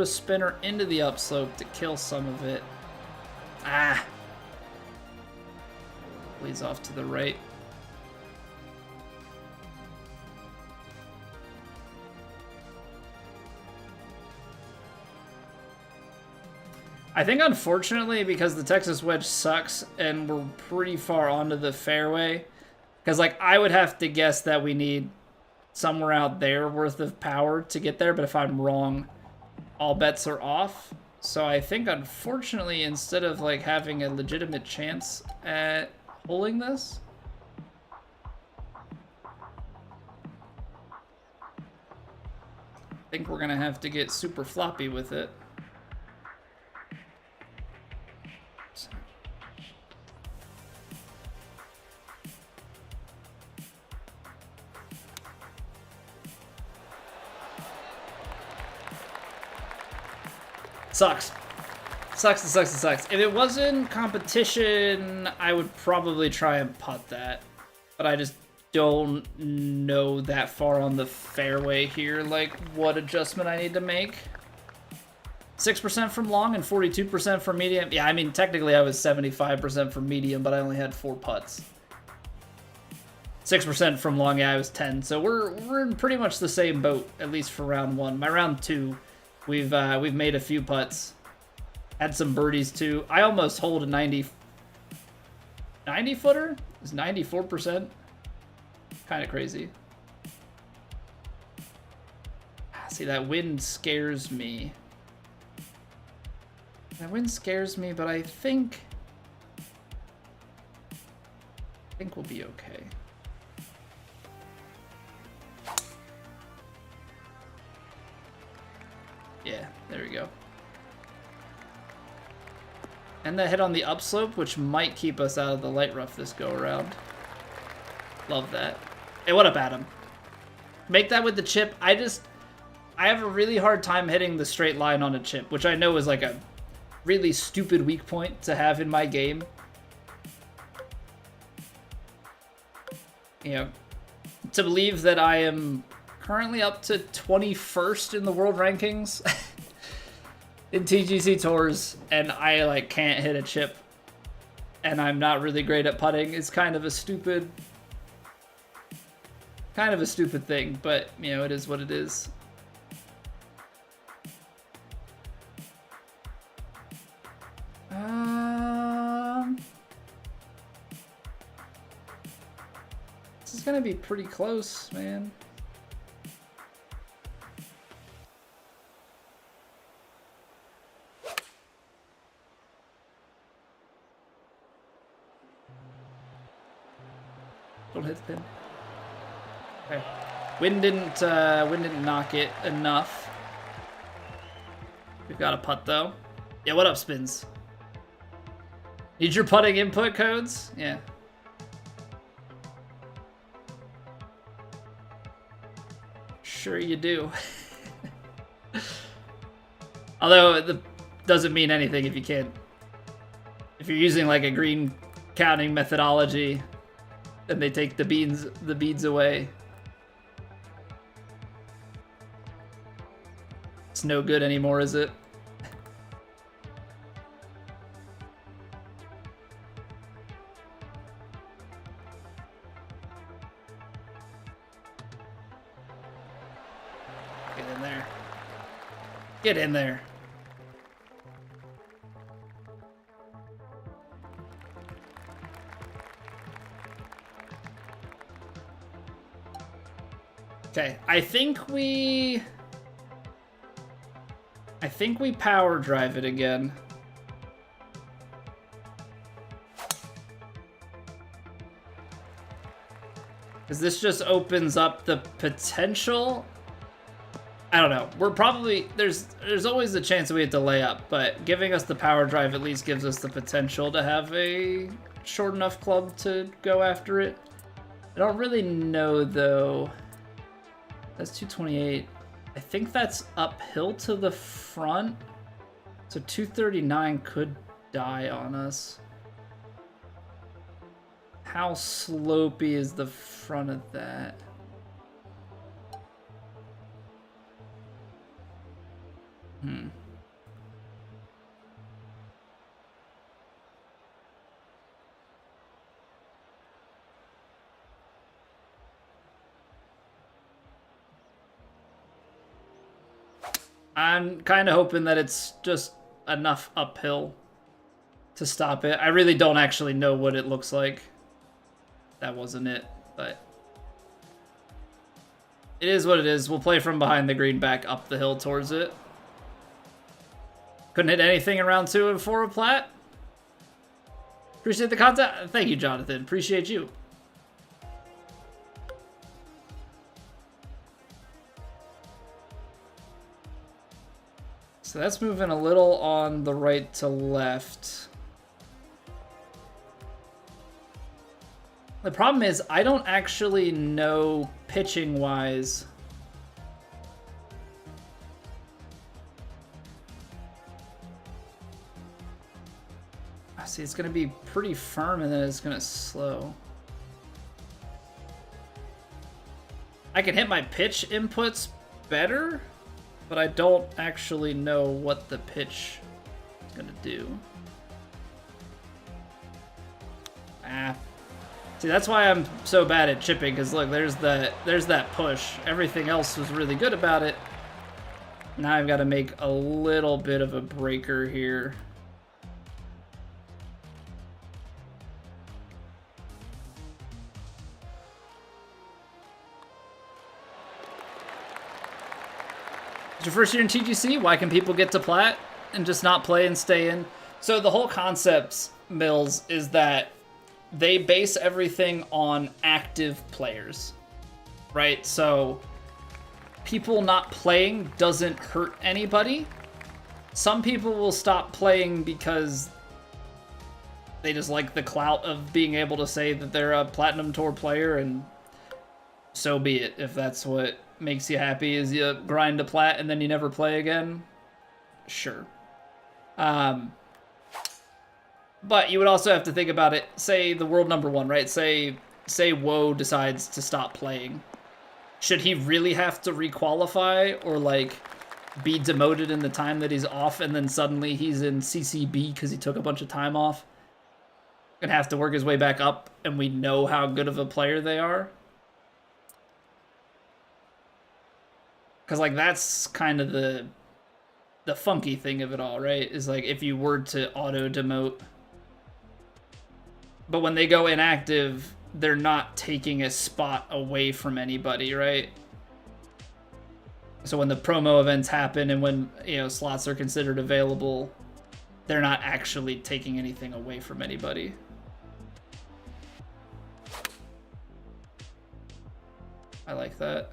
spinner into the upslope to kill some of it. Ah! Bleeds off to the right. I think, unfortunately, because the Texas wedge sucks and we're pretty far onto the fairway, because, like, I would have to guess that we need somewhere out there worth of power to get there, but if I'm wrong, all bets are off. So I think, unfortunately, instead of, like, having a legitimate chance at holding this, I think we're going to have to get super floppy with it. Sucks. Sucks. If it wasn't competition, I would probably try and putt that. But I just don't know that far on the fairway here, like, what adjustment I need to make. 6% from long and 42% from medium. Yeah, I mean, technically I was 75% from medium, but I only had 4 putts. 6% from long, yeah, I was 10. So we're in pretty much the same boat, at least for round 1. My round 2... We've made a few putts, had some birdies too. I almost hold a 90 footer. Is 94%? Kind of crazy. See, that wind scares me. That wind scares me, but I think we'll be okay. Yeah, there we go. And that hit on the upslope, which might keep us out of the light rough this go around. Love that. Hey, what up, Adam? Make that with the chip. I have a really hard time hitting the straight line on a chip, which I know is like a really stupid weak point to have in my game. You know, to believe that I am currently up to 21st in the world rankings in TGC Tours, and I, like, can't hit a chip, and I'm not really great at putting is kind of a stupid thing, but, you know, it is what it is. This is gonna be pretty close, man. Don't hit the pin. Okay. Wind didn't knock it enough. We've got a putt though. Yeah, what up, Spins? Need your putting input codes? Yeah. Sure you do. Although it doesn't mean anything if you can't. If you're using like a green counting methodology, then they take the beads away. It's no good anymore, is it? Get in there. Get in there. Okay, I think we power drive it again. Because this just opens up the potential. I don't know. We're probably there's always a chance that we have to lay up, but giving us the power drive at least gives us the potential to have a short enough club to go after it. I don't really know though. That's 228. I think that's uphill to the front. So 239 could die on us. How slopey is the front of that? I'm kind of hoping that it's just enough uphill to stop it. I really don't actually know what it looks like. That wasn't it, but it is what it is. We'll play from behind the green back up the hill towards it. Couldn't hit anything in round 2 and 4 of Plat. Appreciate the content. Thank you, Jonathan. Appreciate you. So that's moving a little on the right to left. The problem is I don't actually know pitching wise. See, it's going to be pretty firm and then it's going to slow. I can hit my pitch inputs better, but I don't actually know what the pitch is going to do. See, that's why I'm so bad at chipping, because look, there's that push. Everything else was really good about it. Now I've got to make a little bit of a breaker here. It's your first year in TGC? Why can people get to Plat and just not play and stay in? So the whole concept, Mills, is that they base everything on active players, right? So people not playing doesn't hurt anybody. Some people will stop playing because they just like the clout of being able to say that they're a Platinum Tour player, and so be it. If that's what makes you happy, is you grind a Plat and then you never play again, sure. But you would also have to think about it. Say the world number 1, right? Say Woe decides to stop playing. Should he really have to requalify or like be demoted in the time that he's off, and then suddenly he's in CCB because he took a bunch of time off and have to work his way back up, and we know how good of a player they are? Because like that's kind of the funky thing of it all, right? Is like if you were to auto demote, but when they go inactive, they're not taking a spot away from anybody, right? So when the promo events happen and when, you know, slots are considered available, they're not actually taking anything away from anybody. like that.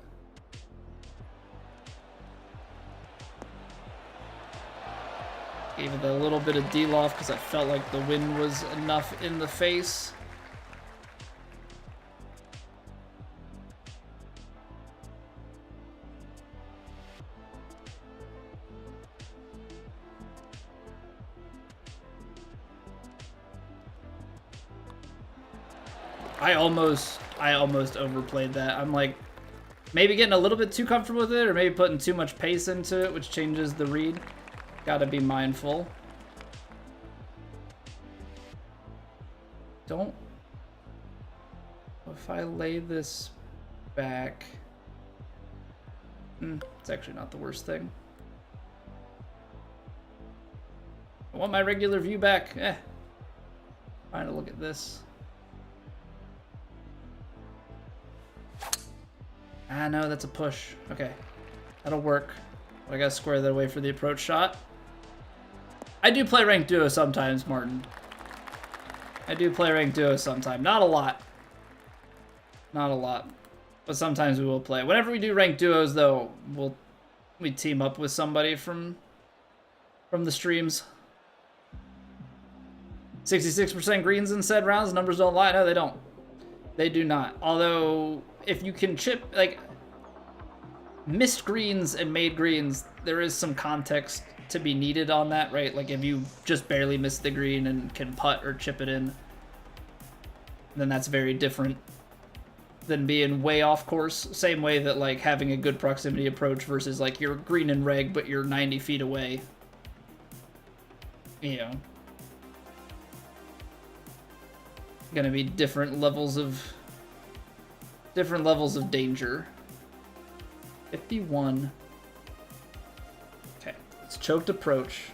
Gave it a little bit of D-loft because I felt like the wind was enough in the face. I almost overplayed that. I'm like, maybe getting a little bit too comfortable with it, or maybe putting too much pace into it, which changes the read. Gotta be mindful. Don't... If I lay this back... it's actually not the worst thing. I want my regular view back. Trying to look at this. Ah, no, that's a push. Okay. That'll work. I gotta square that away for the approach shot. I do play ranked duo sometimes, Martin. I do play ranked duo sometimes. Not a lot. Not a lot. But sometimes we will play. Whenever we do ranked duos, though, we team up with somebody from the streams. 66% greens in said rounds. Numbers don't lie. No, they don't. They do not. Although, if you can chip, like, missed greens and made greens, there is some context to be needed on that, right? Like, if you just barely missed the green and can putt or chip it in, then that's very different than being way off course. Same way that, like, having a good proximity approach versus, like, you're green and reg, but you're 90 feet away. You know. Gonna be different levels of danger. 51. Okay, it's choked approach.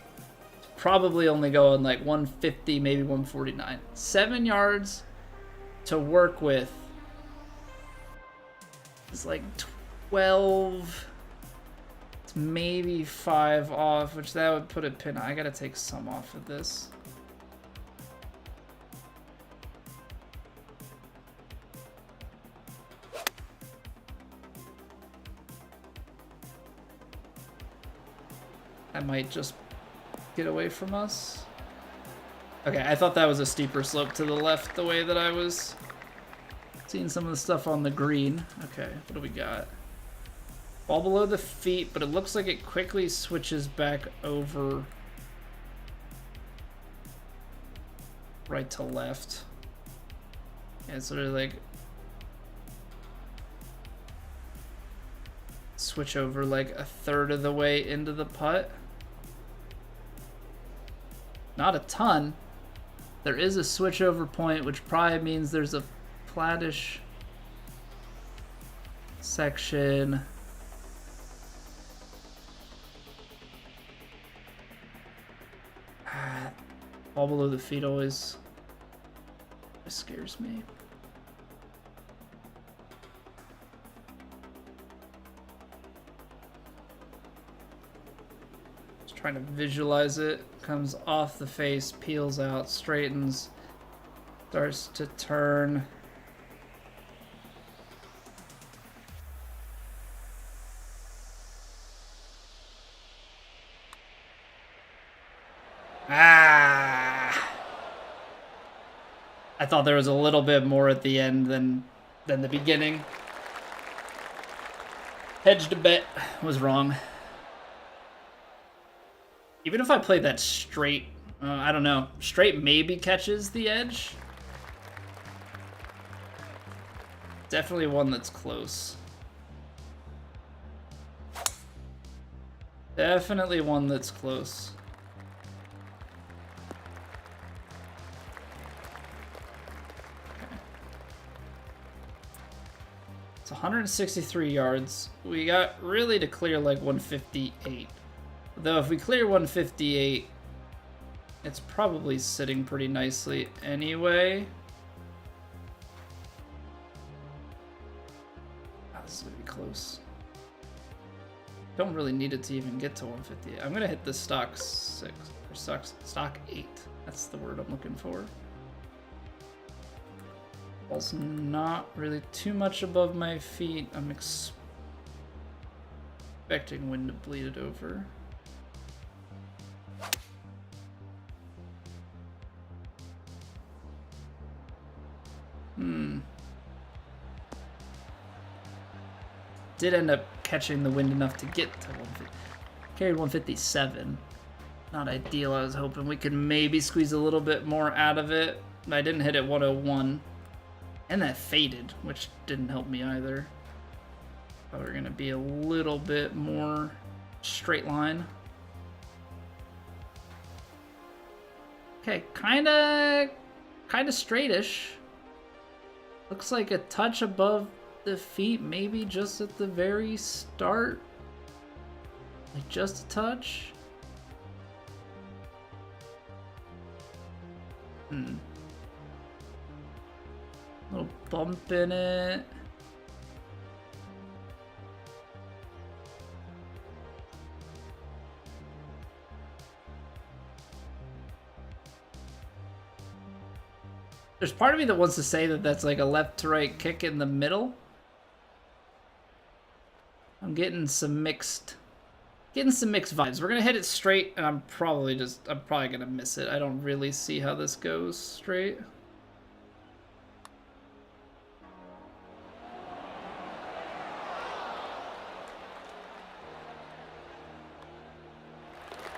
It's probably only going like 150, maybe 149. 7 yards to work with. It's like 12. It's maybe 5 off, which that would put a pin. I gotta take some off of this. I might just get away from us. Okay, I thought that was a steeper slope to the left the way that I was seeing some of the stuff on the green. Okay, what do we got? Ball below the feet, but it looks like it quickly switches back over right to left. Yeah, it's sort of like switch over like a third of the way into the putt. Not a ton. There is a switch over point, which probably means there's a flattish section. Ball below the feet always scares me. Trying to visualize it. Comes off the face, peels out, straightens, starts to turn. Ah! I thought there was a little bit more at the end than the beginning. Hedged a bet, was wrong. Even if I play that straight, I don't know. Straight maybe catches the edge. Definitely one that's close. Definitely one that's close. Okay. It's 163 yards. We got really to clear like 158. Though if we clear 158, it's probably sitting pretty nicely anyway. Oh, this is gonna be close. Don't really need it to even get to 158. I'm gonna hit the stock 6 or stock 8. That's the word I'm looking for. Ball's not really too much above my feet. I'm expecting wind to bleed it over. Did end up catching the wind enough to get to 150. Carried 157. Not ideal. I was hoping we could maybe squeeze a little bit more out of it. But I didn't hit it 101. And that faded, which didn't help me either. Thought we were gonna be a little bit more straight line. Okay, kinda straightish. Looks like a touch above the feet, maybe just at the very start. Like just a touch. Little bump in it. There's part of me that wants to say that that's like a left to right kick in the middle. I'm getting some mixed vibes. We're gonna hit it straight, and I'm probably gonna miss it. I don't really see how this goes straight.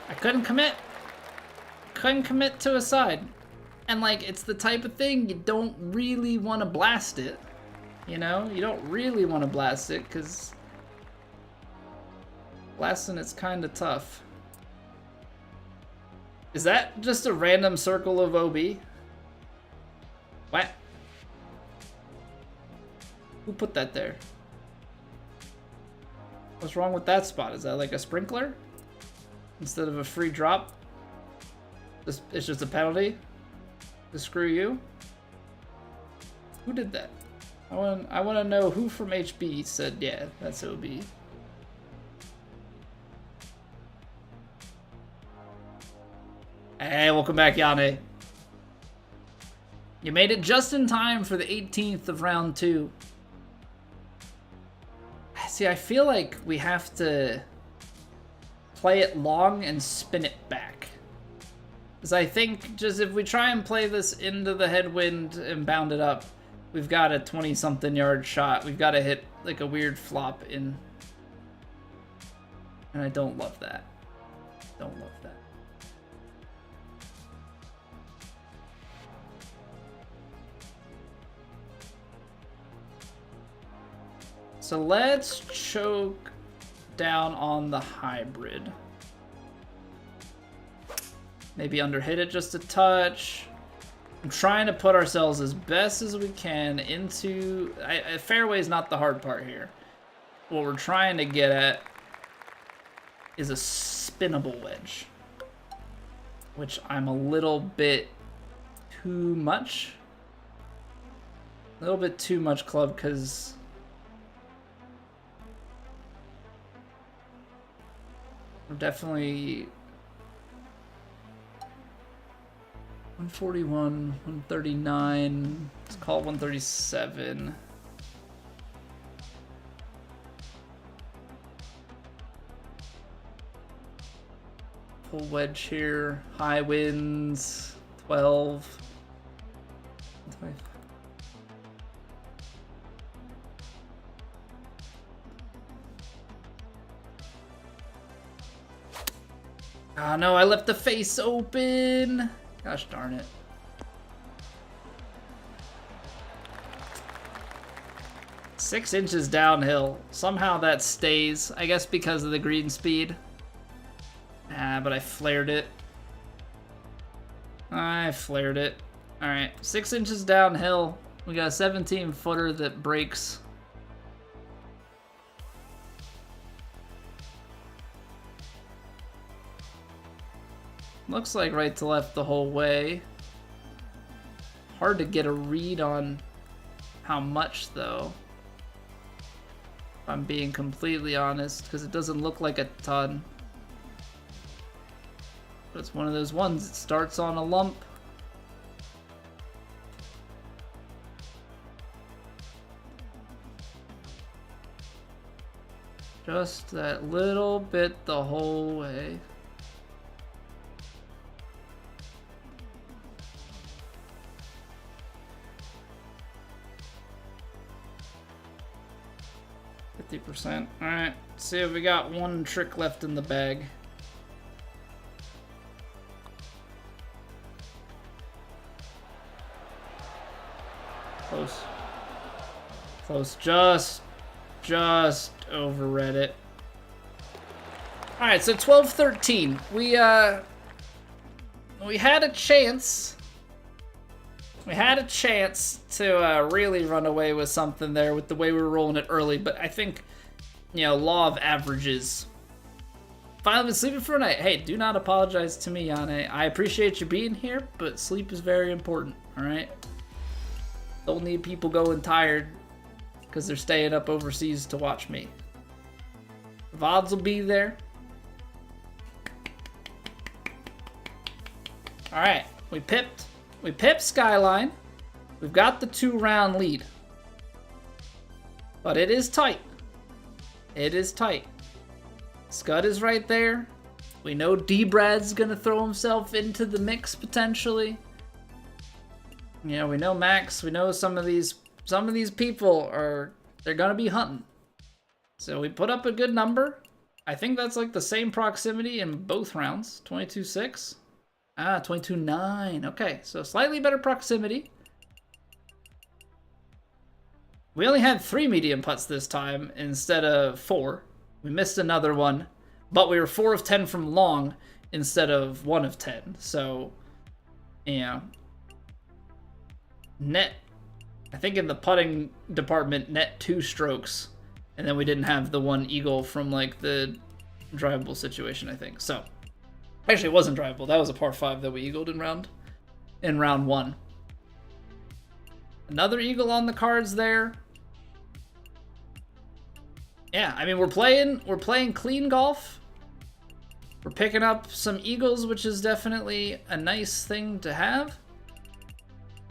I couldn't commit. Couldn't commit to a side. And like, it's the type of thing you don't really want to blast it. You know? You don't really want to blast it, because blasting it's kind of tough. Is that just a random circle of OB? What? Who put that there? What's wrong with that spot? Is that like a sprinkler? Instead of a free drop? It's just a penalty? To screw you? Who did that? I want to know who from HB said, yeah, that's OB. Hey, welcome back, Yane. You made it just in time for the 18th of round 2. See, I feel like we have to play it long and spin it back. Because I think just if we try and play this into the headwind and bound it up, we've got a 20-something yard shot. We've got to hit like a weird flop in. And I don't love that. Don't love that. So let's choke down on the hybrid. Maybe underhit it just a touch. I'm trying to put ourselves as best as we can into... fairway is not the hard part here. What we're trying to get at is a spinnable wedge. Which I'm a little bit too much. A little bit too much club, because... we're definitely... 141, 139, let's call it 137. Full wedge here, high winds, 12. 25. Ah, no, I left the face open. Gosh darn it. Six inches downhill. Somehow that stays. I guess because of the green speed. Ah, but I flared it. Alright, 6 inches downhill. We got a 17-footer that breaks. Looks like right to left the whole way. Hard to get a read on how much, though. If I'm being completely honest, because it doesn't look like a ton. But it's one of those ones that starts on a lump. Just that little bit the whole way. %. All right, see if we got one trick left in the bag. Close. Close. Just overread it. All right, so 12-13. We had a chance. We had a chance to really run away with something there with the way we were rolling it early, but I think, you know, law of averages. Finally been sleeping for a night. Hey, do not apologize to me, Yane. I appreciate you being here, but sleep is very important, all right? Don't need people going tired because they're staying up overseas to watch me. VODs will be there. All right, we pipped Skyline. We've got the 2-round lead. But it is tight. It is tight. Scud is right there. We know D-Brad's gonna throw himself into the mix potentially. You know, we know Max. We know some of these people they're gonna be hunting. So we put up a good number. I think that's like the same proximity in both rounds. 22-6. 22-9. Okay, so slightly better proximity. We only had 3 medium putts this time instead of 4. We missed another one, but we were 4 of 10 from long instead of 1 of 10. So, you know, net, I think in the putting department, net 2 strokes, and then we didn't have the 1 eagle from like the drivable situation, I think. So, actually, it wasn't drivable. That was a par 5 that we eagled in round 1. Another eagle on the cards there. Yeah, I mean, we're playing clean golf. We're picking up some eagles, which is definitely a nice thing to have.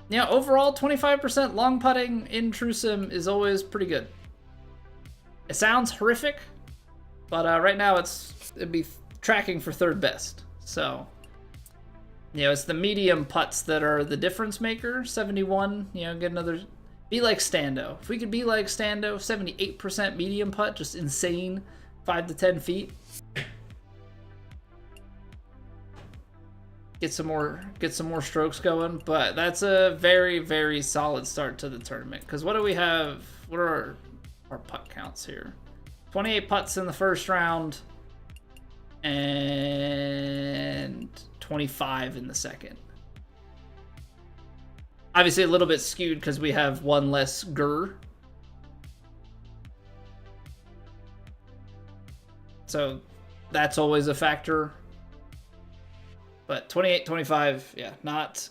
Yeah, overall, 25% long putting in True Sim is always pretty good. It sounds horrific, but right now it'd be tracking for 3rd best. So, you know, it's the medium putts that are the difference maker. 71, you know, get another. Be like Stando. If we could be like Stando, 78% medium putt, just insane, 5 to 10 feet. Get some more strokes going, but that's a very, very solid start to the tournament. Because what do we have? What are our putt counts here? 28 putts in the first round, and 25 in the second. Obviously a little bit skewed because we have 1 less GUR. So that's always a factor. But 28, 25, yeah, not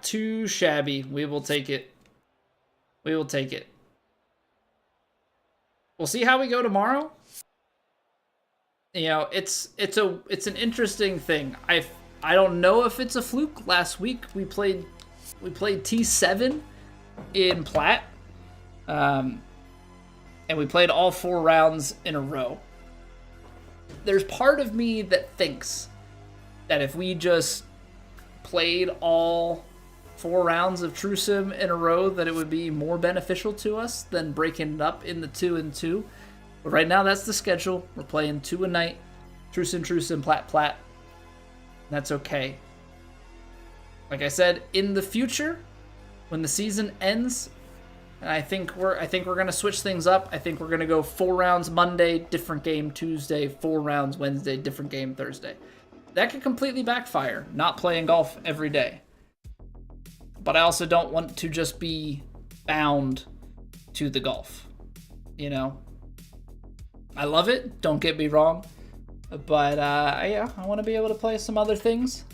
too shabby. We will take it. We will take it. We'll see how we go tomorrow. You know, it's an interesting thing. I don't know if it's a fluke. Last week we played T7 in Plat, and we played all 4 rounds in a row. There's part of me that thinks that if we just played all 4 rounds of True Sim in a row, that it would be more beneficial to us than breaking it up in the 2 and 2. But right now, that's the schedule. We're playing 2 a night, True Sim, Plat. That's okay. Like I said, in the future, when the season ends, and I think we're gonna switch things up. I think we're gonna go 4 rounds Monday, different game Tuesday, 4 rounds Wednesday, different game Thursday. That could completely backfire, not playing golf every day. But I also don't want to just be bound to the golf. You know? I love it, don't get me wrong. But yeah, I want to be able to play some other things.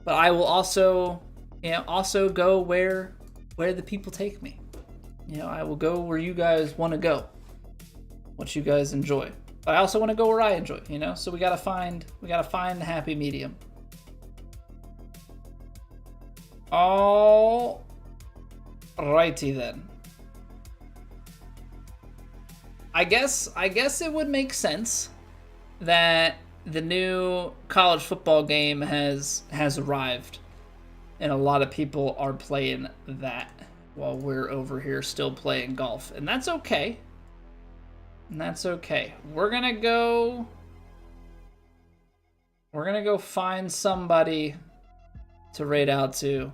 But I will also go where the people take me. You know, I will go where you guys want to go. What you guys enjoy. But I also want to go where I enjoy, you know? So we gotta find the happy medium. All righty then. I guess it would make sense that the new college football game has arrived, and a lot of people are playing that while we're over here still playing golf, and that's okay. And that's okay. We're gonna go find somebody to raid out to.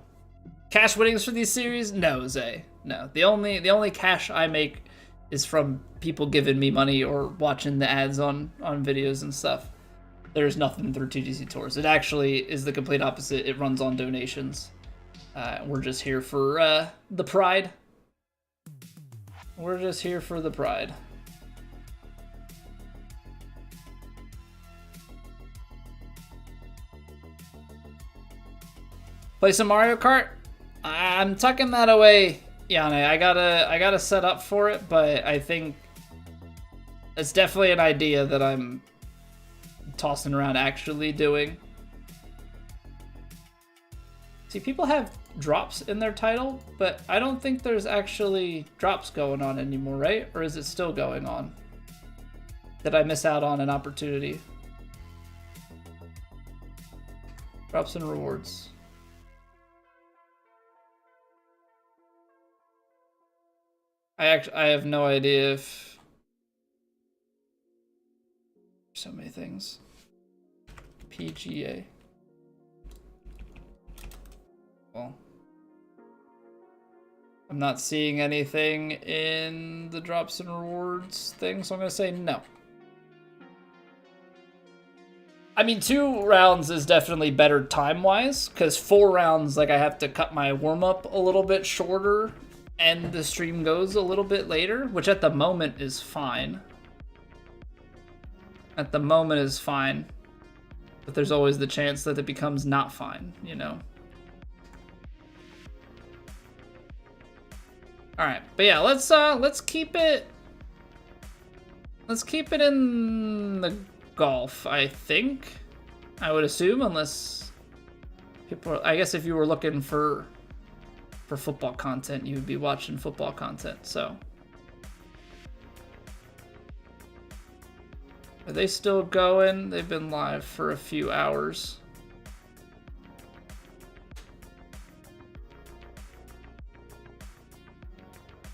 Cash winnings for these series? No, Zay. No. The only cash I make is from people giving me money or watching the ads on videos and stuff. There's nothing through TGC Tours. It actually is the complete opposite. It runs on donations. We're just here for the pride. We're just here for the pride. Play some Mario Kart? I'm tucking that away, Yane. I gotta set up for it, but I think it's definitely an idea that I'm tossing around actually doing. See, people have drops in their title, but I don't think there's actually drops going on anymore, right? Or is it still going on? Did I miss out on an opportunity? Drops and rewards. I have no idea if so many things. PGA. Well, I'm not seeing anything in the drops and rewards thing, so I'm gonna say no. I mean, 2 rounds is definitely better time-wise, because 4 rounds, like, I have to cut my warm-up a little bit shorter, and the stream goes a little bit later, which at the moment is fine. At the moment is fine. But there's always the chance that it becomes not fine, you know? Alright, but yeah, let's keep it... Let's keep it in the golf, I think. I would assume, unless people are, I guess if you were looking for football content, you would be watching football content, so. Are they still going? They've been live for a few hours.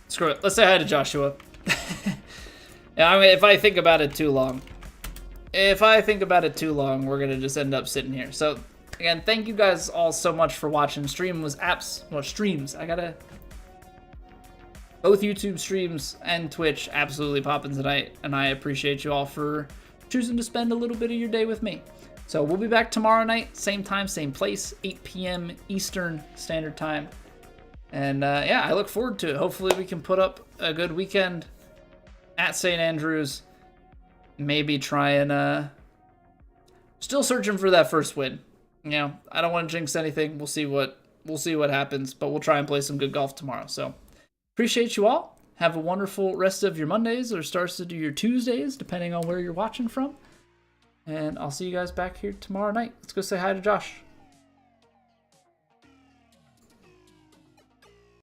Screw it. Let's say hi to Joshua. Yeah, I mean, if I think about it too long, we're gonna just end up sitting here. So, again, thank you guys all so much for watching. Streams. Both YouTube streams and Twitch absolutely popping tonight, and I appreciate you all for choosing to spend a little bit of your day with me. So we'll be back tomorrow night, same time, same place, 8 p.m. Eastern Standard Time. And yeah, I look forward to it. Hopefully we can put up a good weekend at St. Andrews. Maybe try and still searching for that first win. You know, I don't want to jinx anything. We'll see what happens, but we'll try and play some good golf tomorrow. So appreciate you all. Have a wonderful rest of your Mondays or starts to do your Tuesdays, depending on where you're watching from. And I'll see you guys back here tomorrow night. Let's go say hi to Josh.